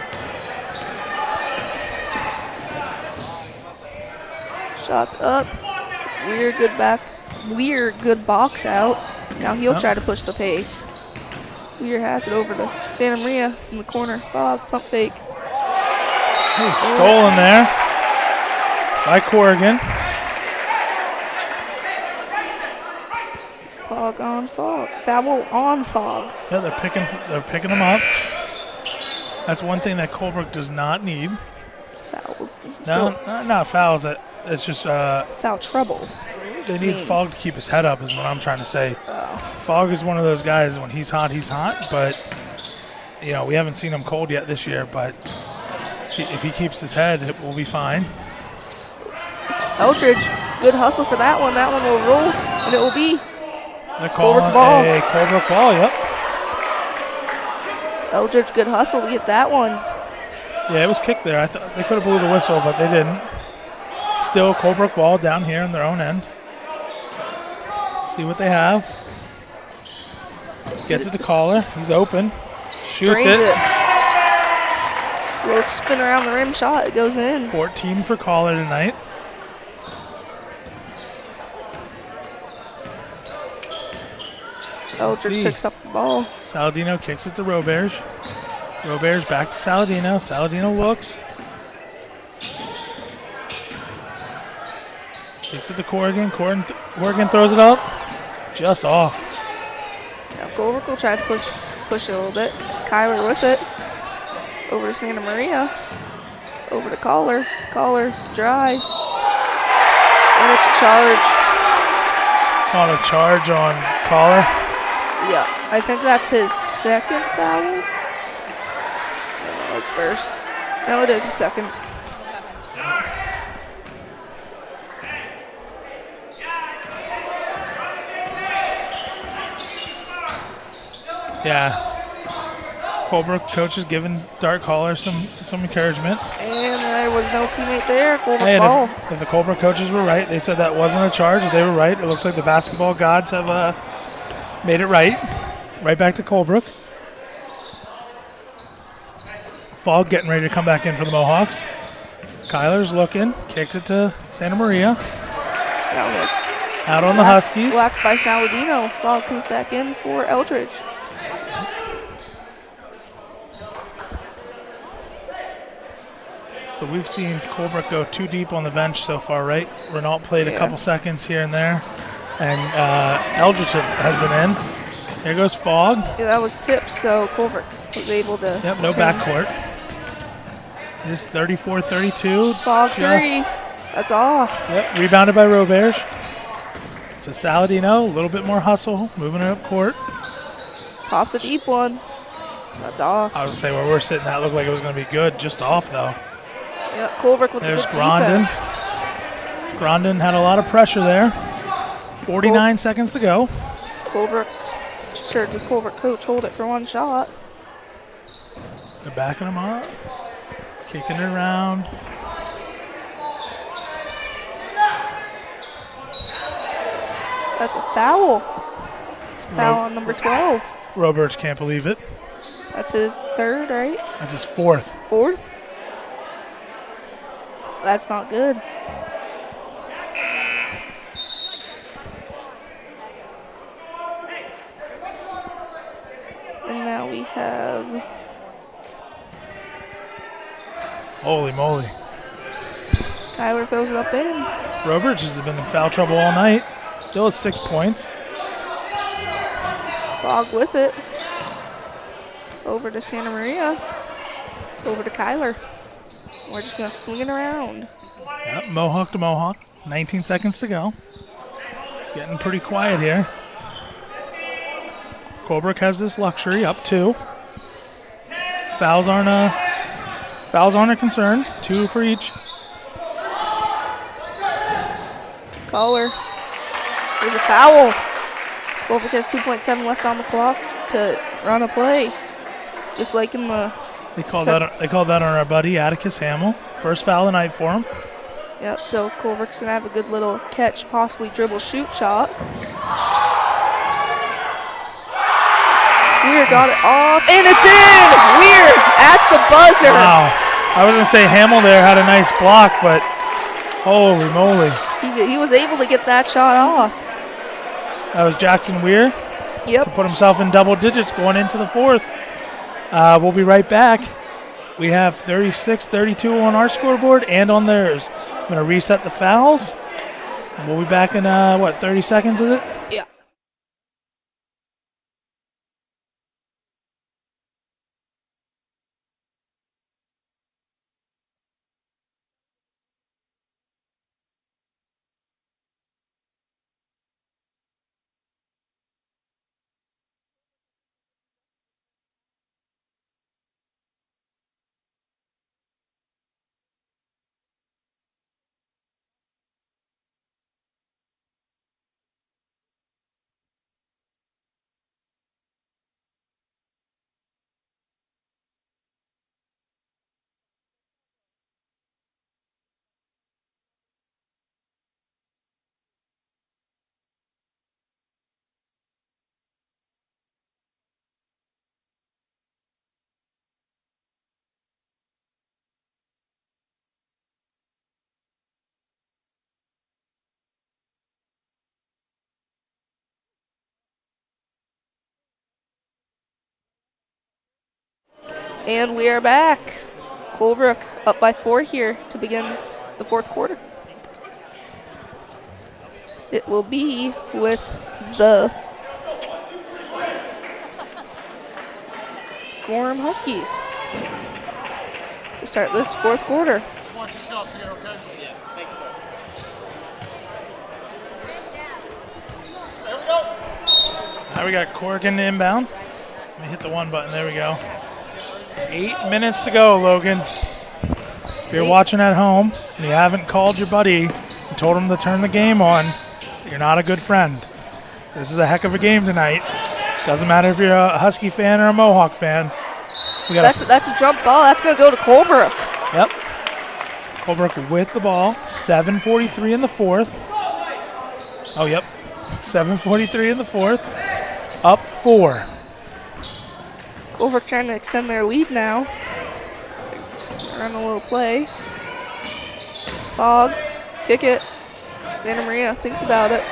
Shots up. Weird good box out. Now he'll try to push the pace. Weir has it over to Santa Maria in the corner. Fogg, pump fake. Ooh, stolen there by Corrigan. Fogg on Fogg. Foul on Fogg. Yeah, they're picking them up. That's one thing that Colebrook does not need. Fouls. No, not fouls. It's just foul trouble. They need Fogg to keep his head up is what I'm trying to say. Fogg is one of those guys, when he's hot, but we haven't seen him cold yet this year, but if he keeps his head, it will be fine. Eldridge, good hustle for that one. That one will roll, and it will be they're calling a Colebrook ball, yep. Eldridge, good hustle to get that one. Yeah, it was kicked there. I thought they could have blew the whistle, but they didn't. Still Colebrook ball down here in their own end. See what they have. Gets it to Collar. He's open. Shoots it. Little spin around the rim shot. It goes in. 14 for Collar tonight. Eldridge picks up the ball. Saladino kicks it to Roberts. Roberts back to Saladino. Saladino looks. Kicks it to Corrigan. Corrigan throws it up. Just off. Now Colebrook will try to push it a little bit. Kyler with it. Over to Santa Maria. Over to Collar. Collar drives. And it's a charge. On a charge on Collar. Yeah, I think that's his second foul. No, it's first. No, it is a second. Yeah. Colebrook coach is giving Dart Collar some encouragement. And there was no teammate there. Hey, if the Colebrook coaches were right, they said that wasn't a charge. If they were right, it looks like the basketball gods have made it right. Right back to Colebrook. Fogg getting ready to come back in for the Mohawks. Kyler's looking, kicks it to Santa Maria. That was Out on the Huskies. blocked by Saladino. Fogg comes back in for Eldridge. So we've seen Colebrook go too deep on the bench so far, right? Renault played a couple seconds here and there. And Eldridge has been in. There goes Fogg. Yeah, that was tipped, so Colebrook was able to. Yep, no backcourt. It is 34-32. Fogg 3. That's off. Yep, rebounded by Roberge. To Saladino, a little bit more hustle, moving it up court. Pops a deep one. That's off. I was going to say, where we're sitting, that looked like it was going to be good. Just off, though. Yeah, Colebrook with There's the good Grondin. defense. Grondin had a lot of pressure there. 49 seconds to go. Colebrook, just heard the Colebrook coach hold it for one shot. They're backing him up. Kicking it around. That's a foul. It's a foul on number 12. Roberts can't believe it. That's his third, right? That's his fourth. Fourth? That's not good. And now we have... Holy moly. Tyler throws it up in. Roberts has been in foul trouble all night. Still has 6 points. Fogg with it. Over to Santa Maria. Over to Kyler. We're just going to swing it around. Yep, Mohawk to Mohawk. 19 seconds to go. It's getting pretty quiet here. Colebrook has this luxury, up 2. Fouls aren't a concern. 2 for each. Caller. There's a foul. Colebrook has 2.7 left on the clock to run a play. Just like in the... They called that on our buddy Atticus Hamill. First foul of the night for him. Yep, so Colebrook's going to have a good little catch, possibly dribble shoot shot. Weir got it off, and it's in! Weir at the buzzer. Wow. I was going to say Hamill there had a nice block, but holy moly. He was able to get that shot off. That was Jackson Weir. Yep. To put himself in double digits going into the fourth. We'll be right back. We have 36-32 on our scoreboard and on theirs. I'm going to reset the fouls. We'll be back in, 30 seconds, is it? Yeah. And we are back. Colebrook up by 4 here to begin the fourth quarter. It will be with the Gorham Huskies to start this fourth quarter. Now we got Corrigan inbound. Let me hit the one button. There we go. 8 minutes to go, Logan. If you're watching at home and you haven't called your buddy and told him to turn the game on, you're not a good friend. This is a heck of a game tonight. Doesn't matter if you're a Husky fan or a Mohawk fan. That's a jump ball. That's going to go to Colebrook. Yep. Colebrook with the ball. 7:43 in the fourth. Oh, yep. 7:43 in the fourth. Up 4. Colebrook trying to extend their lead now. Run a little play. Fog. Kick it. Santa Maria thinks about it.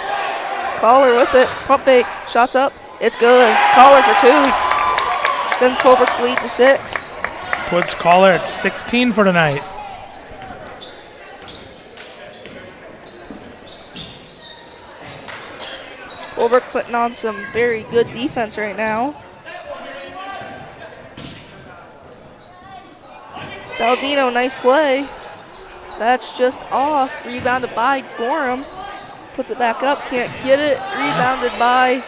Collar with it. Pump fake. Shots up. It's good. Collar for 2. Sends Colebrook's lead to 6. Puts Collar at 16 for tonight. Colebrook putting on some very good defense right now. Saladino, nice play. That's just off. Rebounded by Gorham. Puts it back up. Can't get it. Rebounded by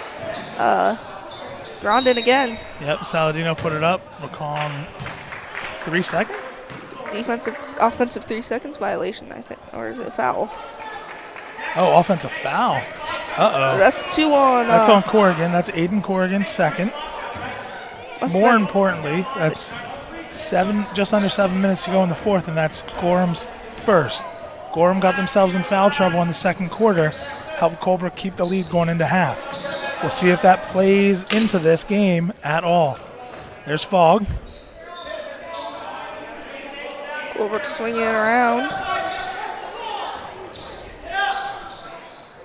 Grondin again. Yep, Saladino put it up. We're calling 3 seconds? Offensive 3 seconds violation, I think. Or is it a foul? Oh, offensive foul. Uh-oh. That's 2 on... That's on Corrigan. That's Aiden Corrigan's second. More importantly, that's just under 7 minutes to go in the fourth, and that's Gorham's first. Gorham got themselves in foul trouble in the second quarter, helped Colebrook keep the lead going into half. We'll see if that plays into this game at all. There's Fogg. Colebrook swinging it around.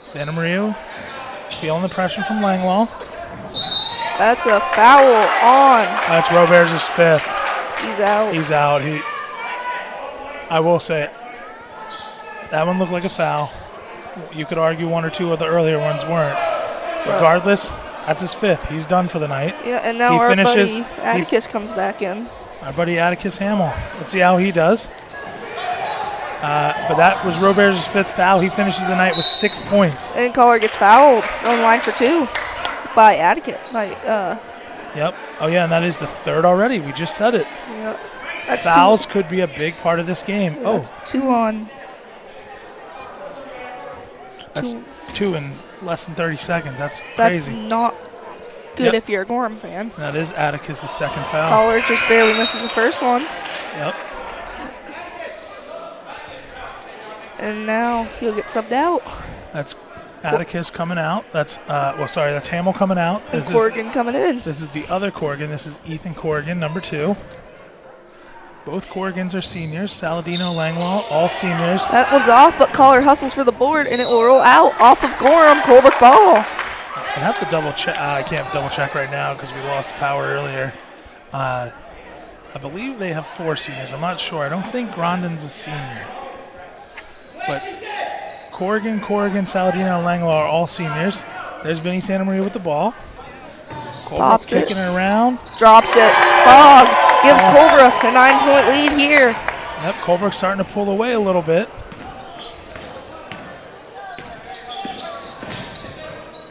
Santa Maria feeling the pressure from Langlaw. That's a foul on. That's Roberts' fifth. He's out. He's out. I will say, that one looked like a foul. You could argue 1 or 2 of the earlier ones weren't. Regardless, that's his fifth. He's done for the night. Yeah, and now our buddy Atticus comes back in. Our buddy Atticus Hamill. Let's see how he does. But that was Roberts' fifth foul. He finishes the night with 6 points. And Collar gets fouled on line for 2 by Atticus. Yep. Oh, yeah, and that is the third already. We just said it. Yep. That's Fouls could be a big part of this game. Yeah, that's 2 on. That's 2 in less than 30 seconds. That's That's crazy. not good if you're a Gorham fan. That is Atticus' second foul. Collar just barely misses the first one. Yep. And now he'll get subbed out. That's Atticus coming out. That's that's Hamill coming out. And Corrigan coming in. This is the other Corrigan. This is Ethan Corrigan, number 2. Both Corrigans are seniors. Saladino, Langlaw, all seniors. That one's off, but Collar hustles for the board, and it will roll out off of Gorham. Colebrook ball. I'd have to double check. I can't double check right now because we lost power earlier. I believe they have 4 seniors. I'm not sure. I don't think Grondin's a senior. But Corrigan, Saladino, and Langlaw are all seniors. There's Vinny Santa Maria with the ball. Colebrook kicking it around. Drops it. Fogg gives Colebrook a 9-point lead here. Yep, Colebrook's starting to pull away a little bit.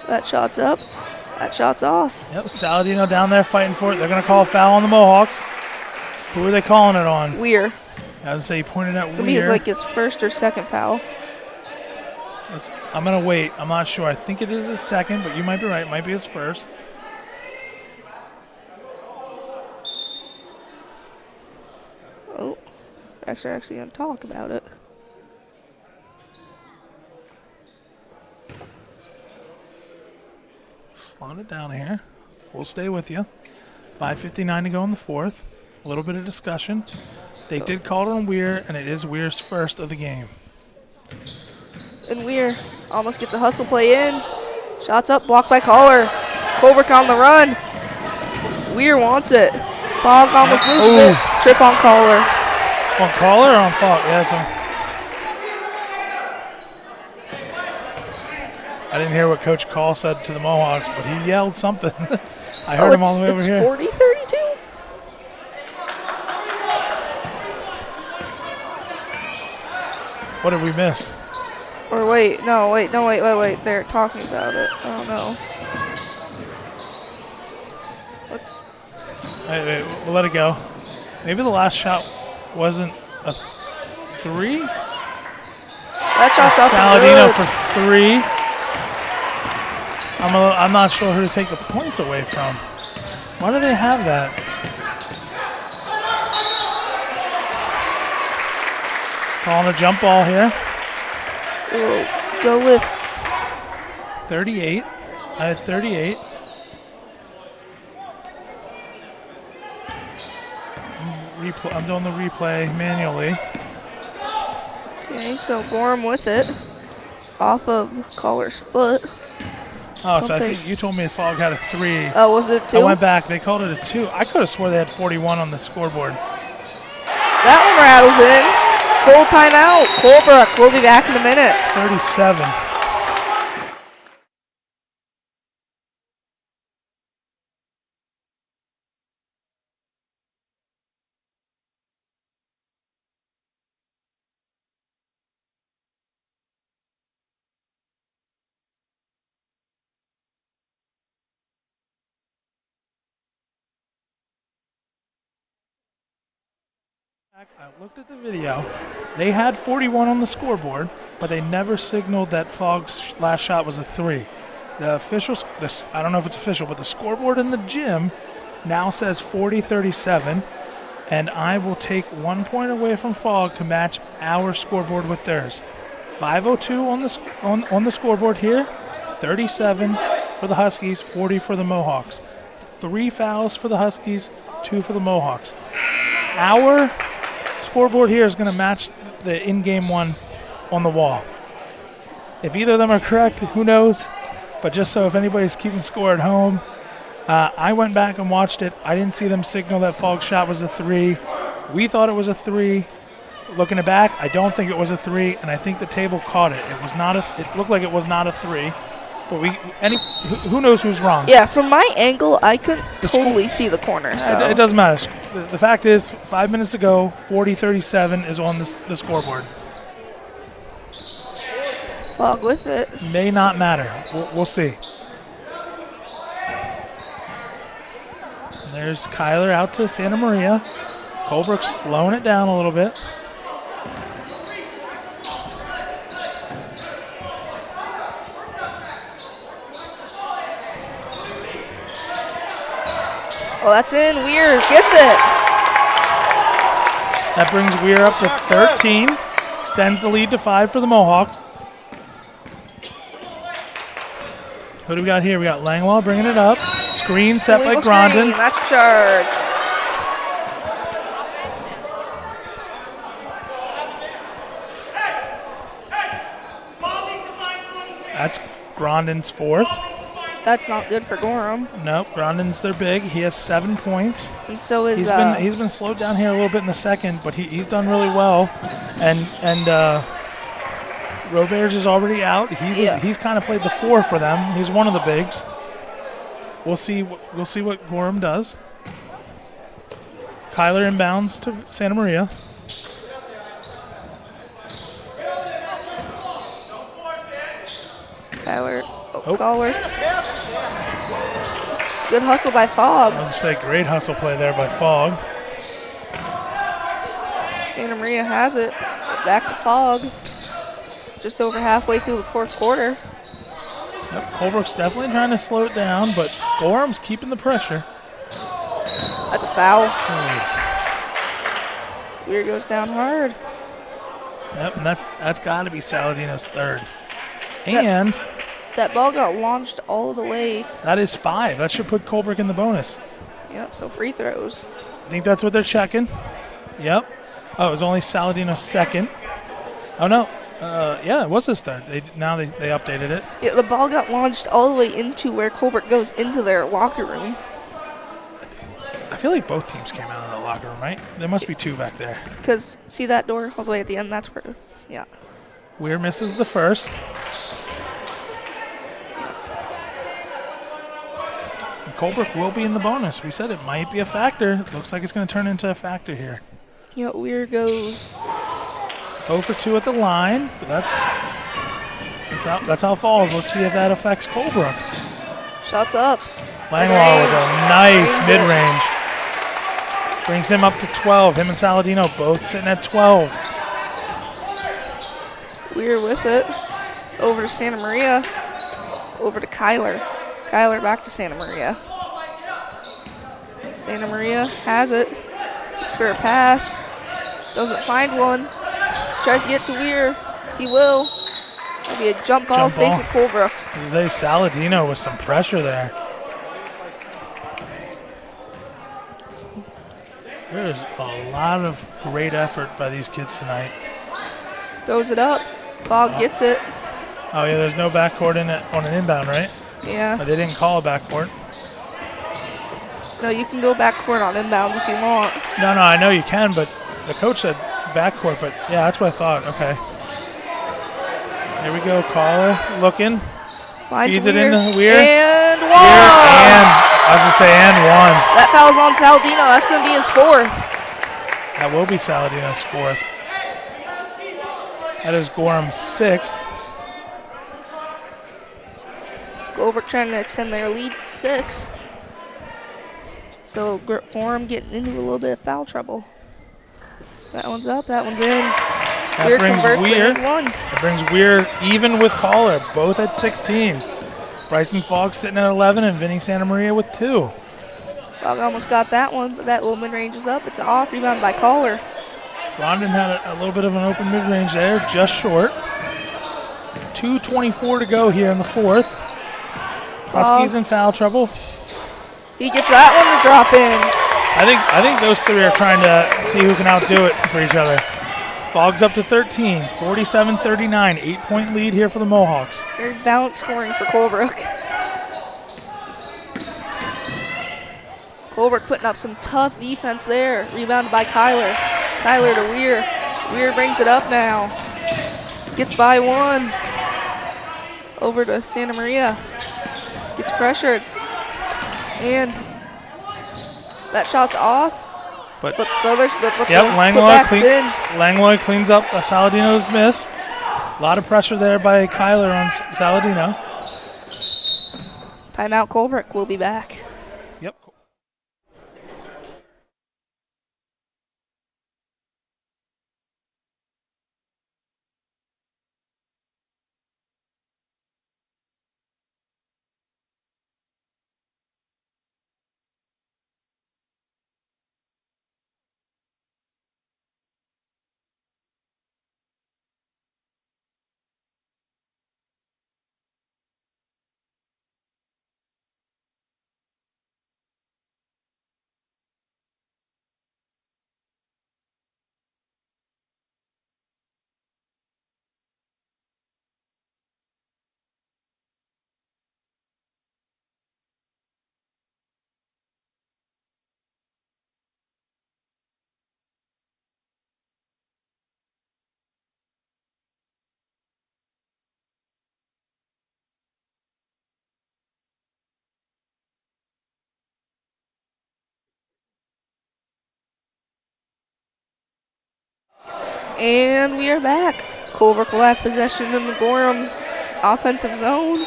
That shot's up. That shot's off. Yep, Saladino down there fighting for it. They're going to call a foul on the Mohawks. Who are they calling it on? Weir. I was say he pointed at It's Weir. going to be his first or second foul. I'm going to wait. I'm not sure. I think it is his second, but you might be right. It might be his first. Oh, refs are actually going to talk about it. Slowing it down here. We'll stay with you. 5:59 to go in the fourth. A little bit of discussion. They did call it on Weir, and it is Weir's first of the game. And Weir almost gets a hustle play in. Shots up, blocked by Collar. Colebrook on the run. Weir wants it. Fogg almost loses it. Trip on Collar. On Collar or on Fogg? Yeah, it's on. I didn't hear what Coach Call said to the Mohawks, but he yelled something. I heard him all the way over here. It's 40-32. What did we miss? Or wait. They're talking about it. Oh, no. Wait, we'll let it go. Maybe the last shot wasn't a 3? That shot's up. Saladino for 3. I'm not sure who to take the points away from. Why do they have that? Calling a jump ball here. We'll go with 38. I had 38. I'm doing the replay manually. Okay, so Gorham with it. It's off of Coller's foot. Oh, so I think you told me Fogg had a 3. Oh, was it a 2? I went back. They called it a 2. I could have swore they had 41 on the scoreboard. That one rattles in. Full timeout. Colebrook will be back in a minute. 37. I looked at the video. They had 41 on the scoreboard, but they never signaled that Fogg's last shot was a 3. The officials, I don't know if it's official, but the scoreboard in the gym now says 40-37, and I will take 1 point away from Fogg to match our scoreboard with theirs. 5:02 on the scoreboard here, 37 for the Huskies, 40 for the Mohawks. 3 fouls for the Huskies, 2 for the Mohawks. Our scoreboard here is going to match the in-game one on the wall. If either of them are correct, who knows? But just so if anybody's keeping score at home, I went back and watched it. I didn't see them signal that Fogg's shot was a 3. We thought it was a 3. Looking it back, I don't think it was a 3, and I think the table caught it. It was not. It looked like it was not a 3. But who knows who's wrong? Yeah, from my angle, I couldn't totally see the corner. So. It doesn't matter. The fact is, 5 minutes ago, 40-37 is on the scoreboard. Fogg with it. May not matter. We'll see. There's Kyler out to Santa Maria. Colebrook's slowing it down a little bit. Oh, that's in. Weir gets it. That brings Weir up to 13. Extends the lead to 5 for the Mohawks. Who do we got here? We got Langlaw bringing it up. Screen set by Grondin. That's a charge. That's Grondin's 4th. That's not good for Gorham. Nope, Grondin's their big. He has 7 points. And so is he's been slowed down here a little bit in the second, but he's done really well. And Roberge is already out. He's kind of played the 4 for them. He's one of the bigs. We'll see what Gorham does. Kyler inbounds to Santa Maria. Collar. Good hustle by Fogg. I was going to say, great hustle play there by Fogg. Santa Maria has it. Back to Fogg. Just over halfway through the 4th quarter. Yep, Colebrook's definitely trying to slow it down, but Gorham's keeping the pressure. That's a foul. Weir goes down hard. Yep, and that's got to be Saladino's 3rd. And that ball got launched all the way. That is 5. That should put Colebrook in the bonus. Yep, so free throws. I think that's what they're checking. Yep. Oh, it was only Saladino's 2nd. Oh, no. Yeah, it was his 3rd. They updated it. Yeah, the ball got launched all the way into where Colebrook goes into their locker room. I feel like both teams came out of the locker room, right? There must be 2 back there. Because, see that door all the way at the end? That's where, yeah. Weir misses the first. And Colebrook will be in the bonus. We said it might be a factor. Looks like it's going to turn into a factor here. Yeah, Weir goes 0 for 2 at the line, but that's how it falls. Let's see if that affects Colebrook. Shots up. Langlaw with a nice mid-range. Brings him up to 12. Him and Saladino both sitting at 12. Weir with it. Over to Santa Maria. Over to Kyler. Kyler back to Santa Maria. Santa Maria has it. Looks for a pass. Doesn't find one. Tries to get to Weir. He will. That'll be a jump ball. Stays with Colebrook. Zay Saladino with some pressure there. There's a lot of great effort by these kids tonight. Throws it up. Fogg gets it. Oh, yeah, there's no backcourt in it on an inbound, right? Yeah. They didn't call a backcourt. No, you can go backcourt on inbounds if you want. No, I know you can, but the coach said backcourt, but yeah, that's what I thought. Okay. Here we go, caller looking. Finds Feeds Weir. it into Weir. And one. And, I was going to say, and one. That foul's on Saladino. That's going to be his 4th. That will be Saladino's 4th. That is Gorham's 6th. Colebrook trying to extend their lead to 6. So Gorham getting into a little bit of foul trouble. That one's up. That one's in. That Weir brings converts Weir. to one. That brings Weir even with Caller, both at 16. Bryson Fogg sitting at 11 and Vinny Santa Maria with 2. Fogg almost got that one, but that little mid-range is up. It's off. Rebound by Caller. Rondon had a little bit of an open mid-range there, just short. 2:24 to go here in the 4th. Huskies in foul trouble. He gets that one to drop in. I think those three are trying to see who can outdo it for each other. Fogg's up to 13, 47-39, 8-point lead here for the Mohawks. Very balanced scoring for Colebrook. Colebrook putting up some tough defense there. Rebounded by Kyler. Kyler to Weir. Weir brings it up now. Gets by one. Over to Santa Maria. Gets pressured. And that shot's off. But the other Langlois cleans up Saladino's miss. A lot of pressure there by Kyler on Saladino. Timeout, Colebrook. We'll be back. Yep. And we are back. Colebrook will have possession in the Gorham offensive zone.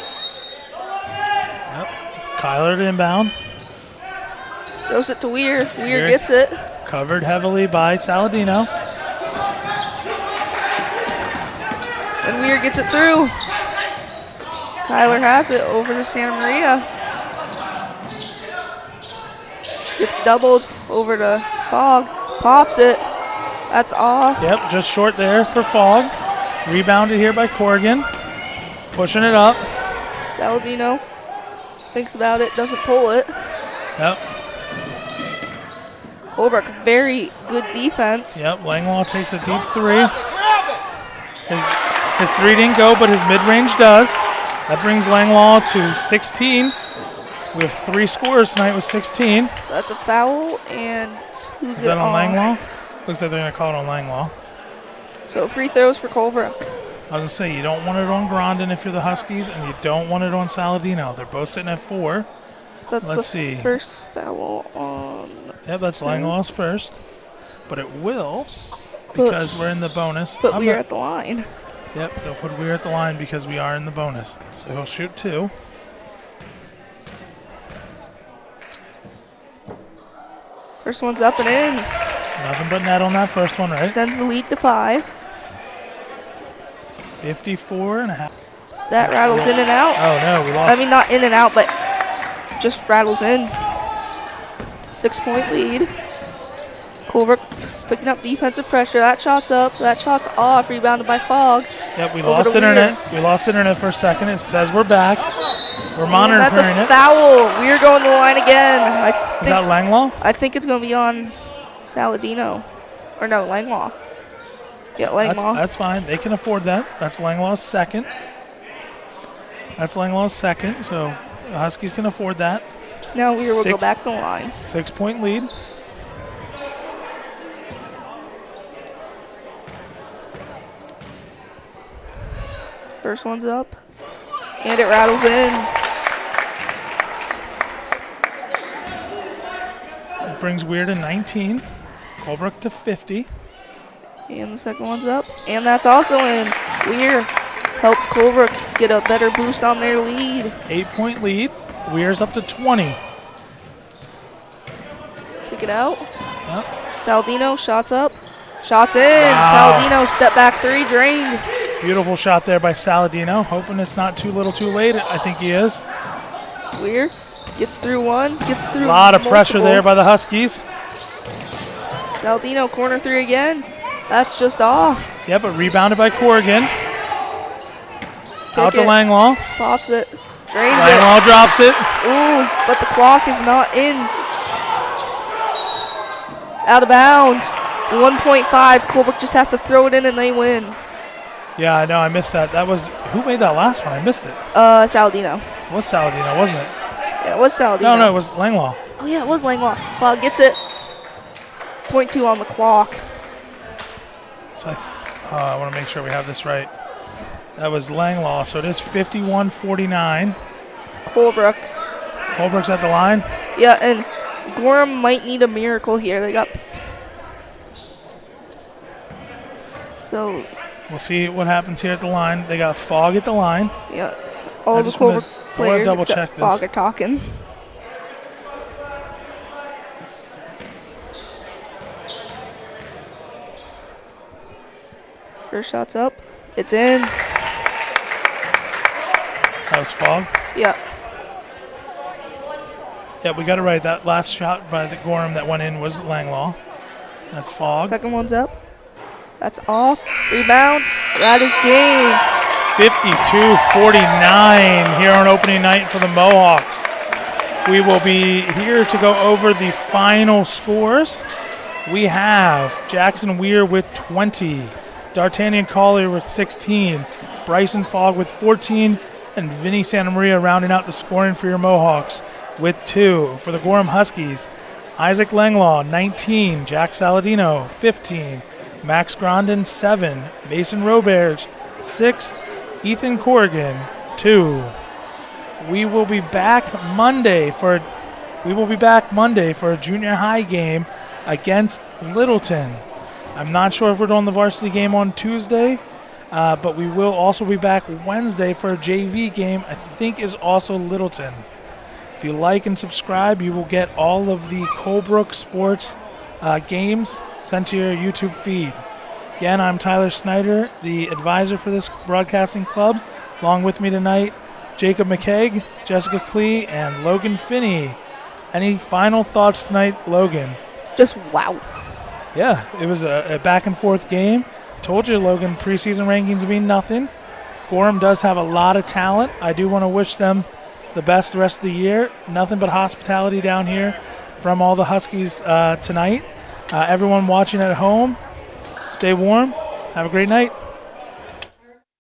Yep. Kyler to inbound. Throws it to Weir. Weir gets it. Covered heavily by Saladino. And Weir gets it through. Kyler has it over to Santa Maria. Gets doubled over to Fogg. Pops it. That's off. Yep, just short there for Fogg. Rebounded here by Corrigan. Pushing it up. Saladino thinks about it, doesn't pull it. Yep. Colebrook, very good defense. Yep, Langlaw takes a deep 3. His 3 didn't go, but his mid-range does. That brings Langlaw to 16. We have 3 scorers tonight with 16. That's a foul, and who's Is that on Langlaw? Looks like they're going to call it on Langlaw. So free throws for Colebrook. I was going to say, you don't want it on Grondin if you're the Huskies, and you don't want it on Saladino. They're both sitting at 4. That's Let's see. First foul on. Yep, that's Langlaw's first. But it will, because we're in the bonus. But we're at the line. Yep, they'll put Weir at the line because we are in the bonus. So he'll shoot 2. First one's up and in. Nothing but net on that first one, right? Extends the lead to 5. 54.5. That rattles in and out. Oh, no, we lost. I mean, not in and out, but just rattles in. 6-point lead. Colebrook picking up defensive pressure. That shot's up. That shot's off. Rebounded by Fogg. Yep, we lost internet. We lost internet for a second. It says we're back. We're monitoring it. That's a foul. We're going to the line again. Is that Langlaw? I think it's going to be on Saladino. Or no, Langlaw. Yeah, Langlaw. That's fine. They can afford that. That's Langlaw's second. So the Huskies can afford that. Now Weir will go back the line. 6-point lead. First one's up. And it rattles in. It brings Weir to 19. Colebrook to 50. And the second one's up. And that's also in. Weir helps Colebrook get a better boost on their lead. 8-point lead. Weir's up to 20. Kick it out. Yep. Saladino, shots up. Shots in. Wow. Saladino, step back three, drained. Beautiful shot there by Saladino. Hoping it's not too little too late. I think he is. Weir gets through one, gets through a lot of pressure there by the Huskies. Saladino, corner three again. That's just off. Yeah, but rebounded by Corrigan. Kick out to it. Langlaw. Pops it. Drains Langlaw it. drops it. Ooh, but the clock is not in. Out of bounds. 1.5. Colebrook just has to throw it in and they win. Yeah, I know. I missed that. That was, who made that last one? I missed it. Saladino. It was Saladino, wasn't it? Yeah, it was Saladino. No, it was Langlaw. Oh, yeah, it was Langlaw. Clock gets it. 0.2 on the clock. So I want to make sure we have this right. That was Langlaw, so it is 51-49. Colebrook. Colebrook's at the line. Yeah, and Gorham might need a miracle here. They got... So... We'll see what happens here at the line. They got Fogg at the line. Yeah. All the Colebrook players except Fogg are talking. First shot's up. It's in. That was Fogg? Yeah. Yeah, we got it right. That last shot by the Gorham that went in was Langlaw. That's Fogg. Second one's up. That's off. Rebound. That is game. 52-49 here on opening night for the Mohawks. We will be here to go over the final scores. We have Jackson Weir with 20, D'Artagnan Collier with 16, Bryson Fogg with 14, and Vinny Santa Maria rounding out the scoring for your Mohawks with 2. For the Gorham Huskies, Isaac Langlaw, 19, Jack Saladino, 15, Max Grondin, 7, Mason Roberge, 6, Ethan Corrigan, 2. We will be back Monday for a junior high game against Littleton. I'm not sure if we're doing the varsity game on Tuesday, but we will also be back Wednesday for a JV game. I think is also Littleton. If you like and subscribe, you will get all of the Colebrook sports games sent to your YouTube feed. Again, I'm Tyler Snyder, the advisor for this broadcasting club. Along with me tonight, Jacob McKeag, Jessica Klee, and Logan Finney. Any final thoughts tonight, Logan? Just wow. Yeah, it was a back-and-forth game. Told you, Logan, preseason rankings mean nothing. Gorham does have a lot of talent. I do want to wish them the best the rest of the year. Nothing but hospitality down here from all the Huskies tonight. Everyone watching at home, stay warm. Have a great night.